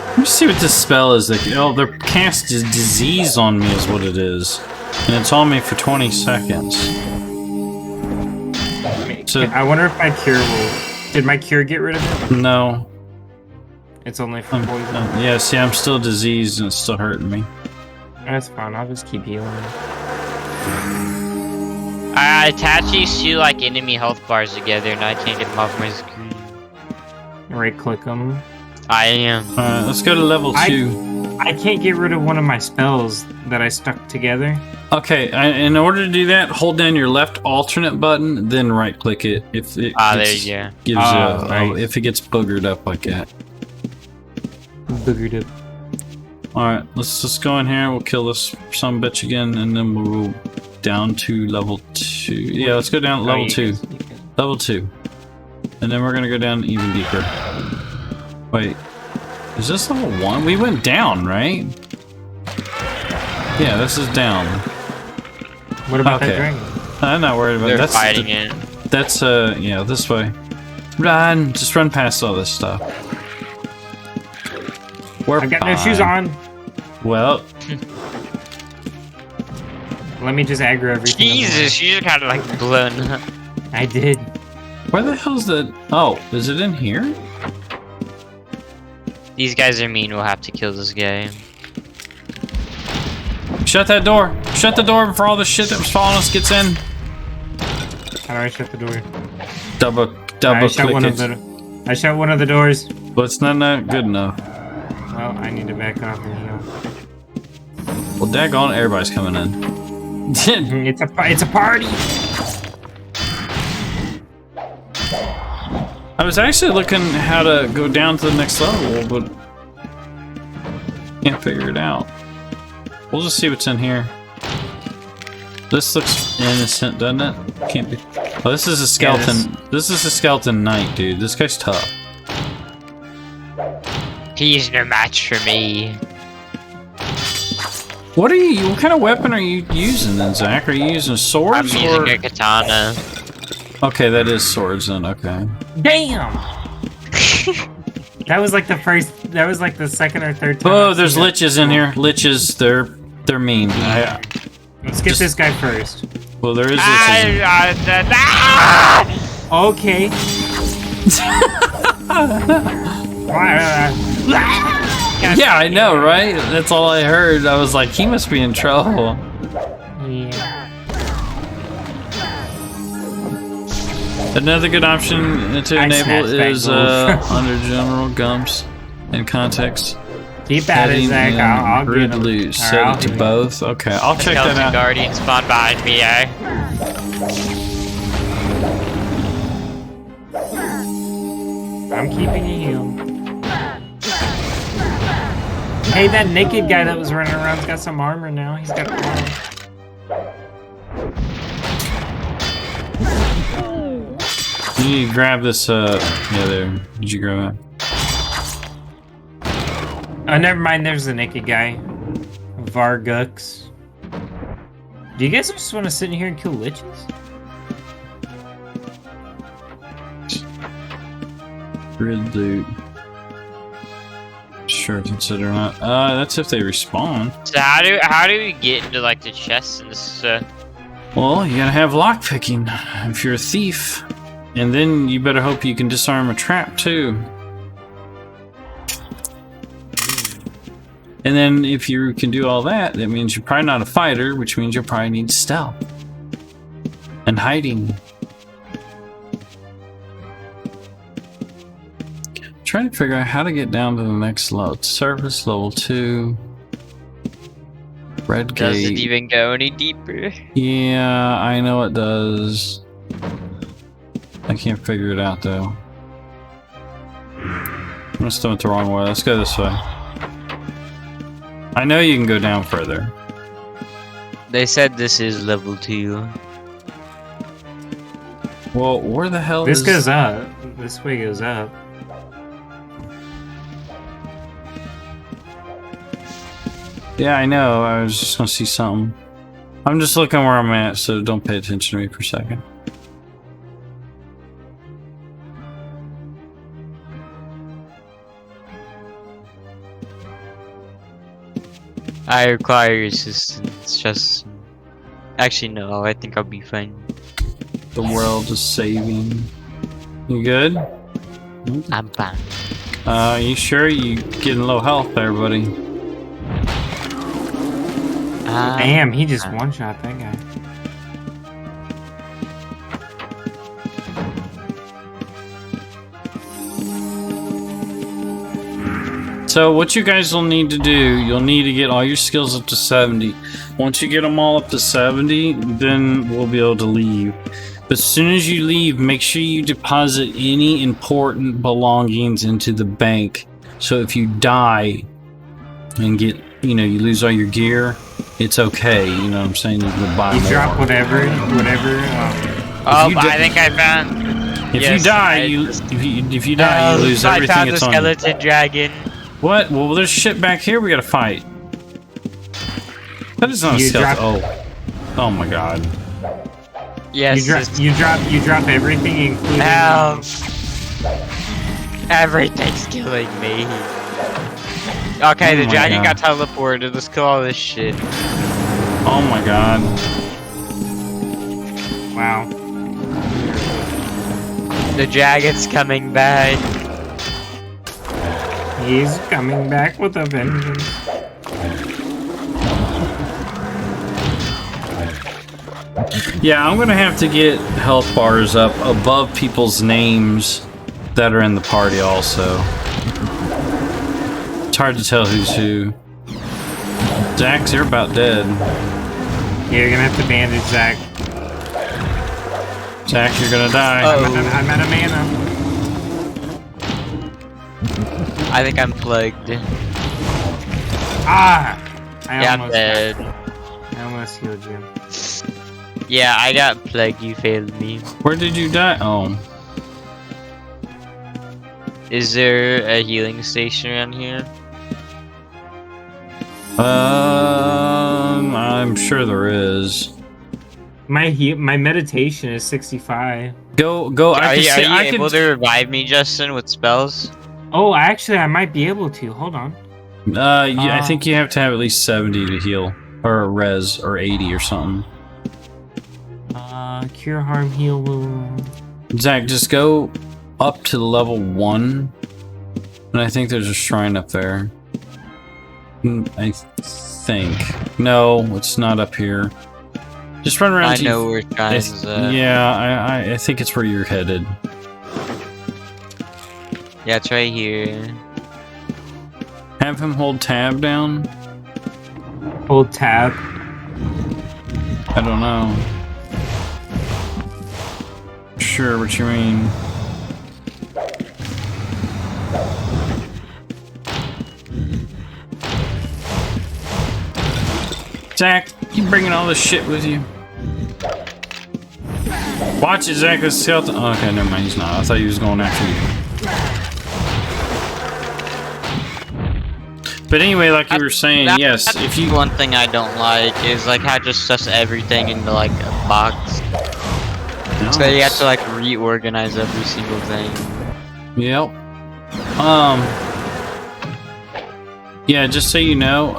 Let me see what this spell is. They're cast disease on me is what it is. And it's on me for 20 seconds. So, I wonder if my cure will... Did my cure get rid of it? no. It's only for poison. Yeah, see, I'm still diseased and it's still hurting me. That's fine, I'll just keep healing. I attach these two like enemy health bars together and I can't get them off my screen. Right click them. I am. Alright, let's go to level 2. I can't get rid of one of my spells that I stuck together. Okay, in order to do that, hold down your left alternate button, then right click it. If it There you go. gives nice. if it gets boogered up like that. Boogered up. Alright, let's just go in here, we'll kill this some bitch again, and then we'll go down to level 2. Yeah, let's go down to level 2. Level 2. And then we're gonna go down even deeper. Wait, is this level 1? We went down, right? Yeah, this is down. What about that dragon? I'm not worried about They're that. fighting it. That's, yeah, this way. Run! Just run past all this stuff. We're I've got no fine. shoes on. Well, Let me just aggro everything. Jesus, you're kind of like blown up. I did. where the hell's the... Oh, is it in here? These guys are mean. We'll have to kill this guy. Shut that door! Shut the door before all the shit that was following us gets in! How do I shut the door? Double I shut click one it. of the. I shut one of the doors. But it's not good enough. Well, I need to back off and heal. Well, daggone, everybody's coming in. It's a party. I was actually looking how to go down to the next level, but can't figure it out. We'll just see what's in here. This looks innocent, doesn't it? Can't be. Oh, this is a skeleton. This is a skeleton knight, dude. This guy's tough. He's no match for me. What kind of weapon are you using then, Zach? Are you using I'm swords using or? a katana. Okay, that is swords then. Okay. Damn. That was like the first. That was like the second or third time. Oh, I've there's seen it. liches in here. Liches, they're mean. Let's get this guy first. Well, there is liches. Okay. Yeah, I know, right? That's all I heard. I was like, he must be in trouble. Yeah. Another good option to I enable snatched that is gold. under general gumps and context. Keep at it, Heading Zach. in I'll get grid him. loot. Or I'll Set it to hit him. both. Okay, I'll check that Skeleton out. Guardian spawned behind me, eh? I'm keeping you healed. Hey, that naked guy that was running around's got some armor now. He's got armor. You need to grab this, yeah, there. Did you grab it? Oh, never mind. There's the naked guy. Vargux. Do you guys just want to sit in here and kill liches? Grid loot. Sure, consider not. That's if they respawn. So how do we get into like the chests and this? Well, you gotta have lockpicking if you're a thief. And then you better hope you can disarm a trap too. And then if you can do all that, that means you're probably not a fighter, which means you'll probably need stealth. And hiding. Trying to figure out how to get down to the next level. Surface level 2. Red gate. Does it even go any deeper? Yeah, I know it does. I can't figure it out though. I must have went the wrong way. Let's go this way. I know you can go down further. They said this is level 2. Well, where the hell This is... goes up. This way goes up. Yeah, I know. I was just gonna see something. I'm just looking where I'm at, so don't pay attention to me for a second. I require your assistance. Just. Actually, no. I think I'll be fine. The world is saving. You good? I'm fine. You sure? You getting low health there, buddy? Damn, he just one-shot that guy. So what you guys will need to do, you'll need to get all your skills up to 70. Once you get them all up to 70, then we'll be able to leave. But as soon as you leave, make sure you deposit any important belongings into the bank. So if you die and get, you lose all your gear, it's okay. You know what I'm saying? You can buy You more. drop whatever. I think I found. If Yes, you die, I you just- if you die, you lose everything I found that's the on you. skeleton dragon. What? Well, there's shit back here we gotta fight. That is not a You stealth. drop- Oh my god. Yes. You drop everything, including. Help. Everything's killing me. Okay, Oh the my dragon God. got teleported. Let's kill all this shit. Oh my god. Wow. The dragon's coming back. He's coming back with a vengeance. Yeah, I'm gonna have to get health bars up above people's names that are in the party also. It's hard to tell who's who. Zach, you're about dead. Yeah, you're gonna have to bandage Zach. Zach, you're gonna die. I'm out of mana. I think I'm plagued. Ah! Yeah, I'm dead. I almost healed you. Yeah, I got plagued. You failed me. Where did you die? Oh. Is there a healing station around here? I'm sure there is. My meditation is 65. Go. Are you I able can. to revive me, Justin, with spells? Oh, actually, I might be able to. Hold on. I think you have to have at least 70 to heal, or res, or 80 or something. Cure harm, heal wound. Zach, just go up to level 1, and I think there's a shrine up there. I think. No, it's not up here. Just run around. I know where shrines. Yeah, I think it's where you're headed. Yeah, it's right here. Have him hold tab down. Hold tab. I don't know. Sure, what you mean. Zach, you bringing all this shit with you? Watch it, Zach. Let's stealth. Oh, okay, never mind. He's not. I thought he was going after you. But anyway, like you were saying, yes, That's if you... one thing I don't like is like how it just stuffs everything into like a box. So you have to like reorganize every single thing. Yep. Yeah, just so you know,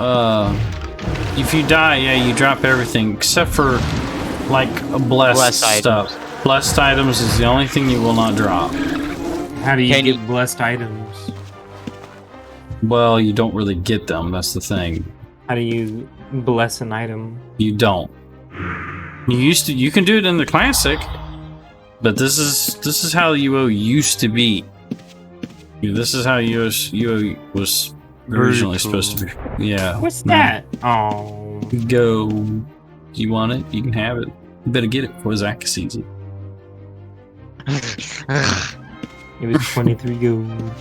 if you die, yeah, you drop everything except for like blessed Blessed stuff. items. Blessed items is the only thing you will not drop. How do you Can get you- blessed items? Well, you don't really get them. That's the thing. How do you bless an item? You don't. You used to. You can do it in the classic, but this is how UO used to be. This is how UO was originally supposed to be. Yeah. What's no. that? Oh, Go. You want it? You can have it. You better get it before Zach sees it. it was 23 gold.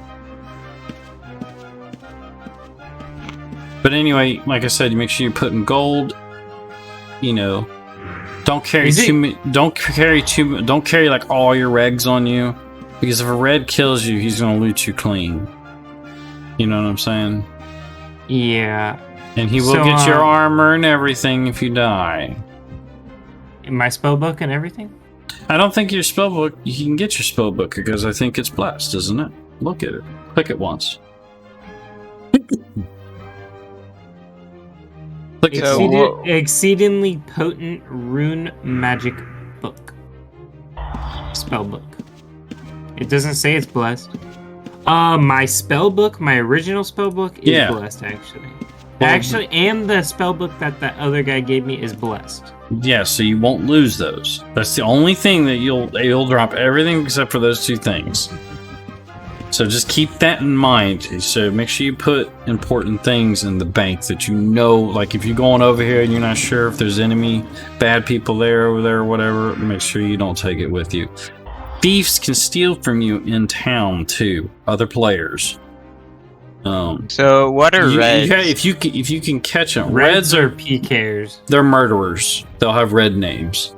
But anyway, like I said, you make sure you put in gold. You know, don't carry Is it- too many. Don't carry like all your regs on you, because if a red kills you, he's gonna loot you clean. You know what I'm saying? Yeah, And he will So, get your armor and everything if you die. my spell book and everything. I don't think your spellbook. You can get your spellbook because I think it's blessed, isn't it? Look at it. Click it once. Click it. So, Exceedingly potent rune magic book. Spell book. It doesn't say it's blessed. My spell book, my original spell book, is Yeah. blessed actually. Well, Actually, and the spell book that the other guy gave me is blessed. Yeah, so you won't lose those. That's the only thing that you'll drop everything except for those two things. So just keep that in mind. So make sure you put important things in the bank that you know, like if you're going over here and you're not sure if there's bad people over there, or whatever, make sure you don't take it with you. Thieves can steal from you in town too, other players. So what are reds? If you can catch them, Reds are PKers. they're murderers. They'll have red names.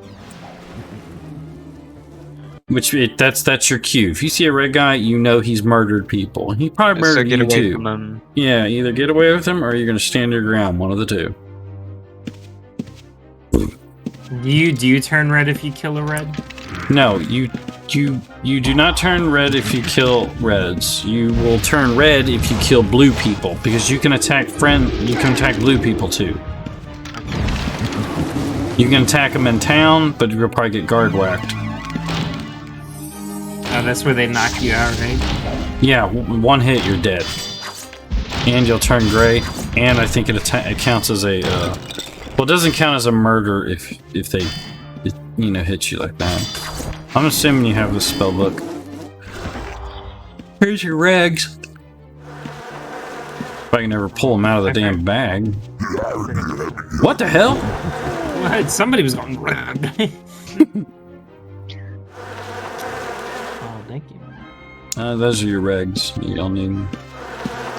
That's your cue. If you see a red guy, you know he's murdered people. He probably So murdered get you away too. from them. Yeah, either get away with him or you're gonna stand your ground. One of the two. Do you turn red if you kill a red? No, you do not turn red if you kill reds. You will turn red if you kill blue people because you can attack blue people too. You can attack them in town, but you'll probably get guard whacked. Oh, that's where they knock you out, right? Yeah, one hit, you're dead. And you'll turn gray, and I think it counts as a... well, it doesn't count as a murder if they, hit you like that. I'm assuming you have the spell book. Here's your regs. If I can ever pull them out of the damn bag. What the hell? What? Somebody was going grab. Oh, thank you. Those are your regs. You'll need...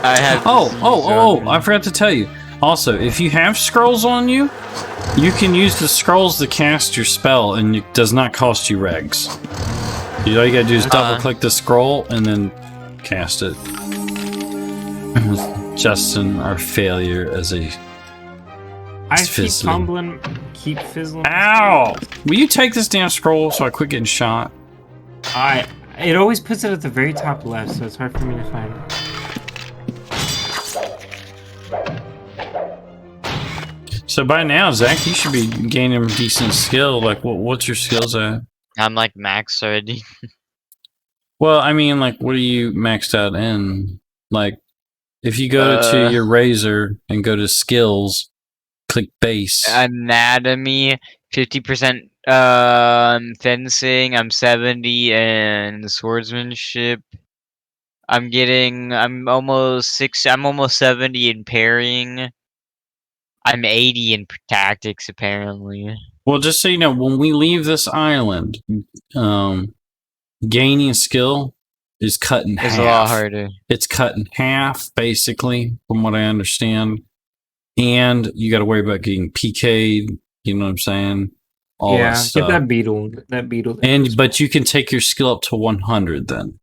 I have. I forgot to tell you. Also, if you have scrolls on you, you can use the scrolls to cast your spell, and it does not cost you regs. All you gotta do is double click the scroll and then cast it. Justin, our failure as a... I keep fizzling. fumbling, keep fizzling. Ow! Will you take this damn scroll so I quit getting shot? It always puts it at the very top left, so it's hard for me to find it. So by now, Zach, you should be gaining decent skill. Like, what's your skills at? I'm like max already. Well, I mean, like, what are you maxed out in? Like, if you go to your razor and go to skills, click base. Anatomy, 50% fencing, I'm 70 and swordsmanship. I'm almost 70 in parrying. I'm 80 in tactics apparently. Well, just so you know, when we leave this island, gaining skill is cut in half. It's a lot harder. It's cut in half, basically, from what I understand. And you got to worry about getting PK'd. You know what I'm saying? All that stuff. Get that beetle. That beetle. But you can take your skill up to 100 then.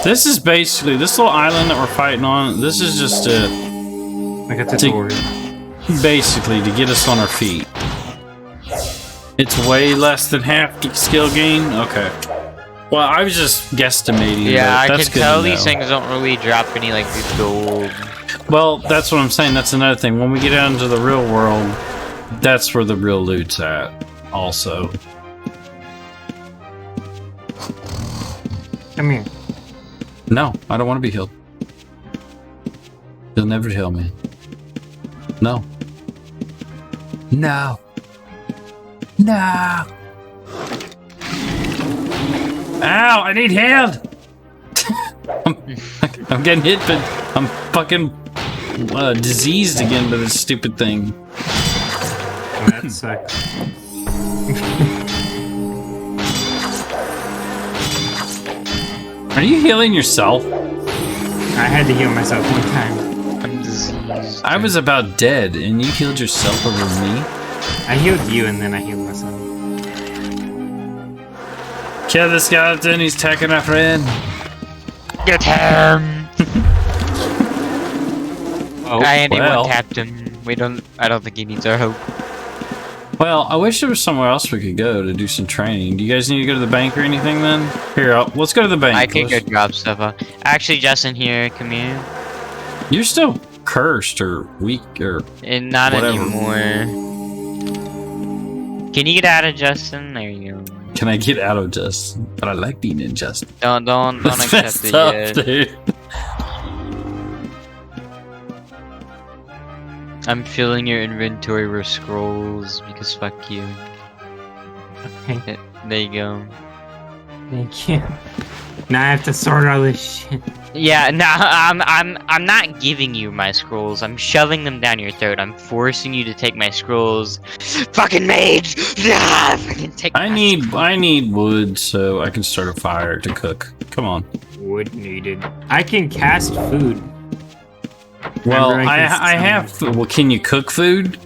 This is basically this little island that we're fighting on. This is just like a tutorial. Basically to get us on our feet. It's way less than half skill gain. Okay. Well, I was just guesstimating. Yeah, but I that's can good tell to these know. things don't really drop any like gold. Well, that's what I'm saying. That's another thing. When we get out into the real world, that's where the real loot's at. Also. Come here. No, I don't want to be healed. You'll never heal me. No. No. No. Ow! I need healed. I'm getting hit, but I'm fucking diseased again by this stupid thing. That sucks. Are you healing yourself? I had to heal myself one time. I'm diseased. I was about dead, and you healed yourself over me? I healed you and then I healed myself. Kill the skeleton, he's attacking our friend. Get him! Oh, Andy well. one-tapped him. I don't think he needs our help. Well, I wish there was somewhere else we could go to do some training. Do you guys need to go to the bank or anything then? Here, let's go to the bank. I can go drop stuff off. Actually, Justin, here, come here. You're still cursed or weak or And not whatever. anymore. Can you get out of Justin? There you go. Can I get out of Justin? But I like being in Justin. Don't That's accept messed it up, yet. dude. I'm filling your inventory with scrolls because fuck you. Okay, There you go. thank you. Now I have to sort all this shit. Yeah, no, I'm not giving you my scrolls. I'm shoving them down your throat. I'm forcing you to take my scrolls. Fucking mage! Ah, fucking take. I need wood so I can start a fire to cook. Come on. Wood needed. I can cast food. Well, Remember, I have. Well, can you cook food?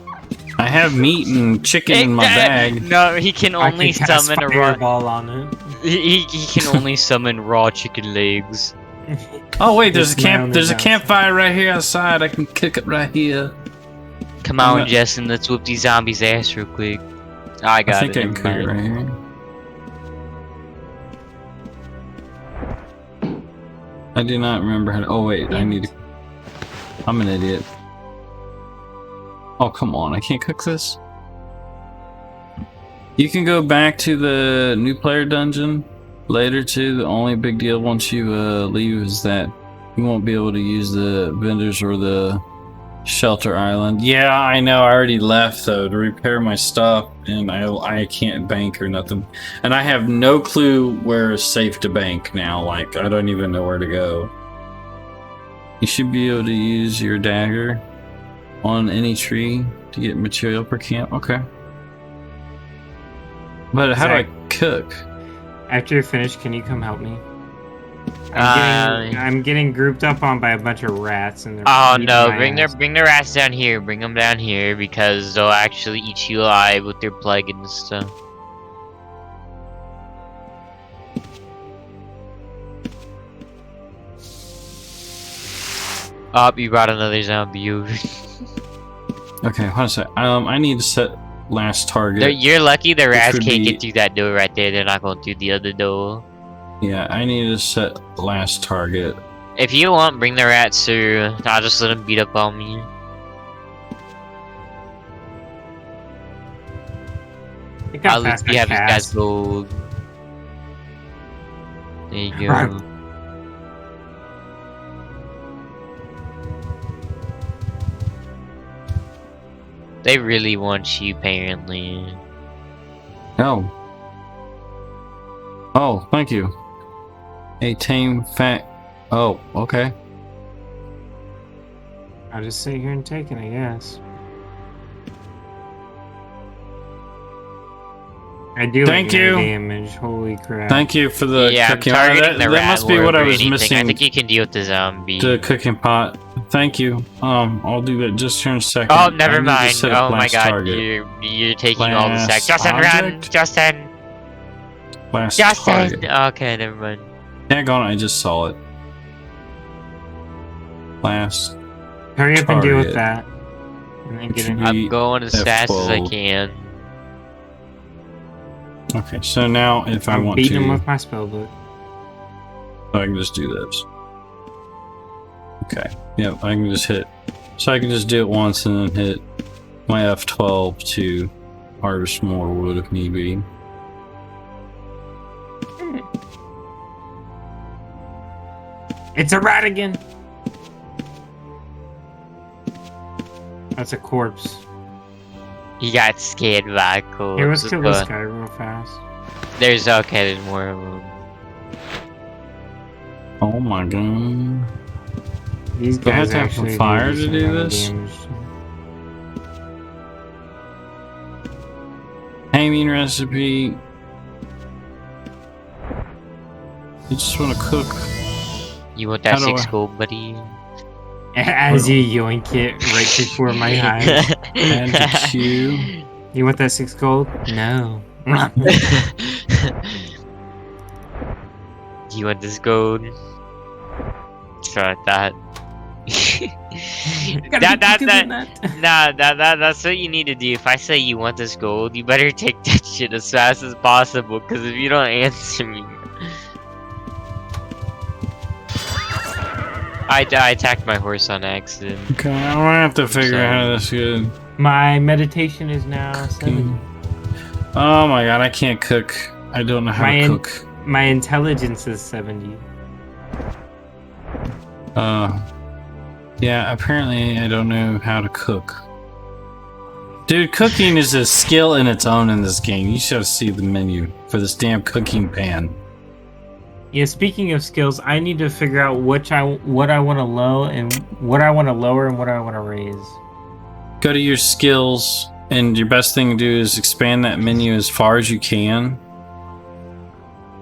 I have meat and chicken in my bag. No, he can I only can cast summon a raw. fireball on it. He can only summon raw chicken legs. Oh wait, there's a It's my camp. only There's a house. campfire right here outside. I can cook it right here. Come I'm on, not- Justin, let's whoop these zombies' ass real quick. I got I think it. I can never cook it mind. right here. I do not remember how to. Oh wait, I need to. I'm an idiot. Oh come on, I can't cook this. You can go back to the new player dungeon later too. The only big deal once you leave is that you won't be able to use the vendors or the shelter island. Yeah, I know. I already left though to repair my stuff, and I can't bank or nothing. And I have no clue where is safe to bank now. Like I don't even know where to go. You should be able to use your dagger on any tree to get material per camp. Okay. But how do I cook? After you're finished, can you come help me? Uh, I'm getting grouped up on by a bunch of rats, and they're Oh beating no, my ass. bring the rats down here. Bring them down here because they'll actually eat you alive with their plague and stuff. Oh, you brought another zombie over. Okay, hold on a sec. I need to set last target. You're lucky the rats would can't be- get through that door right there. They're not going through the other door. Yeah, I need to set last target. If you want, bring the rats through. I'll just let them beat up on me. Look how At least fast we I have this guy's cast. gold. There you go. Right. They really want you, apparently. Oh. Oh, thank you. A tame fat. Oh, okay. I'll just sit here and take it, I guess. I do Thank like air you. damage. Holy crap! Thank you for the Yeah, I'm cooking. targeting that the rat must be more what I over was anything. missing. I think you can deal with the zombie. The cooking pot. Thank you. I'll do that just here in a second. Oh, I never need to mind. set up Oh my last god, target. you're taking all the Last sex. Justin, run! object? Justin! Last Justin! target. Okay, never mind. Dang on, I just saw it. Last. Hurry up and deal with target. that, and then get Should in. be- I'm going as fast as I F12. can. Okay, so now if I I'm want beating to, him with my spellbook. I can just do this. Okay. Yep, I can just hit. So I can just do it once and then hit my F12 to harvest more wood if need be. It's a rat again. That's a corpse. He got scared by a corpse. Here, let's kill this but guy real fast. There's okay, there's more of them. Oh my god. These Do I have guys to have some actually fire do to do some this? damage. Hanging recipe. You just want to cook. You want that How do 6 I- gold, buddy? As you yoink it right before my eyes. Add to queue. You want that 6 gold? No. You want this gold? Try that. That's what you need to do. If I say you want this gold, you better take that shit as fast as possible. Because if you don't answer me, I attacked my horse on accident. Okay, I'm gonna have to figure out how this is. My meditation is now 70. Oh my god, I can't cook. I don't know how to cook. My intelligence is 70. Yeah, apparently I don't know how to cook. Dude, cooking is a skill in its own in this game. You should see the menu for this damn cooking pan. Yeah, speaking of skills, I need to figure out what I want to lower and what I want to lower and what I want to raise. Go to your skills, and your best thing to do is expand that menu as far as you can.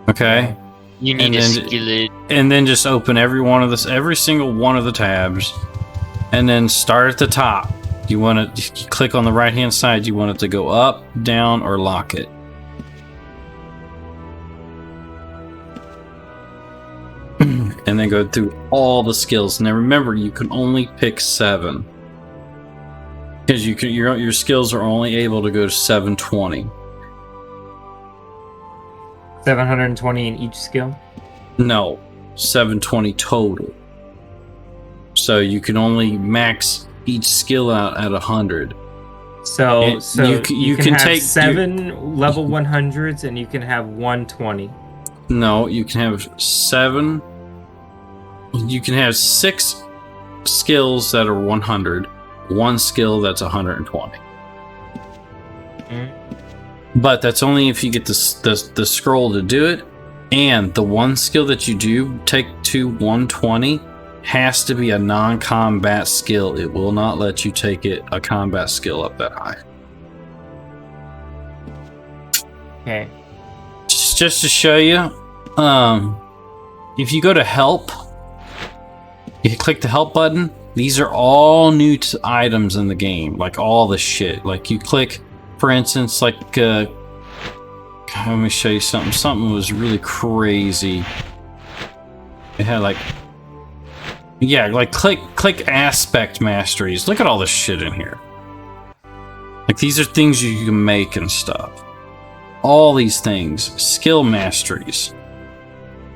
Okay? You need a skillet. And then just open every single one of the tabs, and then start at the top. You want to click on the right hand side. You want it to go up, down, or lock it. And then go through all the skills. Now remember, you can only pick 7 because your skills are only able to go to 720. 720 in each skill? No, 720 total. So you can only max each skill out at 100. So you can have take 7 level 100s and you can have 120. No, you can have 7. You can have 6 skills that are 100, 1 skill that's 120. But that's only if you get the scroll to do it, and the 1 skill that you do take to 120 has to be a non-combat skill. It will not let you take a combat skill up that high. Okay. Just to show you, if you go to help, you click the help button. These are all new items in the game, like all the shit. Like you click, for instance, like let me show you something. Something was really crazy. It had like, yeah, like click aspect masteries. Look at all this shit in here. Like these are things you can make and stuff. All these things, skill masteries.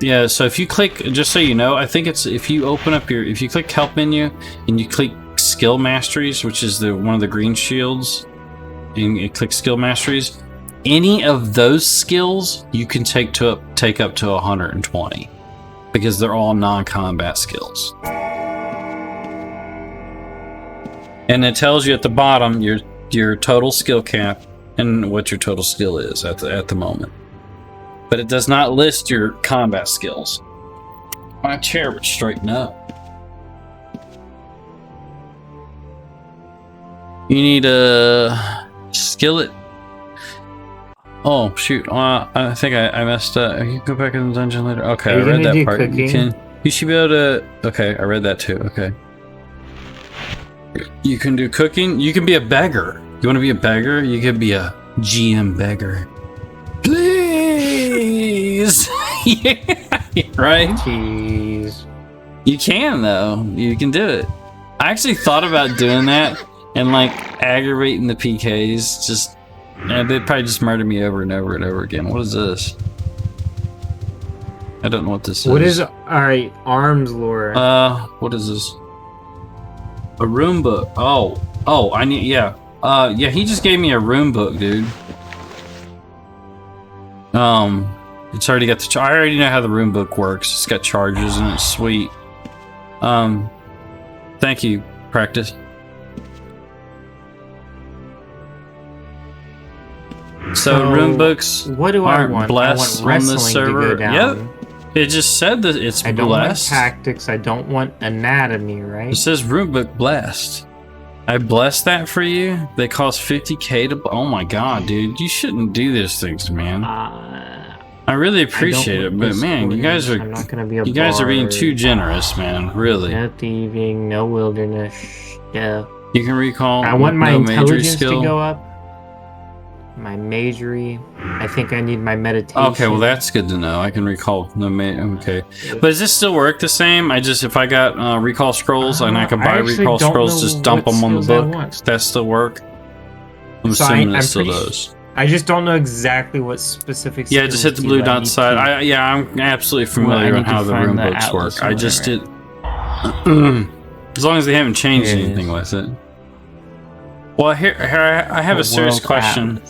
Yeah, so if you click, just so you know, I think it's if you open up if you click help menu and you click skill masteries, which is one of the green shields, and you click skill masteries, any of those skills you can take up to 120 because they're all non-combat skills. And it tells you at the bottom your total skill cap and what your total skill is at the moment. But it does not list your combat skills. My chair would straighten up. You need a skillet. Oh shoot! I think I messed up. You can go back in the dungeon later. Okay, I read that part. You should be able to. Okay, I read that too. Okay. You can do cooking. You can be a beggar. You want to be a beggar? You could be a GM beggar. Please. Yeah, right? Jeez. You can though. You can do it. I actually thought about doing that and like aggravating the PKs. Just they'd probably just murder me over and over and over again. What is this? I don't know what this is. What is alright? Arms lore. What is this? A rune book. Oh, I need, yeah. Yeah, he just gave me a rune book, dude. It's already got the, I already know how the rune book works. It's got charges and it's sweet. Thank you, practice. So rune books what do I aren't want? blessed I want on this wrestling server. to go down. Yep. It just said that it's I don't want blessed. tactics. I don't want anatomy, right? It says runebook blessed. I blessed that for you. They cost 50k to. Oh my god, dude! You shouldn't do these things, man. I really appreciate it, but man, you guys are. I'm not gonna be a you guys are being bard. too generous, man. Really. No thieving, no wilderness. Yeah. You can recall. I want my no major intelligence skill. to go up. My majory. I think I need my meditation. Okay, well that's good to know. I can recall no okay. But does this still work the same? If I got recall scrolls and I could buy recall scrolls, just dump them on the book. Does that still work? I'm assuming it still does. I just don't know exactly what specific. Yeah, just hit the blue dot side. I'm absolutely familiar with how the rune books work. I just did. As long as they haven't changed anything with it. Well, here I have a serious question.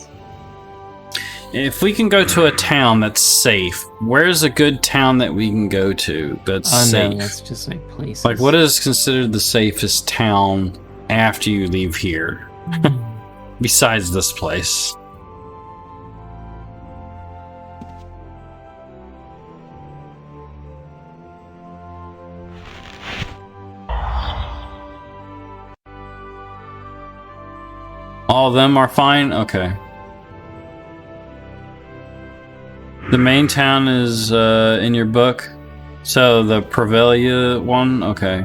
If we can go to a town that's safe, where's a good town that we can go to that's safe? No, that's just like places. Like, what is considered the safest town after you leave here? Besides this place. All of them are fine? Okay. The main town is in your book. So the Prevelia one? Okay.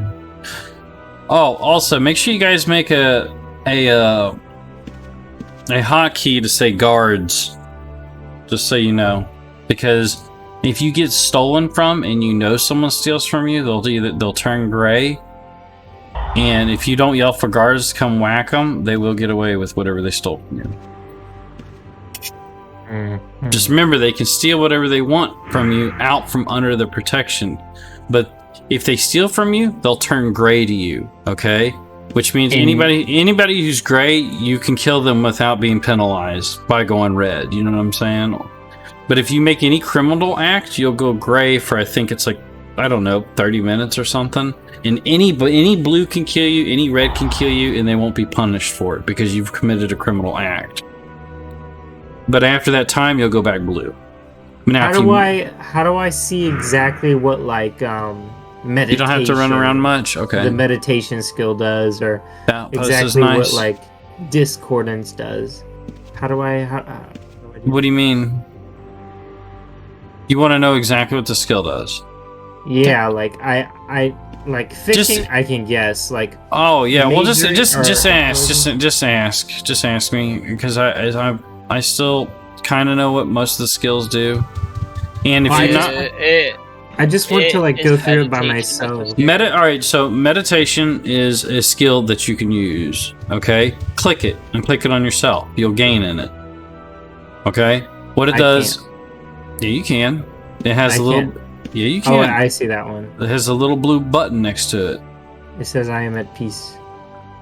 Oh, also make sure you guys make a hotkey to say guards. Just so you know. Because if you get stolen from and you know someone steals from you, they'll turn gray. And if you don't yell for guards to come whack them, they will get away with whatever they stole from you. Just remember, they can steal whatever they want from you out from under the protection. But if they steal from you, they'll turn gray to you, okay? Which means anybody who's gray, you can kill them without being penalized by going red. You know what I'm saying? But if you make any criminal act, you'll go gray for, I think it's like, I don't know, 30 minutes or something. And any blue can kill you, any red can kill you, and they won't be punished for it because you've committed a criminal act. But after that time, you'll go back blue. Now, how do I see exactly what meditation? You don't have to run around much. Okay. The meditation skill does, or exactly nice. What discordance does. How do I? What do you mean? You want to know exactly what the skill does? Yeah, I like fishing. I can guess. Oh yeah, well just ask me because I still kind of know what most of the skills do. And if you're not, I just want to go through it by myself. Alright, so meditation is a skill that you can use. Okay, click it and click it on yourself. You'll gain in it. Okay, what it does? Yeah, you can. It has a little. Yeah, you can. Oh, I see that one. It has a little blue button next to it. It says I am at peace.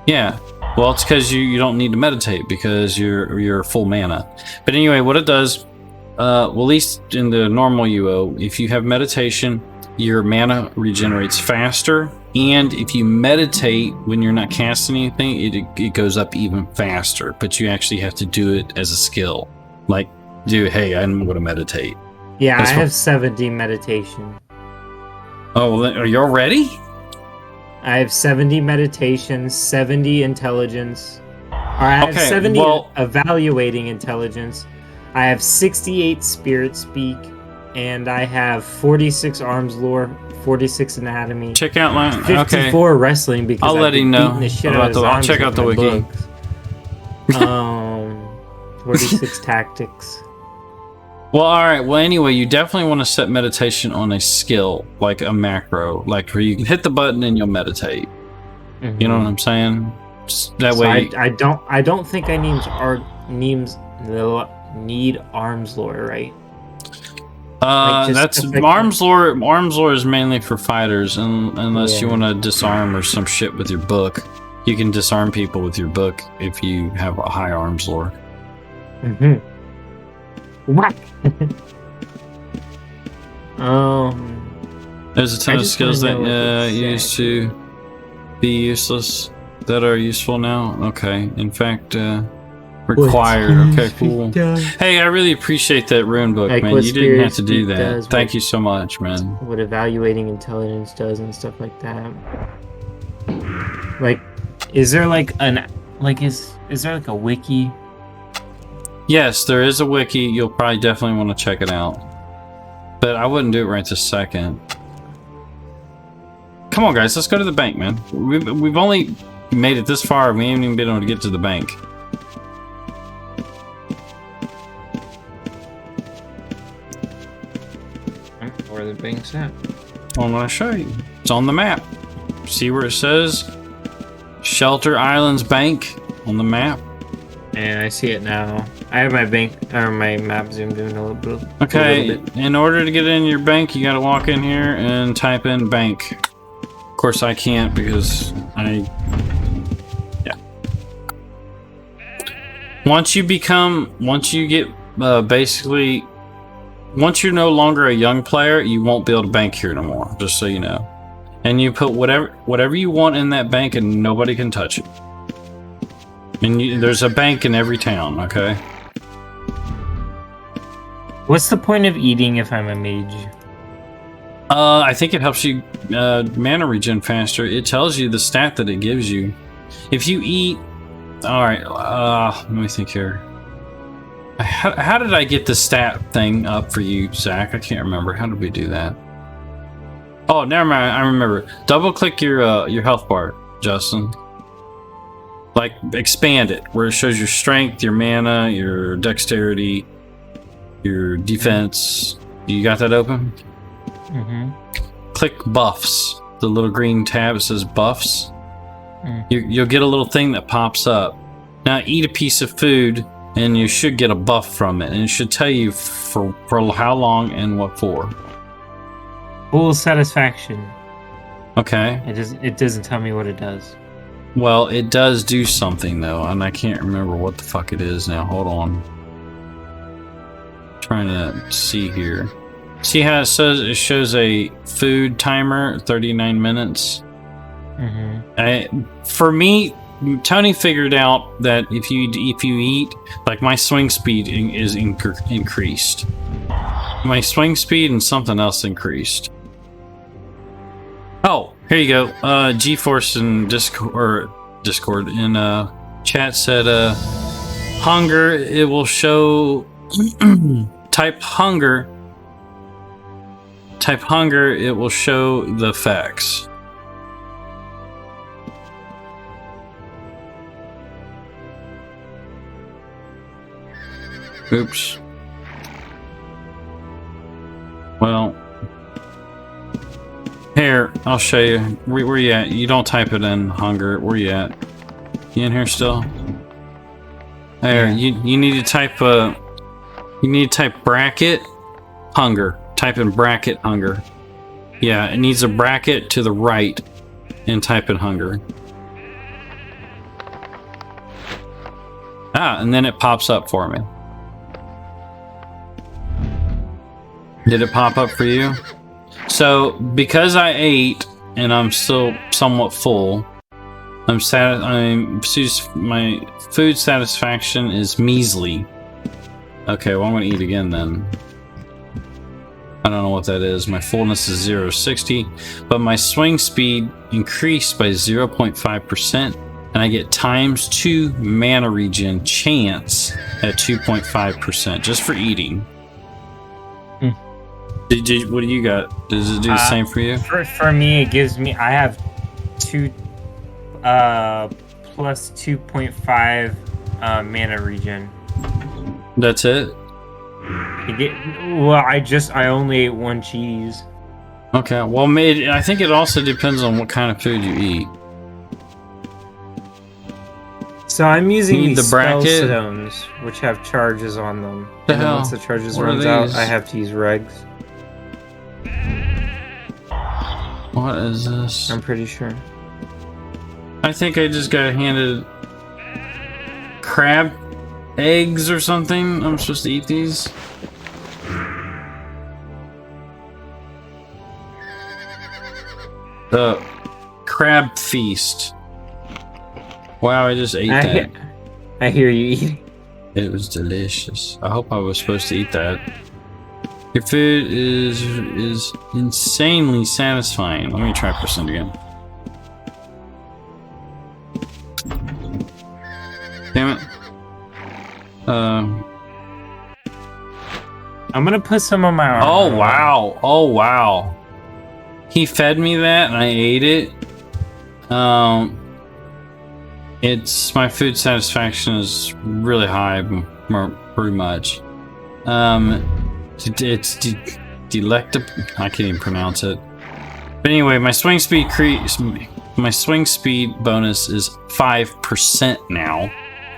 Yeah. Well, it's because you don't need to meditate because you're full mana. But anyway, what it does, well, at least in the normal UO, if you have meditation, your mana regenerates faster. And if you meditate when you're not casting anything, it goes up even faster. But you actually have to do it as a skill. Like, hey, I'm going to meditate. Yeah, I have 70 meditation. Oh, well, are you all ready? I have 70 meditation, 70 intelligence. Or I have 70 evaluating intelligence. I have 68 spirit speak, and I have 46 arms lore, 46 anatomy. Check out my 54 wrestling because I'll let him know. I'll check out the wiki. 46 tactics. Well, alright, well anyway, you definitely want to set meditation on a skill, like a macro, like where you can hit the button and you'll meditate. Mm-hmm. You know what I'm saying? That way I don't think I need arms lore, right? That's arms lore is mainly for fighters unless you want to disarm or some shit with your book. You can disarm people with your book if you have a high arms lore. Whack. There's a ton I of just skills wanna that know what it used to be useless that are useful now. Okay, in fact, required. Okay, cool. Hey, I really appreciate that rune book, Like man. what You didn't have to do Spirit that. does, Thank what- you so much, man. What evaluating intelligence does and stuff like that. Like, is there like is there like a wiki? Yes, there is a wiki. You'll probably definitely want to check it out. But I wouldn't do it right this second. Come on, guys. Let's go to the bank, man. We've only made it this far. We haven't even been able to get to the bank. Where the bank's at? I'm going to show you. It's on the map. See where it says Shelter Islands Bank on the map? And I see it now. I have my bank or my map zoomed in a little bit. Okay, in order to get in your bank, you gotta walk in here and type in bank. Of course, I can't because yeah. Once you're no longer a young player, you won't be able to bank here no more, just so you know. And you put whatever you want in that bank and nobody can touch it. And there's a bank in every town, okay? What's the point of eating if I'm a mage? I think it helps you mana regen faster. It tells you the stat that it gives you. If you eat... Alright, let me think here. How did I get the stat thing up for you, Zach? I can't remember. How did we do that? Oh, never mind. I remember. Double click your health bar, Justin. Like, expand it, where it shows your strength, your mana, your dexterity, your defense. You got that open? Mm-hmm. Click buffs. The little green tab, it says buffs. You'll get a little thing that pops up. Now, eat a piece of food, and you should get a buff from it. And it should tell you for how long and what for. Full satisfaction. Okay. It doesn't tell me what it does. Well, it does do something, though, and I can't remember what the fuck it is now. Hold on. Trying to see here. See how it says it shows a food timer, 39 minutes? Mm-hmm. For me, Tony figured out that if you eat, like my swing speed is increased. My swing speed and something else increased. Oh, here you go. GeForce and Discord in chat said hunger. It will show. Type hunger. Type hunger. It will show the facts. Oops. Well, here, I'll show you. Where you at? You don't type it in hunger. Where you at? You in here still? There. Yeah. You need to type bracket hunger. Type in bracket hunger. Yeah, it needs a bracket to the right, and type in hunger. Ah, and then it pops up for me. Did it pop up for you? So, because I ate and I'm still somewhat full, my food satisfaction is measly. Okay, well I'm gonna eat again then. I don't know what that is. My fullness is 0.60, but my swing speed increased by 0.5%, and I get ×2 mana regen chance at 2.5% just for eating. What do you got? Does it do the same for you? For me, it gives me. I have 2 plus 2.5 mana regen. That's it? I only ate 1 cheese. Okay, well, I think it also depends on what kind of food you eat. So I'm using Need these the spell bracket? stones, which have charges on them. The And then hell? once the charges What are runs out, these? I have to use regs. What is this? I'm pretty sure. I think I just got handed crab eggs or something. I'm supposed to eat these. The crab feast. Wow, I just ate that. I hear you eating. It was delicious. I hope I was supposed to eat that. Your food is insanely satisfying. Let me try percent again. Damn it. I'm gonna put some on my arm. Oh wow. Oh wow. He fed me that and I ate it. It's my food satisfaction is really high, pretty much. It's delectable. I can't even pronounce it. But anyway, my swing speed bonus is 5% now,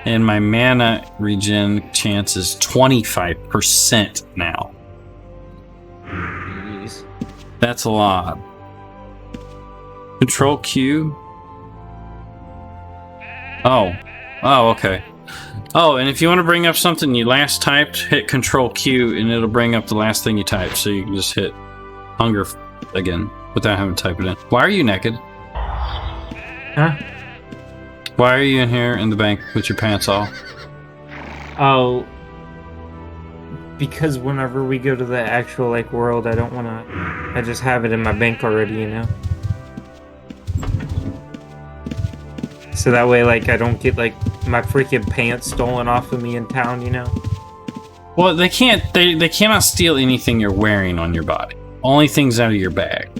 and my mana regen chance is 25% now. Jeez. That's a lot. Control Q. Oh, okay. Oh, and if you want to bring up something you last typed, hit Control Q and it'll bring up the last thing you typed, so you can just hit hunger again without having to type it in. Why are you naked? Huh? Why are you in here in the bank with your pants off? Oh, because whenever we go to the actual like world, I don't want to. I just have it in my bank already, you know. So that way, like, I don't get like my freaking pants stolen off of me in town, you know. Well, they can't. They cannot steal anything you're wearing on your body. Only things out of your bag.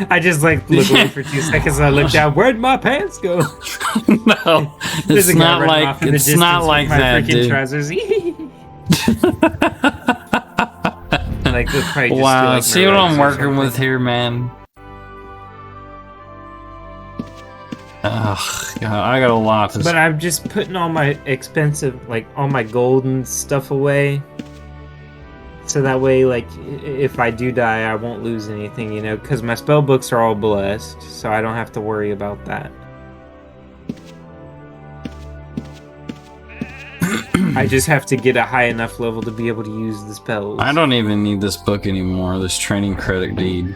I just like look away for 2 seconds and I look down. Where'd my pants go? No, There's it's a guy not running like off in the it's distance not with like my that, freaking dude. trousers. Like, they'll probably just Wow, steal, like, see my what legs I'm or working something. with here, man. Ugh, God, I got a lot to But I'm just putting all my expensive, like, all my golden stuff away. So that way, like, if I do die, I won't lose anything, you know? Because my spell books are all blessed, so I don't have to worry about that. I just have to get a high enough level to be able to use the spells. I don't even need this book anymore, this training credit deed.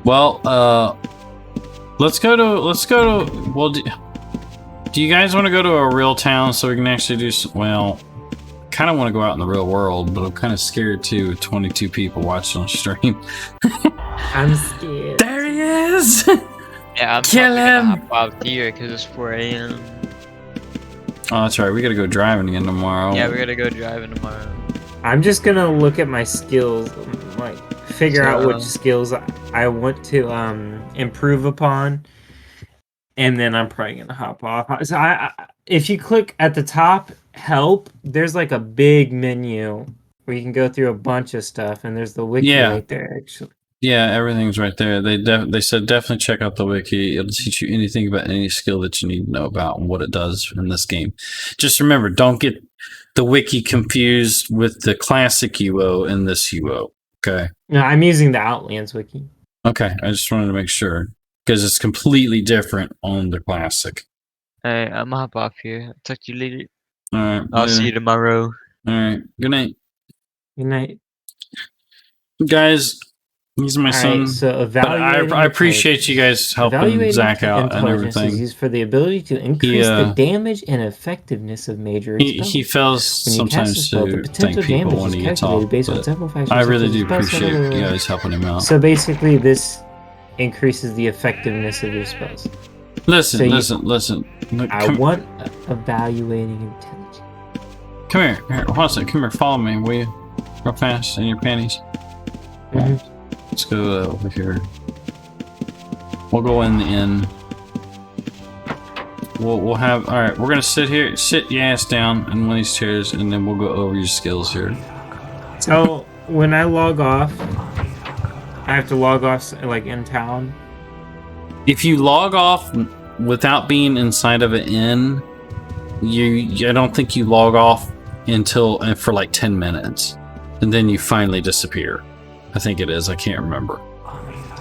Well, let's go to, well, do you guys want to go to a real town so we can actually do some, well, I kind of want to go out in the real world, but I'm kind of scared too with 22 people watching on stream. I'm scared. There he is! Yeah, I'm Kill probably him! gonna hop out here because it's 4 a.m. Oh, that's right, we gotta go driving again tomorrow. Yeah, we gotta go driving tomorrow. I'm just gonna look at my skills, like, figure out which skills I want to improve upon, and then I'm probably gonna hop off. So if you click at the top, help, there's like a big menu where you can go through a bunch of stuff, and there's the wiki right there, actually. Yeah, everything's right there. They said definitely check out the wiki. It'll teach you anything about any skill that you need to know about and what it does in this game. Just remember, don't get the wiki confused with the classic UO and this UO. Okay. No, I'm using the Outlands wiki. Okay, I just wanted to make sure because it's completely different on the classic. Hey, I'm gonna hop off here. I'll talk to you later. All right. I'll see you tomorrow. All right. Good night, Good night. guys. He's my son. Right, so But evaluating I appreciate you guys helping Evaluating Zach out and intelligence everything. is used for the ability to increase the damage and effectiveness of major spells. He fails When you cast a sometimes spell, the to potential thank people damage when is he gets calculated off, based on but several factors I such really as do spell appreciate set you guys helping him out. So basically, this increases the effectiveness of your spells. Listen, so listen. I want evaluating intelligence. Come here. Hold on a second. Come here. Follow me, will you? Real fast in your panties. Mhm. Let's go over here. We'll go in the inn. We'll have. All right. We're gonna sit here. Sit your ass down in one of these chairs, and then we'll go over your skills here. So when I log off, I have to log off like in town. If you log off without being inside of an inn, I don't think you log off until for like 10 minutes, and then you finally disappear. I think it is. I can't remember.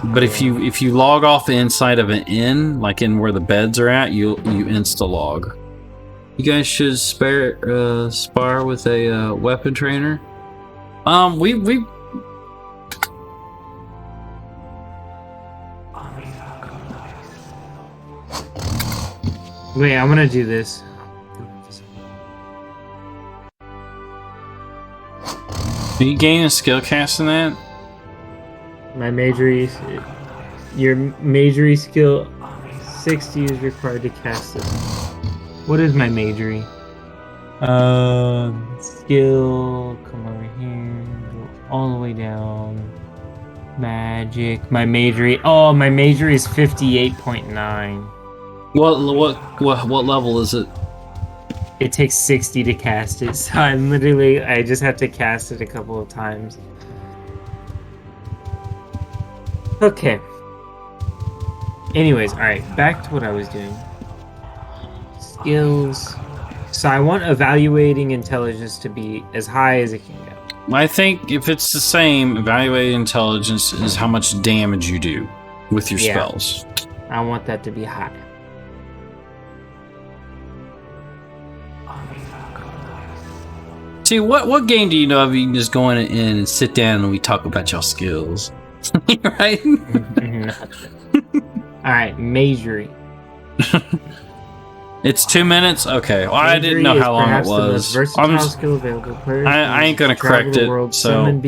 But if you log off inside of an inn, like in where the beds are at, you insta log. You guys should spar with a weapon trainer. We Wait, I'm gonna do this. Are you gaining a skill cast in that? My majory, your majory skill 60 is required to cast this. What is my majory? Skill, come over here, go all the way down. Magic, my majory is 58.9. What level is it? It takes 60 to cast it, so I just have to cast it a couple of times. Okay. Anyways, alright, back to what I was doing. Skills. So I want evaluating intelligence to be as high as it can go. I think if it's the same, evaluated intelligence is how much damage you do with your spells. I want that to be high. See, what game do you know of you can just go in and sit down and we talk about your skills? Right? Alright, majory. It's 2 minutes? Okay. Well, I didn't know how long it was. Skill available. I ain't gonna correct it, so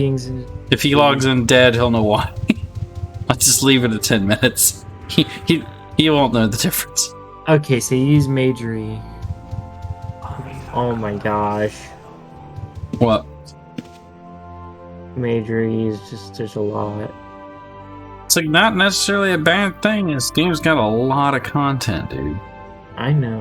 if he logs in dead, he'll know why. I'll just leave it at 10 minutes. He won't know the difference. Okay, so you use majory. Oh my gosh. What? Majory is just, there's a lot. It's like not necessarily a bad thing. This game's got a lot of content, dude. I know.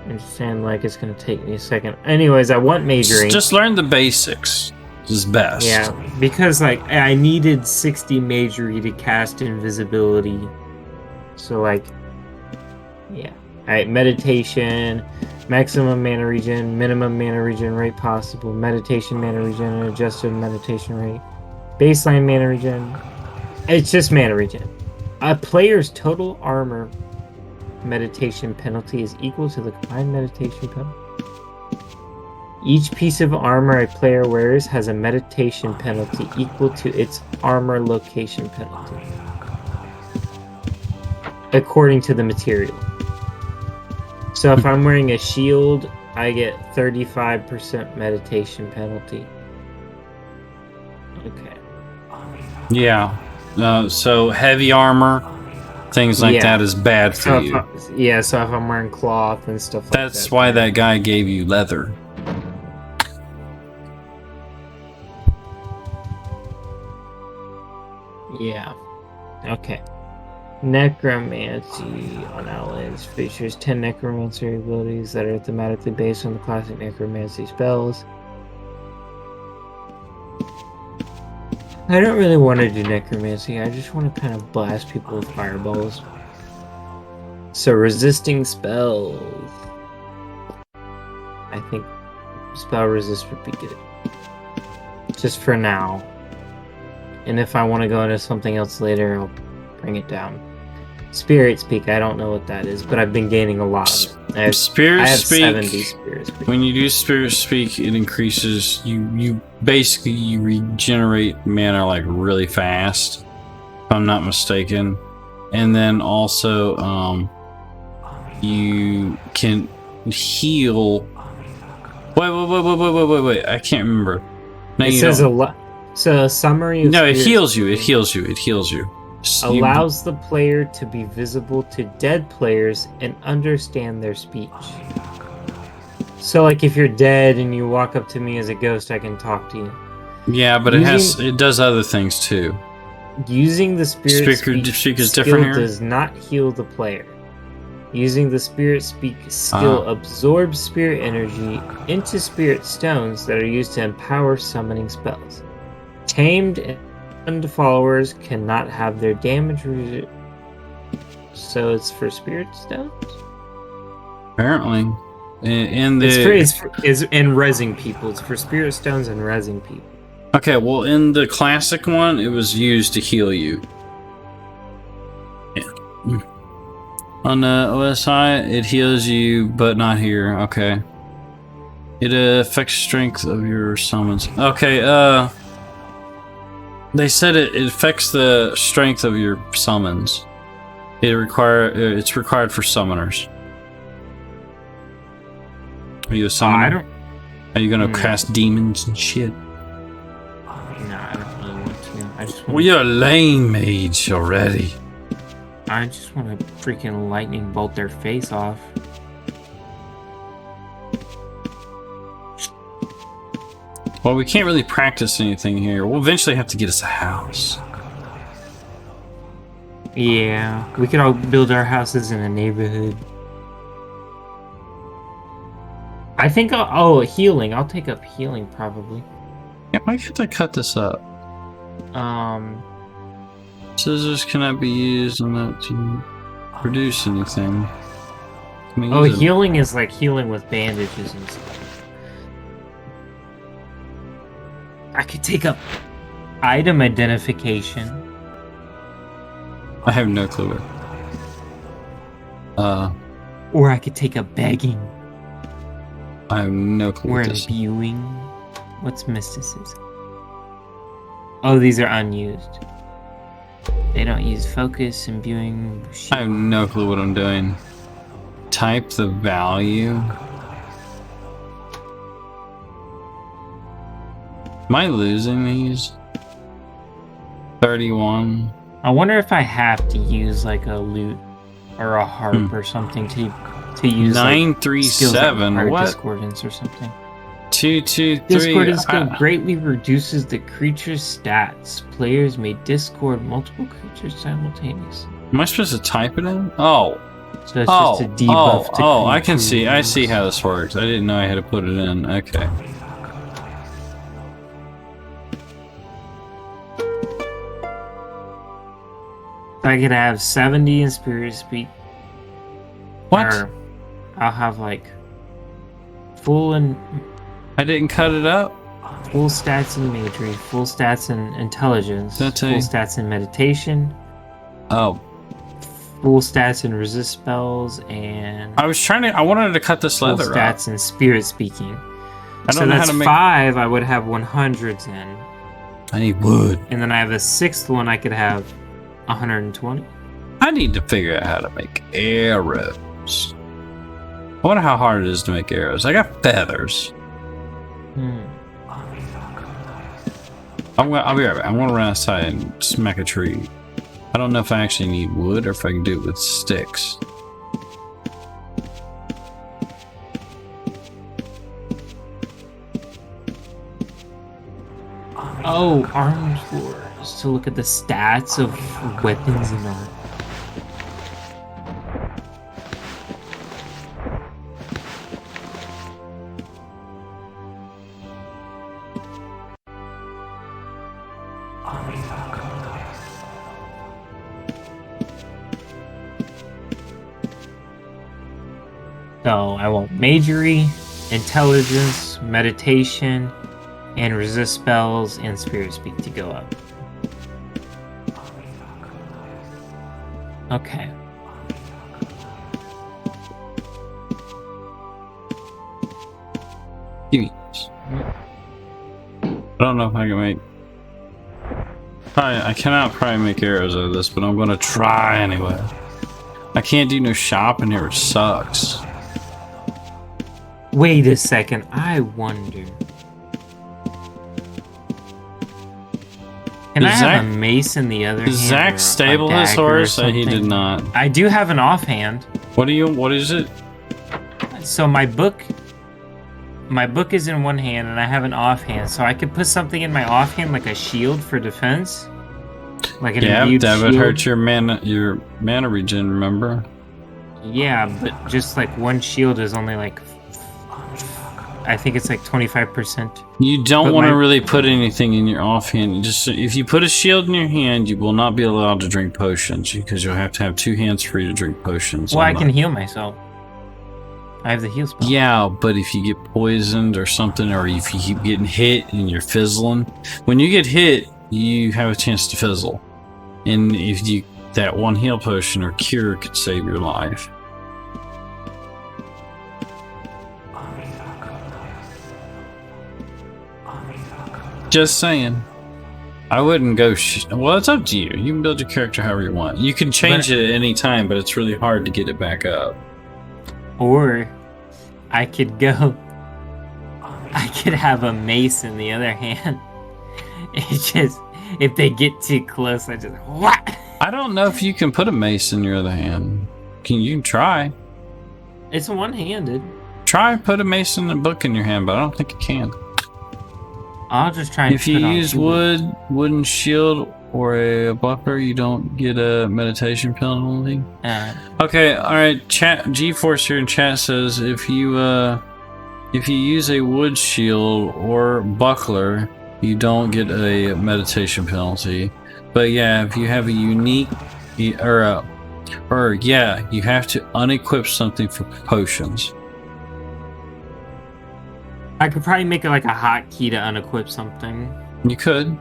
I'm just saying, like, it's gonna take me a second. Anyways, I want majory. Just learn the basics. Is best. Yeah, because, like, I needed 60 majory to cast invisibility. So, like, yeah. Alright, meditation, maximum mana regen, minimum mana regen rate possible, meditation mana regen, and adjusted meditation rate, baseline mana regen. It's just mana regen. A player's total armor meditation penalty is equal to the combined meditation penalty. Each piece of armor a player wears has a meditation penalty equal to its armor location penalty, according to the material. So if I'm wearing a shield, I get 35% meditation penalty. Okay. Yeah. So heavy armor, things like that is bad for you. So if I'm wearing cloth and stuff like that. That's why that guy gave you leather. Yeah. Okay. Necromancy on Outlands features 10 necromancy abilities that are thematically based on the classic necromancy spells. I don't really want to do necromancy, I just want to kind of blast people with fireballs. So resisting spells. I think spell resist would be good. Just for now. And if I want to go into something else later, I'll bring it down. Spirit Speak, I don't know what that is, but I've been gaining a lot of it. I have 70 Spirit Speak. When you do Spirit Speak, it increases, you basically regenerate mana like really fast, if I'm not mistaken. And then also, you can heal. Wait, I can't remember. No, it says a lot. So a summary of no, it heals Speak you, it heals you, it heals you. allows the player to be visible to dead players and understand their speech. So like if you're dead and you walk up to me as a ghost, I can talk to you. Yeah, but it does other things too. Using the Spirit Speak is skill different here? does not heal the player. Using the Spirit Speak skill absorbs spirit energy into spirit stones that are used to empower summoning spells. Tamed and followers cannot have their damage so it's for spirit stones? Apparently. In the It's in rezzing people. It's for spirit stones and rezzing people. Okay, well, in the classic one, it was used to heal you. Yeah. On the OSI, it heals you, but not here. Okay. It affects strength of your summons. Okay, they said it affects the strength of your summons. It's required for summoners. Are you a summoner? Are you gonna cast demons and shit? No, I don't really want to. I just want Well, you're a lame mage already. I just want to freaking lightning bolt their face off. Well, we can't really practice anything here. We'll eventually have to get us a house. Yeah, we could all build our houses in a neighborhood. I think healing. I'll take up healing probably. Yeah, why can't I cut this up? Scissors cannot be used on that to produce anything. Healing is like healing with bandages and stuff. I could take up item identification. I have no clue. Or I could take up begging. I have no clue. Or What this is. imbuing. What's mysticism? Oh, these are unused. They don't use focus, imbuing. I have no clue what I'm doing. Type the value. Am I losing these? 31. I wonder if I have to use like a lute or a harp or something to use 937. like, What? discordance or something. 223. Discordance skill greatly reduces the creature's stats. Players may discord multiple creatures simultaneously. Am I supposed to type it in? Oh. So it's just a debuff to I can see. I creatures. see how this works. I didn't know I had to put it in. Okay. I could have 70 in Spirit Speak. What? Or I'll have like full I didn't cut it up? full stats in Magery, full stats in Intelligence, That's full a- stats in Meditation, Oh. full stats in Resist Spells, and I wanted to cut this full leather up. stats in Spirit Speaking. I So don't know how that's to make. 5 I would have 100s in. I need wood. And then I have a 6th one I could have 120. I need to figure out how to make arrows. I wonder how hard it is to make arrows. I got feathers. I'll be right back. I'm gonna run outside and smack a tree. I don't know if I actually need wood or if I can do it with sticks. Oh, Arms Wars. To look at the stats of weapons and all. So I want Magery, Intelligence, Meditation, and Resist Spells and Spirit Speak to go up. Okay. Give me this. I don't know if I can make. I cannot probably make arrows out of this, but I'm gonna try anyway. I can't do no shopping here. It sucks. Wait a second, I wonder. Can Did I have a mace in the other hand? Does Zach or a stable his dagger or horse? He did something? not. I do have an offhand. What is it? So my book is in one hand and I have an offhand, so I could put something in my offhand like a shield for defense. Like an Yeah, imbued that would shield. hurt your mana regen, remember? Yeah, but just like one shield is only like I think it's like 25%. You don't But want to my- really put anything in your offhand. Just if you put a shield in your hand, you will not be allowed to drink potions because you'll have to have 2 hands free to drink potions. Well, I I'm can not- heal myself. I have the heal spell. Yeah, but if you get poisoned or something, or if you keep getting hit and you're fizzling, when you get hit, you have a chance to fizzle. And if you that one heal potion or cure could save your life. Just saying. I wouldn't go. Well, it's up to you. You can build your character however you want. You can change it at any time, but it's really hard to get it back up. Or I could go. I could have a mace in the other hand. It's just if they get too close, I just what? I don't know if you can put a mace in your other hand. You can try. It's one-handed. Try put a mace in the book in your hand, but I don't think you can. I'll just try and if you use wooden shield or a buckler, you don't get a meditation penalty. Okay, all right. Chat GeForce here in chat says if you use a wood shield or buckler, you don't get a meditation penalty. But yeah, if you have a unique you have to unequip something for potions. I could probably make it like a hotkey to unequip something. You could.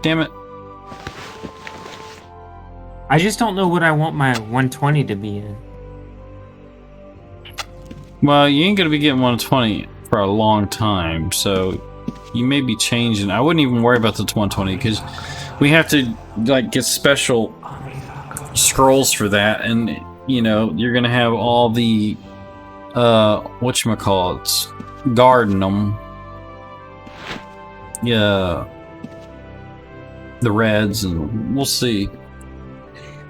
Damn it. I just don't know what I want my 120 to be in. Well, you ain't gonna be getting 120 for a long time, so you may be changing. I wouldn't even worry about the 120 because we have to like get special scrolls for that, and you know you're gonna have all the whatchamacallits guarding them. Yeah, the reds, and we'll see.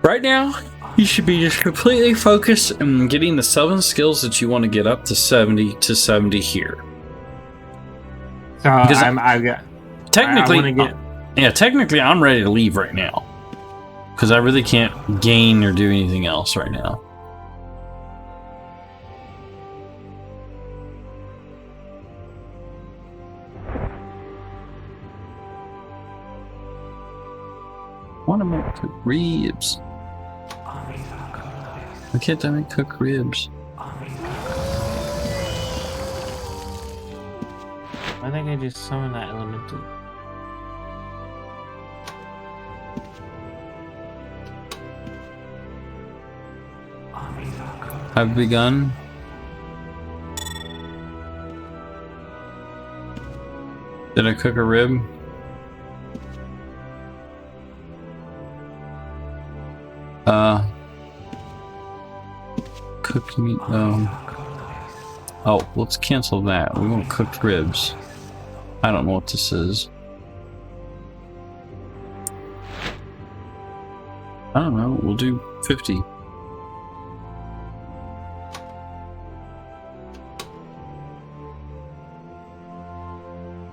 Right now, you should be just completely focused on getting the 7 skills that you want to get up to 70 here. So I've got. Technically, technically, I'm ready to leave right now because I really can't gain or do anything else right now. Want to make cook ribs? Why can't I make cook ribs? I think I just summoned that elemental. I've begun. Did I cook a rib? Cooked meat. Oh, let's cancel that. We want cooked ribs. I don't know what this is. I don't know. We'll do 50.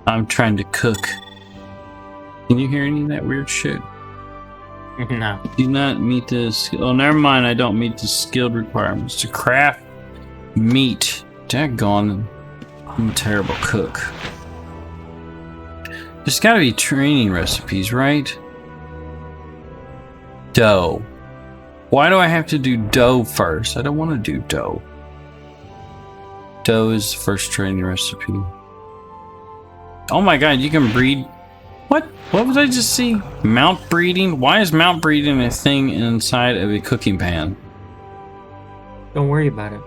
I'm trying to cook. Can you hear any of that weird shit? No. Do not meet this. Oh, never mind. I don't meet the skilled requirements to craft meat. Daggone, I'm a terrible cook. There's got to be training recipes, right? Dough. Why do I have to do dough first? I don't want to do dough. Dough is the first training recipe. Oh my god, you can breed. What? What did I just see? Mount breeding? Why is mount breeding a thing inside of a cooking pan? Don't worry about it.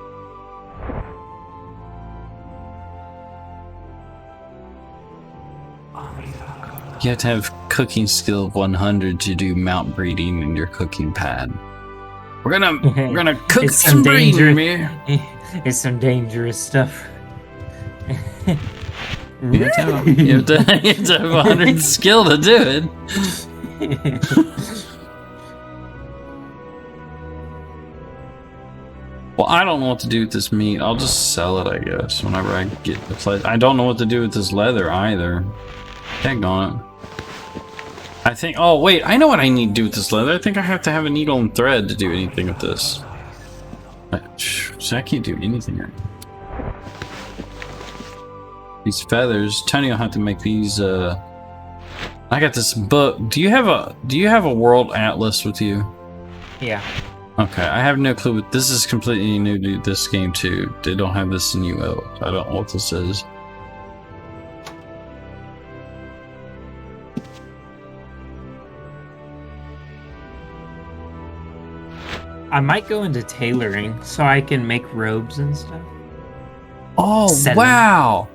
You have to have cooking skill of 100 to do mount breeding in your cooking pan. We're gonna cook some breeding, man. It's some dangerous stuff. You have to have 100 skill to do it. Well, I don't know what to do with this meat. I'll just sell it, I guess, whenever I get the place. I don't know what to do with this leather either. Dang on it. I think. Oh wait, I know what I need to do with this leather. I think I have to have a needle and thread to do anything with this. So I can't do anything right now. These feathers. Tony will have to make these. I got this book. Do you have a World Atlas with you? Yeah. Okay, I have no clue. This is completely new to this game too. They don't have this in UO. I don't know what this is. I might go into tailoring so I can make robes and stuff. Oh, Sell 'em. wow!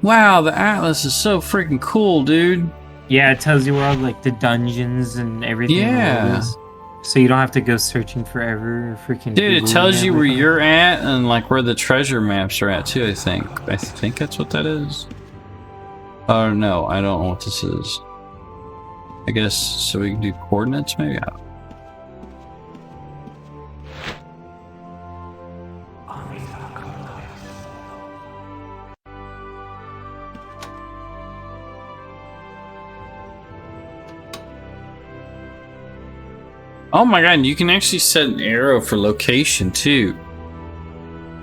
Wow, the Atlas is so freaking cool, dude. Yeah, it tells you where all like the dungeons and everything Yeah. is. So you don't have to go searching forever or freaking Dude, it Googling tells you where everything. you're at and like where the treasure maps are at too, I think. I think that's what that is. Oh no, I don't know what this is. I guess so we can do coordinates maybe? I don't know. Oh my god, you can actually set an arrow for location too.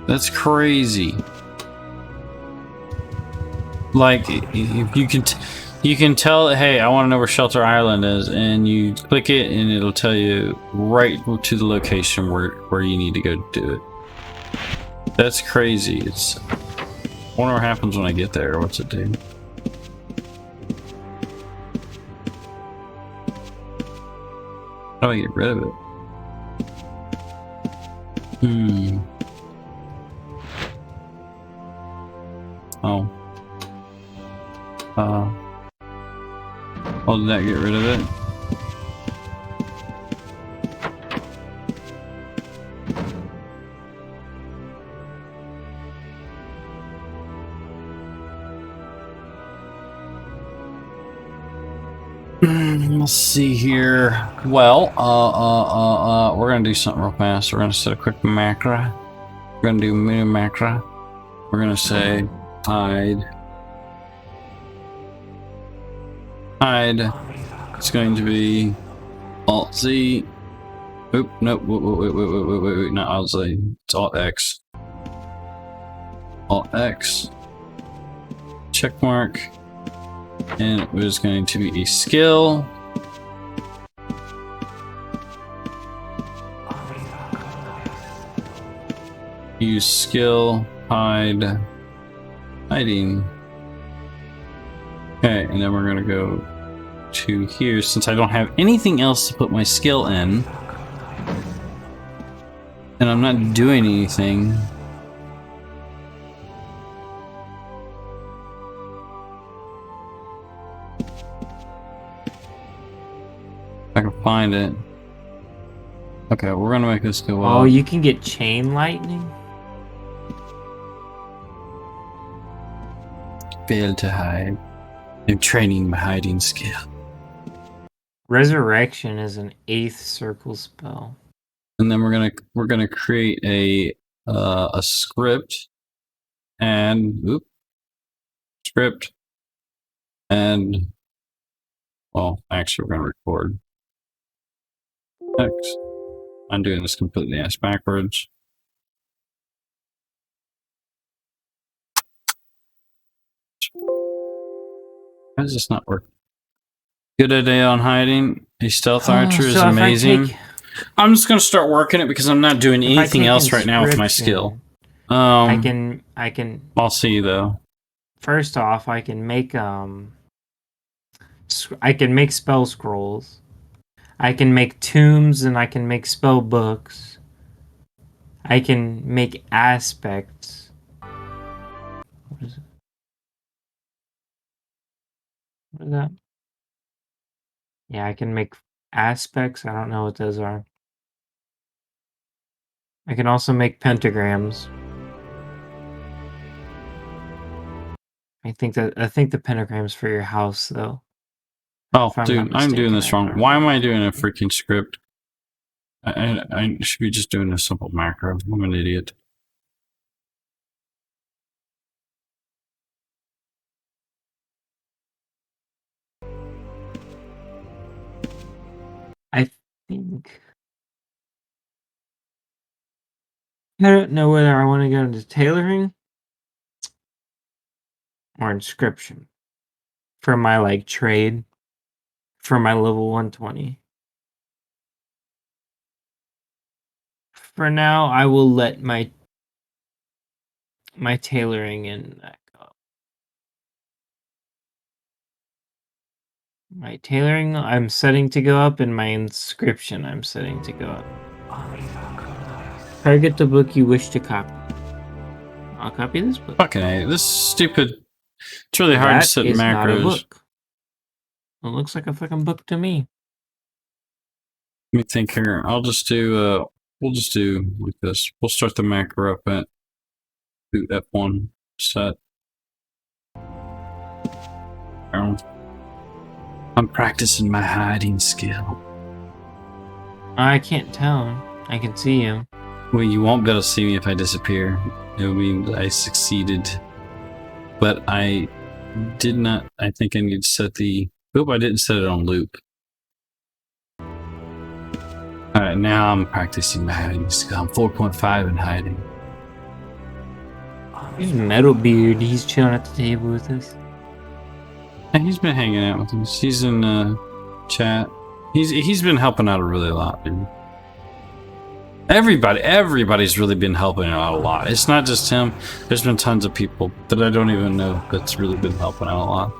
That's crazy. Like, if you can tell, hey, I want to know where Shelter Island is, and you click it, and it'll tell you right to the location where you need to go do it. That's crazy. It's. I wonder what happens when I get there. What's it do? How do I get rid of it? Oh. Oh, did that get rid of it? Let's see here. Well, we're gonna do something real fast. We're gonna set a quick macro. We're gonna do mini macro. We're gonna say hide. Hide. It's going to be Alt Z. Oop, nope. Wait, not Alt Z. It's Alt X. Alt X. Check mark. And it was going to be a skill. Use skill, hide, hiding. Okay, and then we're gonna go to here since I don't have anything else to put my skill in. And I'm not doing anything. If I can find it. Okay, we're gonna make this go up. Oh, you can get chain lightning? Fail to hide. I'm training my hiding skill. Resurrection is an 8th circle spell. And then we're gonna create a script and script and well, actually we're gonna record. Next, I'm doing this completely ass backwards. How does this not work? Good idea on hiding. A stealth archer is so if I amazing. take- I'm just gonna start working it because I'm not doing If I anything take else right now with my inscription, skill. I can I'll see though. first off I can make I can make spell scrolls. I can make tombs and I can make spell books. I can make aspects. What is it? What is that? Yeah, I can make aspects. I don't know what those are. I can also make pentagrams. I think the pentagram's for your house though. Oh, If I'm dude, not I'm doing mistaken, this I wrong. don't Why am I doing a freaking script? I should be just doing a simple macro. I'm an idiot. I think I don't know whether I want to go into tailoring or inscription for my like trade for my level 120. For now, I will let my tailoring and go. My tailoring I'm setting to go up, and my inscription I'm setting to go up. Target the book you wish to copy. I'll copy this book. Fucking A. This is stupid. It's really hard to set That is not a macros. book. It looks like a fucking book to me. Let me think here. I'll just do, we'll just do like this. We'll start the macro up at F1 set. I'm practicing my hiding skill. I can't tell. I can see you. Well, you won't be able to see me if I disappear. It would mean I succeeded. But I did not. I think I need to set the. Oop, I didn't set it on loop. Alright, now I'm practicing my hiding skill. I'm 4.5 in hiding. Here's Metalbeard. He's chilling at the table with us. And he's been hanging out with us. He's in chat. He's been helping out really a lot, dude. Everybody's really been helping out a lot. It's not just him. There's been tons of people that I don't even know that's really been helping out a lot.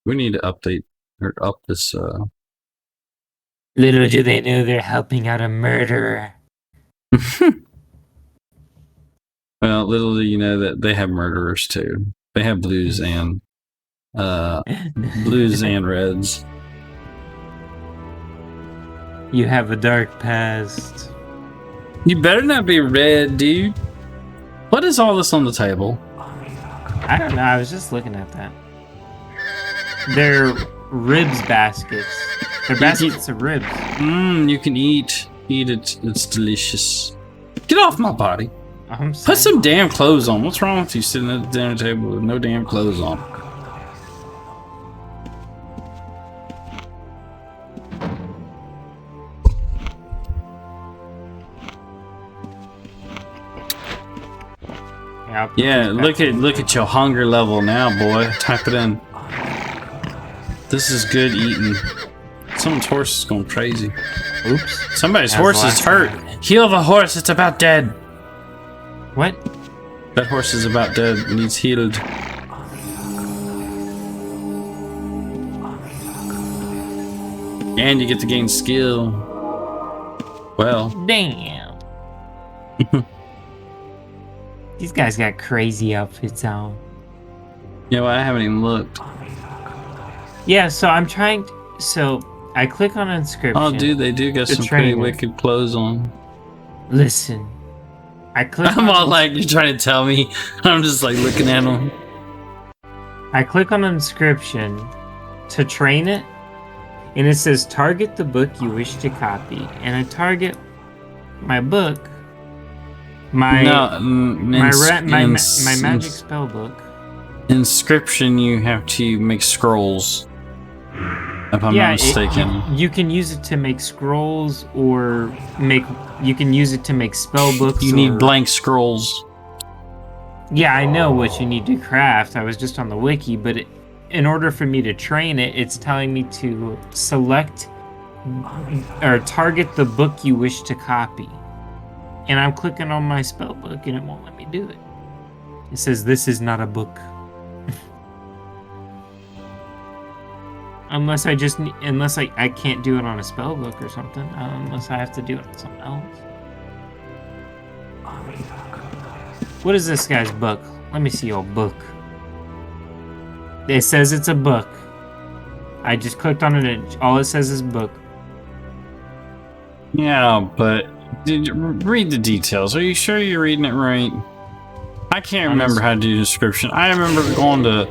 We need to update or up this. Little do they know they're helping out a murderer. Well, little do you know that they have murderers too. They have blues and reds. You have a dark past. You better not be red, dude. What is all this on the table? I don't know. I was just looking at that. They're ribs baskets. They're baskets of ribs. You can eat it. It's delicious. Get off my body. I'm sorry. Put some damn clothes on. What's wrong with you sitting at the dinner table with no damn clothes on? Yeah, look at your hunger level now, boy. Type it in. This is good eating. Someone's horse is going crazy. Oops. Somebody's horse is hurt. Heal the horse. It's about dead. What? That horse is about dead. It needs healed. And you get to gain skill. Well. Damn. These guys got crazy outfits on. Yeah, well, I haven't even looked. Yeah, so I'm trying to, so I click on inscription. Oh, dude, they do got some pretty wicked clothes on. Listen. I click I'm all like, you're trying to tell me. I'm just like looking at them. I click on inscription to train it, and it says target the book you wish to copy. And I target my book. My magic spell book. Inscription, you have to make scrolls. If I'm not mistaken. You can use it to make scrolls or you can use it to make spell books. You need blank scrolls. Yeah, I know what you need to craft. I was just on the wiki, but in order for me to train it, it's telling me to select or target the book you wish to copy. And I'm clicking on my spell book and it won't let me do it. It says this is not a book. Unless I can't do it on a spell book or something. Unless I have to do it on something else. What is this guy's book? Let me see your book. It says it's a book. I just clicked on it and all it says is book. Yeah, but read the details. Are you sure you're reading it right? I can't remember how to do description. I remember going to...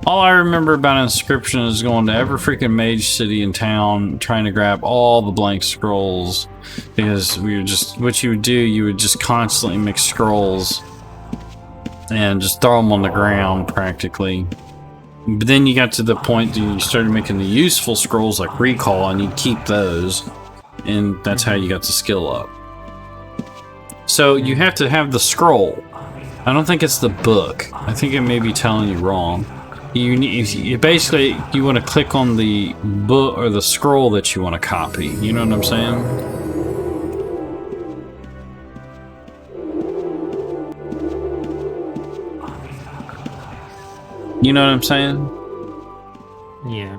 All I remember about inscription is going to every freaking mage city in town, trying to grab all the blank scrolls, because we were just, what you would do, you would just constantly make scrolls and just throw them on the ground practically. But then you got to the point that you started making the useful scrolls like recall, and you'd keep those, and that's how you got the skill up. So you have to have the scroll. I don't think it's the book. I think it may be telling you wrong. basically you want to click on the book or the scroll that you want to copy. You know what I'm saying? You know what I'm saying? Yeah.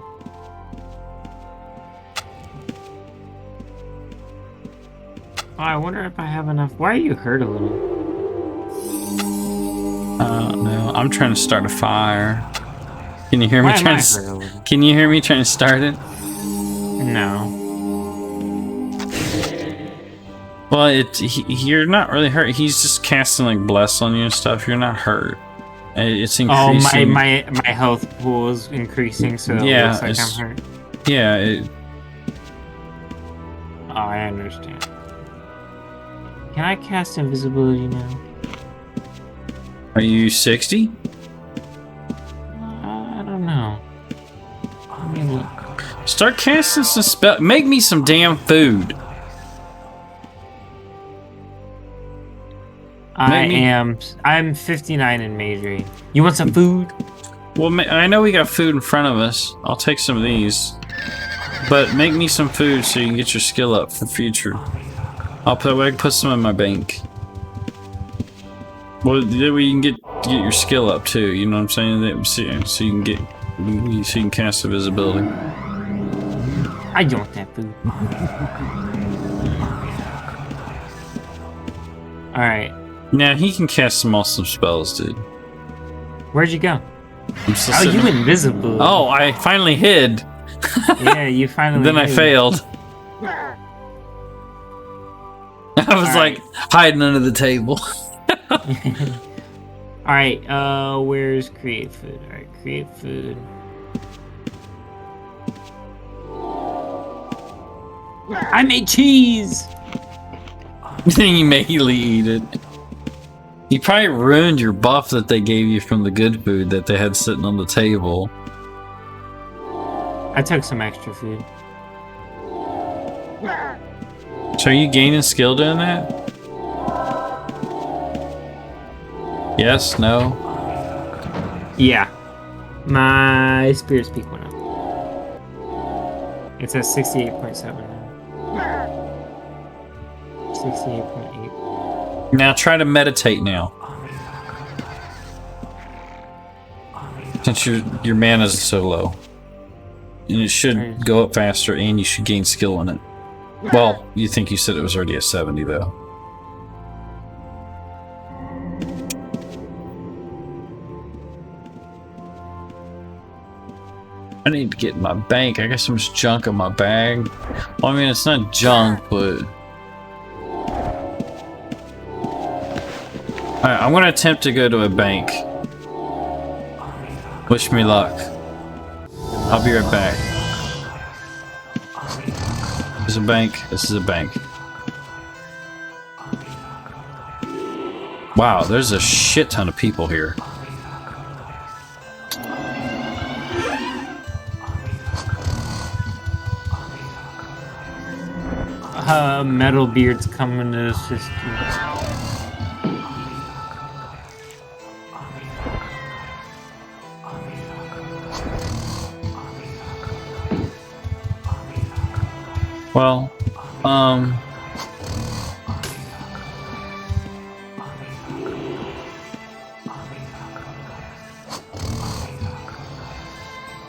Oh, I wonder if I have enough. Why are you hurt a little? No, I'm trying to start a fire. Can you hear me Why am trying I to? hurt a little? Can you hear me trying to start it? No. Well, you're not really hurt. He's just casting like bless on you and stuff. You're not hurt. It's Oh, increasing. my health pool is increasing, so Yeah, it looks like I'm hurt. Yeah. Oh, I understand. Can I cast invisibility now? Are you 60? I don't know. Let me look. Start casting some spell. Make me some damn food. I'm 59 in majoring. You want some food? Well, I know we got food in front of us. I'll take some of these. But make me some food so you can get your skill up for future. I can put some in my bank. Well, then we can get your skill up too. You know what I'm saying? So you can cast the visibility. I don't want that food. All right. Now he can cast some awesome spells, dude. Where'd you go? I'm still Oh, sitting- you invisible. Oh, I finally hid. Yeah, you finally. Then I did. failed. I was All like hiding under the table. Alright, where's create food? Alright, create food. I made cheese! Then you immediately eat it. You probably ruined your buff that they gave you from the good food that they had sitting on the table. I took some extra food. So are you gaining skill doing that? Yes? No? Yeah. My spirit speak went up. It's at 68.7 now. 68.8. Now try to meditate now. Since your mana's so low. And it should go up faster and you should gain skill in it. Well, you think you said it was already at 70 though. I need to get in my bank. I got so much junk in my bag. Well, I mean, it's not junk, but... Alright, I'm gonna attempt to go to a bank. Wish me luck. I'll be right back. This is a bank. This is a bank. Wow, there's a shit ton of people here. Metal beards coming to assist you. Well,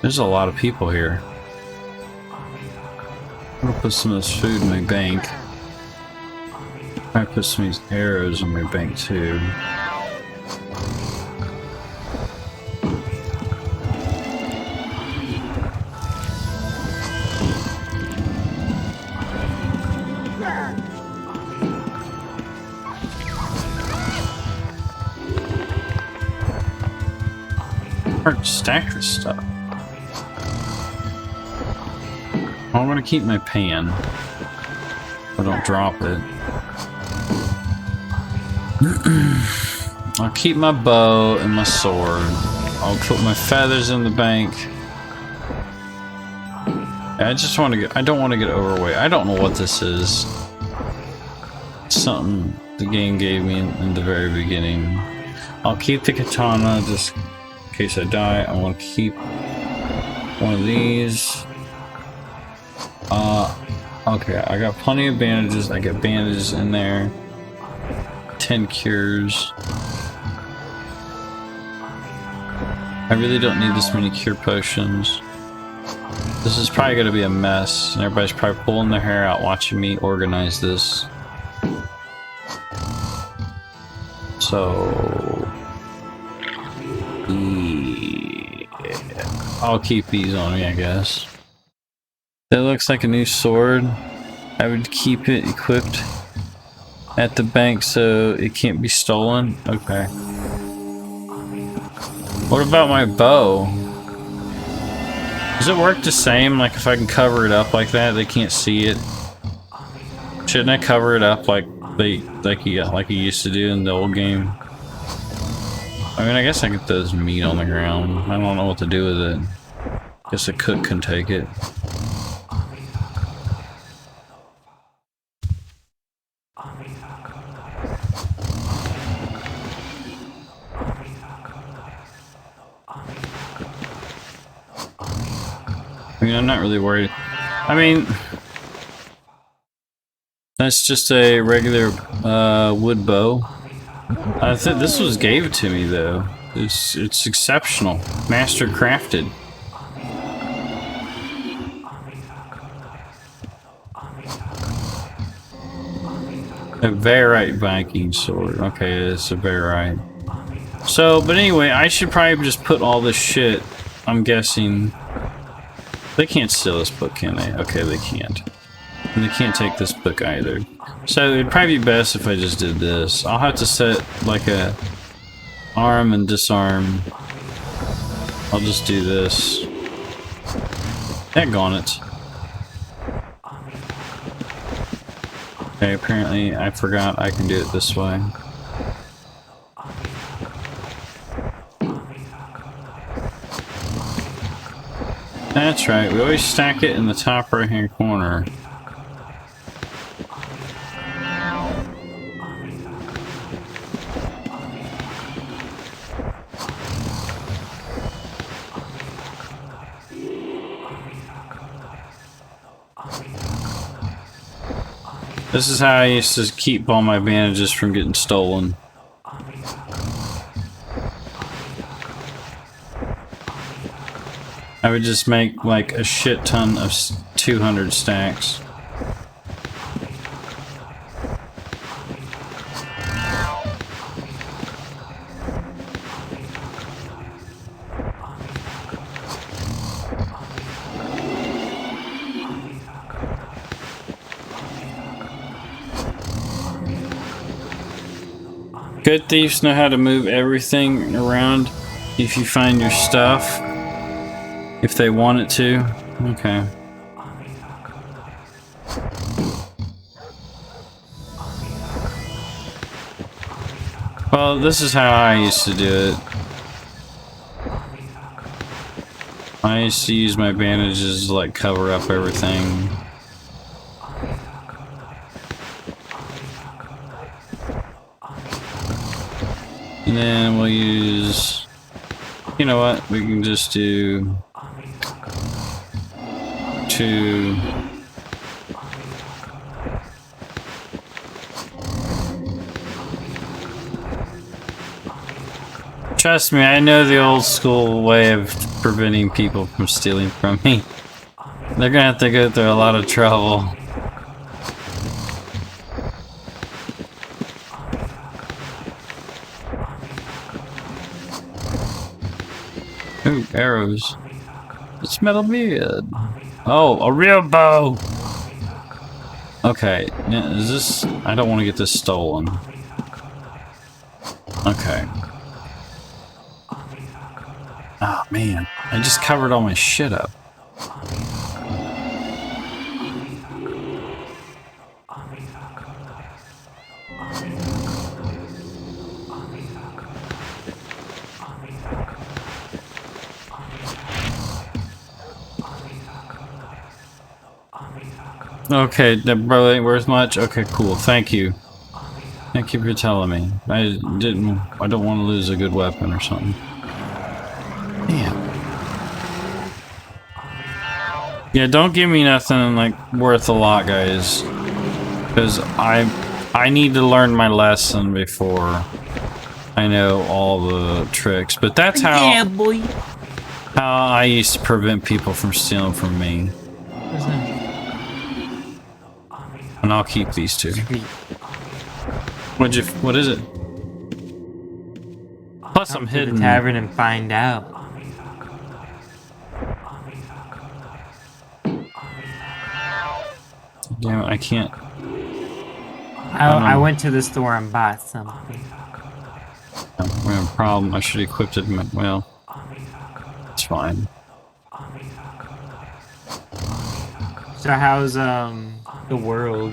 there's a lot of people here. I'm gonna put some of this food in my bank. I put some of these arrows in my bank too. Hard to stack this stuff. I'm gonna keep my pan. I don't drop it. I'll keep my bow and my sword. I'll put my feathers in the bank. I just want to get. I don't want to get overweight. I don't know what this is. Something the game gave me in the very beginning. I'll keep the katana just case I die. I want to keep one of these. Okay, I got plenty of bandages. I got bandages in there. 10 cures. I really don't need this many cure potions. This is probably going to be a mess, and everybody's probably pulling their hair out watching me organize this. So... yeah, I'll keep these on me, I guess. That looks like a new sword. I would keep it equipped at the bank so it can't be stolen. Okay. What about my bow? Does it work the same? Like if I can cover it up like that, they can't see it. Shouldn't I cover it up like you used to do in the old game? I mean, I guess I could throw this meat on the ground. I don't know what to do with it. Guess a cook can take it. I mean, I'm not really worried. I mean, that's just a regular wood bow. I think this was gave to me though. It's exceptional, master crafted. A Varite Viking sword. Okay, it's a Varite. So, but anyway, I should probably just put all this shit. I'm guessing. They can't steal this book, can they? Okay, they can't. And they can't take this book either. So it'd probably be best if I just did this. I'll have to set like a arm and disarm. I'll just do this. Daggone it. Okay, apparently I forgot I can do it this way. That's right, we always stack it in the top right hand corner. This is how I used to keep all my bandages from getting stolen. I would just make like a shit ton of 200 stacks. Good thieves know how to move everything around if you find your stuff. If they want it to. Okay. Well, this is how I used to do it. I used to use my bandages to like cover up everything. And then we'll use, you know what, we can just do 2. Trust me, I know the old school way of preventing people from stealing from me. They're gonna have to go through a lot of trouble. Ooh, arrows. It's metal beard. Oh, a real bow! Okay, is this... I don't want to get this stolen. Okay. Oh man, I just covered all my shit up. Okay, that probably ain't worth much. Okay, cool. Thank you. Thank you for telling me. I don't want to lose a good weapon or something. Yeah, don't give me nothing like worth a lot, guys. Because I need to learn my lesson before I know all the tricks. But that's how boy. how I used to prevent people from stealing from me. And I'll keep these two. What is it? Plus I'm Come to hidden. the tavern and find out. Damn it, I can't. I went to the store and bought something. We have a problem. I should have equipped it. Well, it's fine. So how's the world?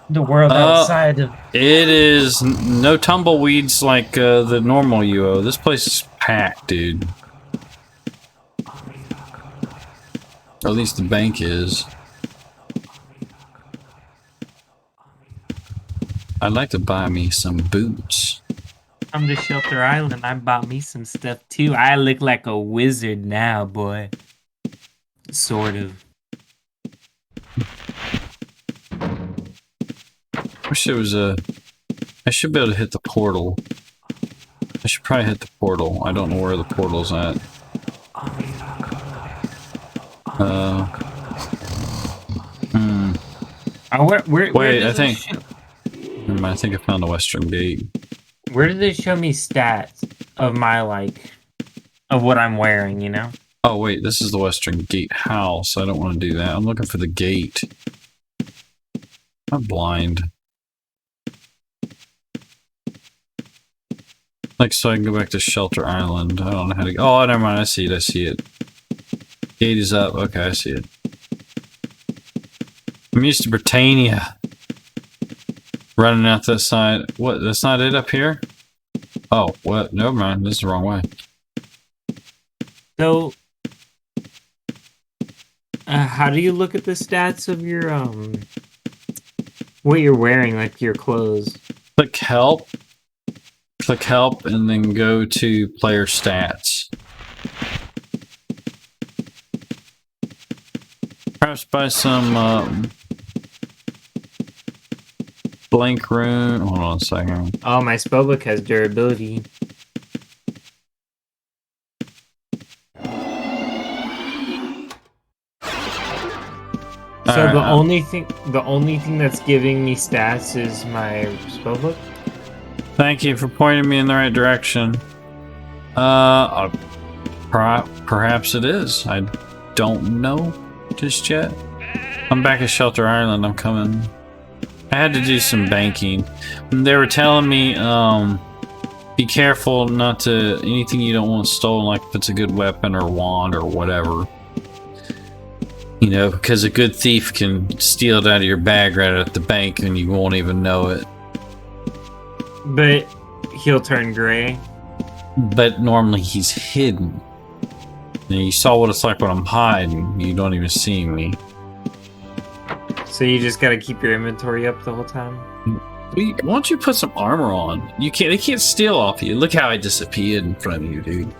The world outside of It is no tumbleweeds like the normal UO. This place is packed, dude. Or at least the bank is. I'd like to buy me some boots. I'm to Shelter Island. I bought me some stuff too. I look like a wizard now, boy. Sort of. Wish there was a... I should be able to hit the portal. I should probably hit the portal. I don't know where the portal's at. Where Wait, does I it think... I think I found the western gate. Where did they show me stats of my, like, of what I'm wearing, you know? Oh wait, this is the western gate house. I don't want to do that. I'm looking for the gate. I'm blind. Like, so I can go back to Shelter Island. I don't know how to... Oh, never mind. I see it. I see it. Gate is up. Okay, I see it. I'm used to Britannia. Running out this side. What? That's not it up here? Oh, what? Never mind. This is the wrong way. So, how do you look at the stats of your, what you're wearing, like your clothes? Click help. Click help and then go to player stats. Perhaps buy some blank rune. Hold on a second. Oh, my spellbook has durability. So Alright, the only thing that's giving me stats is my spellbook. Thank you for pointing me in the right direction. Perhaps it is. I don't know just yet. I'm back at Shelter Island. I'm coming. I had to do some banking. They were telling me, be careful not to anything you don't want stolen, like if it's a good weapon or wand or whatever. You know, because a good thief can steal it out of your bag right at the bank and you won't even know it. But he'll turn gray. But normally he's hidden. And you saw what it's like when I'm hiding. You don't even see me. So you just gotta keep your inventory up the whole time? Why don't you put some armor on? You can't. They can't steal off you. Look how I disappeared in front of you, dude.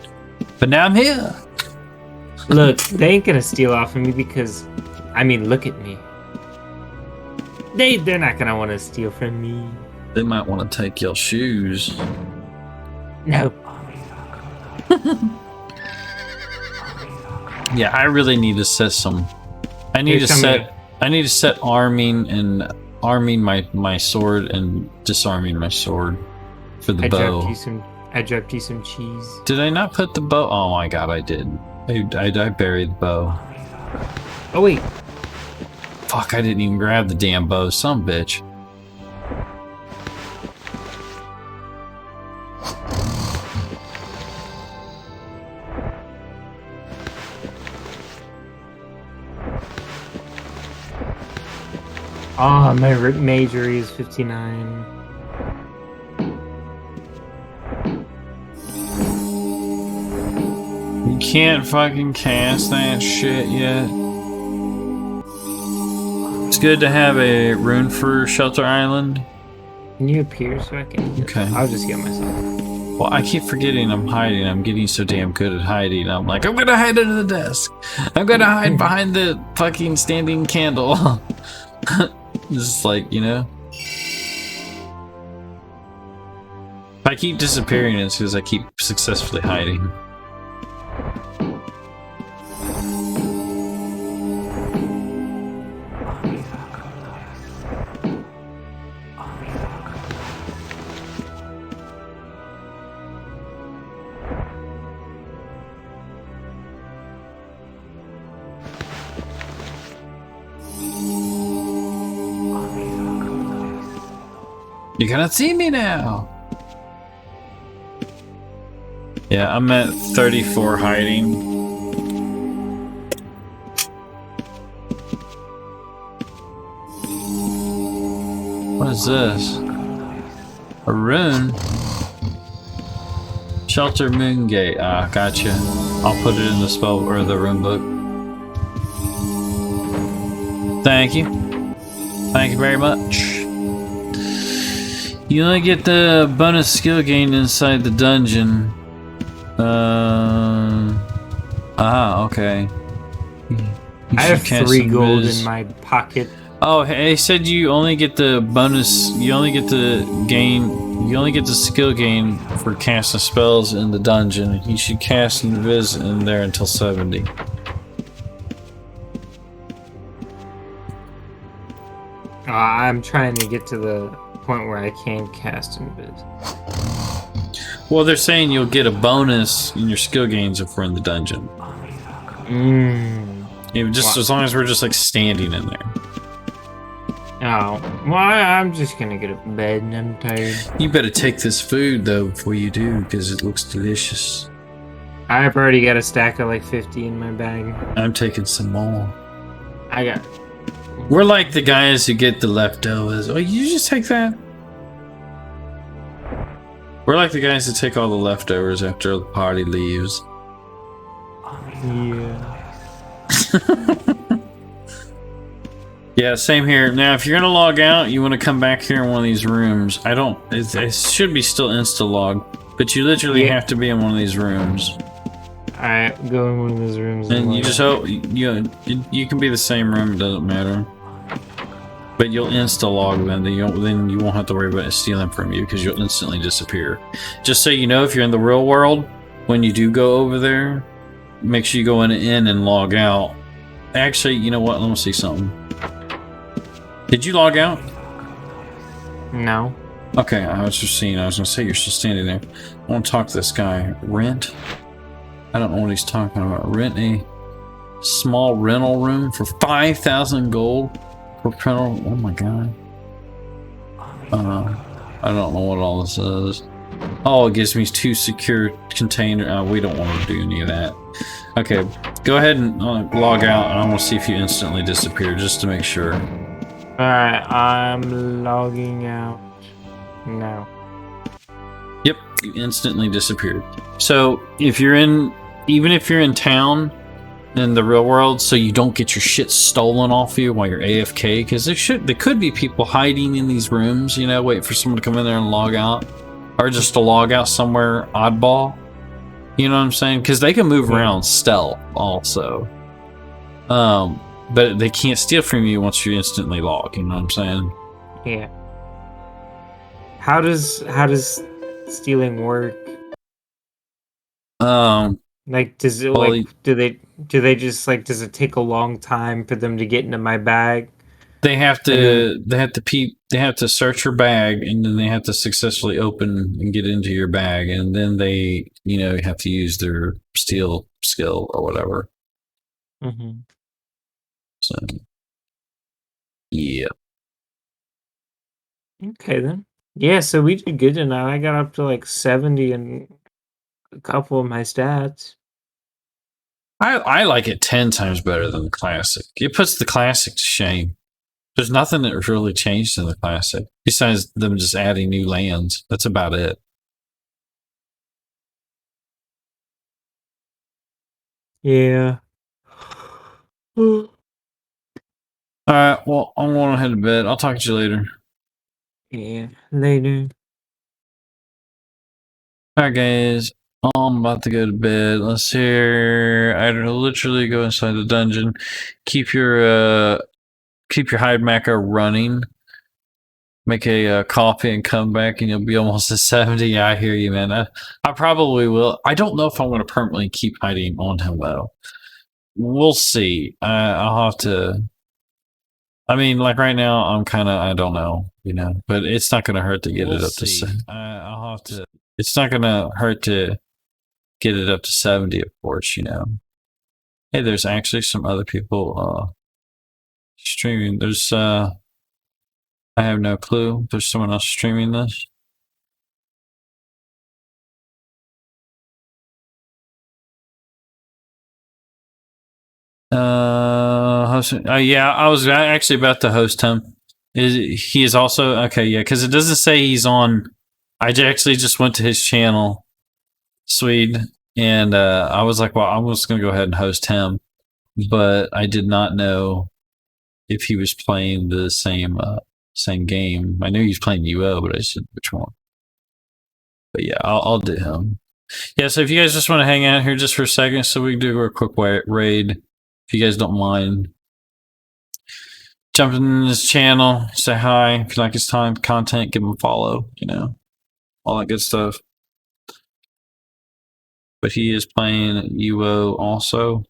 But now I'm here. Look, they ain't gonna steal off of me because, I mean, look at me. They're not gonna want to steal from me. They might want to take your shoes. No. Yeah, I really need to set some. I need to set arming my sword and disarming my sword for the bow. I dropped you some cheese. Did I not put the bow? Oh my god, I did. I buried the bow. Oh wait. Fuck, I didn't even grab the damn bow, some bitch. Oh, my majory is 59. You can't fucking cast that shit yet. It's good to have a rune for Shelter Island. Can you appear so I can? Okay. I'll just get myself. Well, I keep forgetting I'm hiding. I'm getting so damn good at hiding. I'm like, I'm gonna hide under the desk. I'm gonna hide behind the fucking standing candle. Just like, you know. If I keep disappearing, it's because I keep successfully hiding. You cannot see me now. Yeah, I'm at 34 hiding. What is this? A rune? Shelter Moongate. Ah, gotcha. I'll put it in the spell or the rune book. Thank you. Thank you very much. You only get the bonus skill gain inside the dungeon. Okay. I have 3 gold in my pocket. Oh, hey, said you only get the bonus. You only get the gain. You only get the skill gain for casting spells in the dungeon. You should cast Invis in there until 70. I'm trying to get to the point where I can cast Invis. Well, they're saying you'll get a bonus in your skill gains if we're in the dungeon. Just as long as we're just like standing in there. Oh, well, I'm just gonna get up in bed and I'm tired. You better take this food though before you do, because it looks delicious. I've already got a stack of like 50 in my bag. I'm taking some more. I got. We're like the guys who get the leftovers. Oh, you just take that? We're like the guys that take all the leftovers after the party leaves. Yeah. Yeah, same here. Now, if you're gonna log out, you want to come back here in one of these rooms. It should be still insta-log, but you literally have to be in one of these rooms. Alright, go in one of those rooms. And you just hope you can be the same room. It doesn't matter. But you'll insta-log them. Then you won't have to worry about it stealing from you because you'll instantly disappear. Just so you know, if you're in the real world, when you do go over there, make sure you go in and log out. Actually, you know what? Let me see something. Did you log out? No. Okay, I was just seeing. I was gonna say you're still standing there. I want to talk to this guy. Rent? I don't know what he's talking about. Rent a small rental room for 5,000 gold per rental. Oh my god. I don't know what all this is. Oh, it gives me 2 secure container. We don't want to do any of that. Okay, go ahead and log out, and I want to see if you instantly disappear, just to make sure. Alright, I'm logging out now. Yep, you instantly disappeared. So even if you're in town in the real world, so you don't get your shit stolen off you while you're AFK, because there could be people hiding in these rooms, you know, wait for someone to come in there and log out, or just to log out somewhere oddball. You know what I'm saying? Because they can move around stealth also. But they can't steal from you once you instantly log, you know what I'm saying? Yeah. How does stealing work? Like, does it do they just like, does it take a long time for them to get into my bag? They have to search your bag, and then they have to successfully open and get into your bag, and then they, have to use their steal skill or whatever. Mm-hmm. So, yeah. Okay then. Yeah, so we did good tonight. I got up to like 70 in a couple of my stats. I like it 10 times better than the classic. It puts the classic to shame. There's nothing that really changed in the classic besides them just adding new lands. That's about it. Yeah. Alright, well, I'm going to head to bed. I'll talk to you later. Yeah, later. Alright, guys. I'm about to go to bed. Let's hear. I literally go inside the dungeon. Keep your hide macro running. Make a coffee and come back, and you'll be almost at 70. Yeah, I hear you, man. I probably will. I don't know if I'm going to permanently keep hiding on him, though. We'll see. I'll have to. I mean, like right now, I'm kind of. I don't know, but it's not going to hurt to get it up to. I'll have to. It's not going to hurt to get it up to 70, of course. Hey, there's actually some other people streaming. There's I have no clue. There's someone else streaming this. Yeah, I was actually about to host him. He is also okay? Yeah, because it doesn't say he's on. I actually just went to his channel, Swede, and I was like, well, I'm just gonna go ahead and host him, but I did not know if he was playing the same game. I knew he was playing UO, but I said which one. But yeah, I'll do him. Yeah, so if you guys just want to hang out here just for a second, so we can do a quick raid, if you guys don't mind. Jump in his channel, say hi. If you like his content, give him a follow, all that good stuff. But he is playing UO also.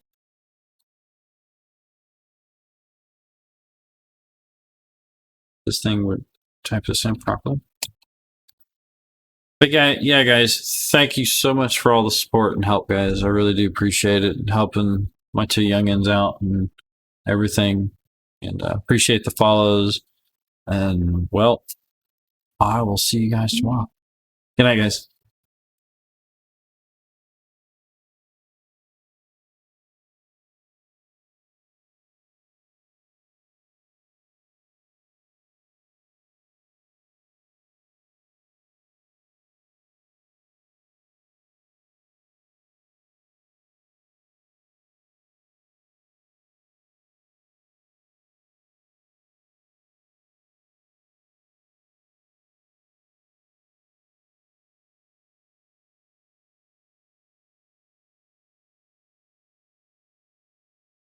This thing would type this in properly. But yeah, guys, thank you so much for all the support and help, guys. I really do appreciate it, helping my two youngins out and everything. And appreciate the follows. And, well, I will see you guys tomorrow. Good night, guys.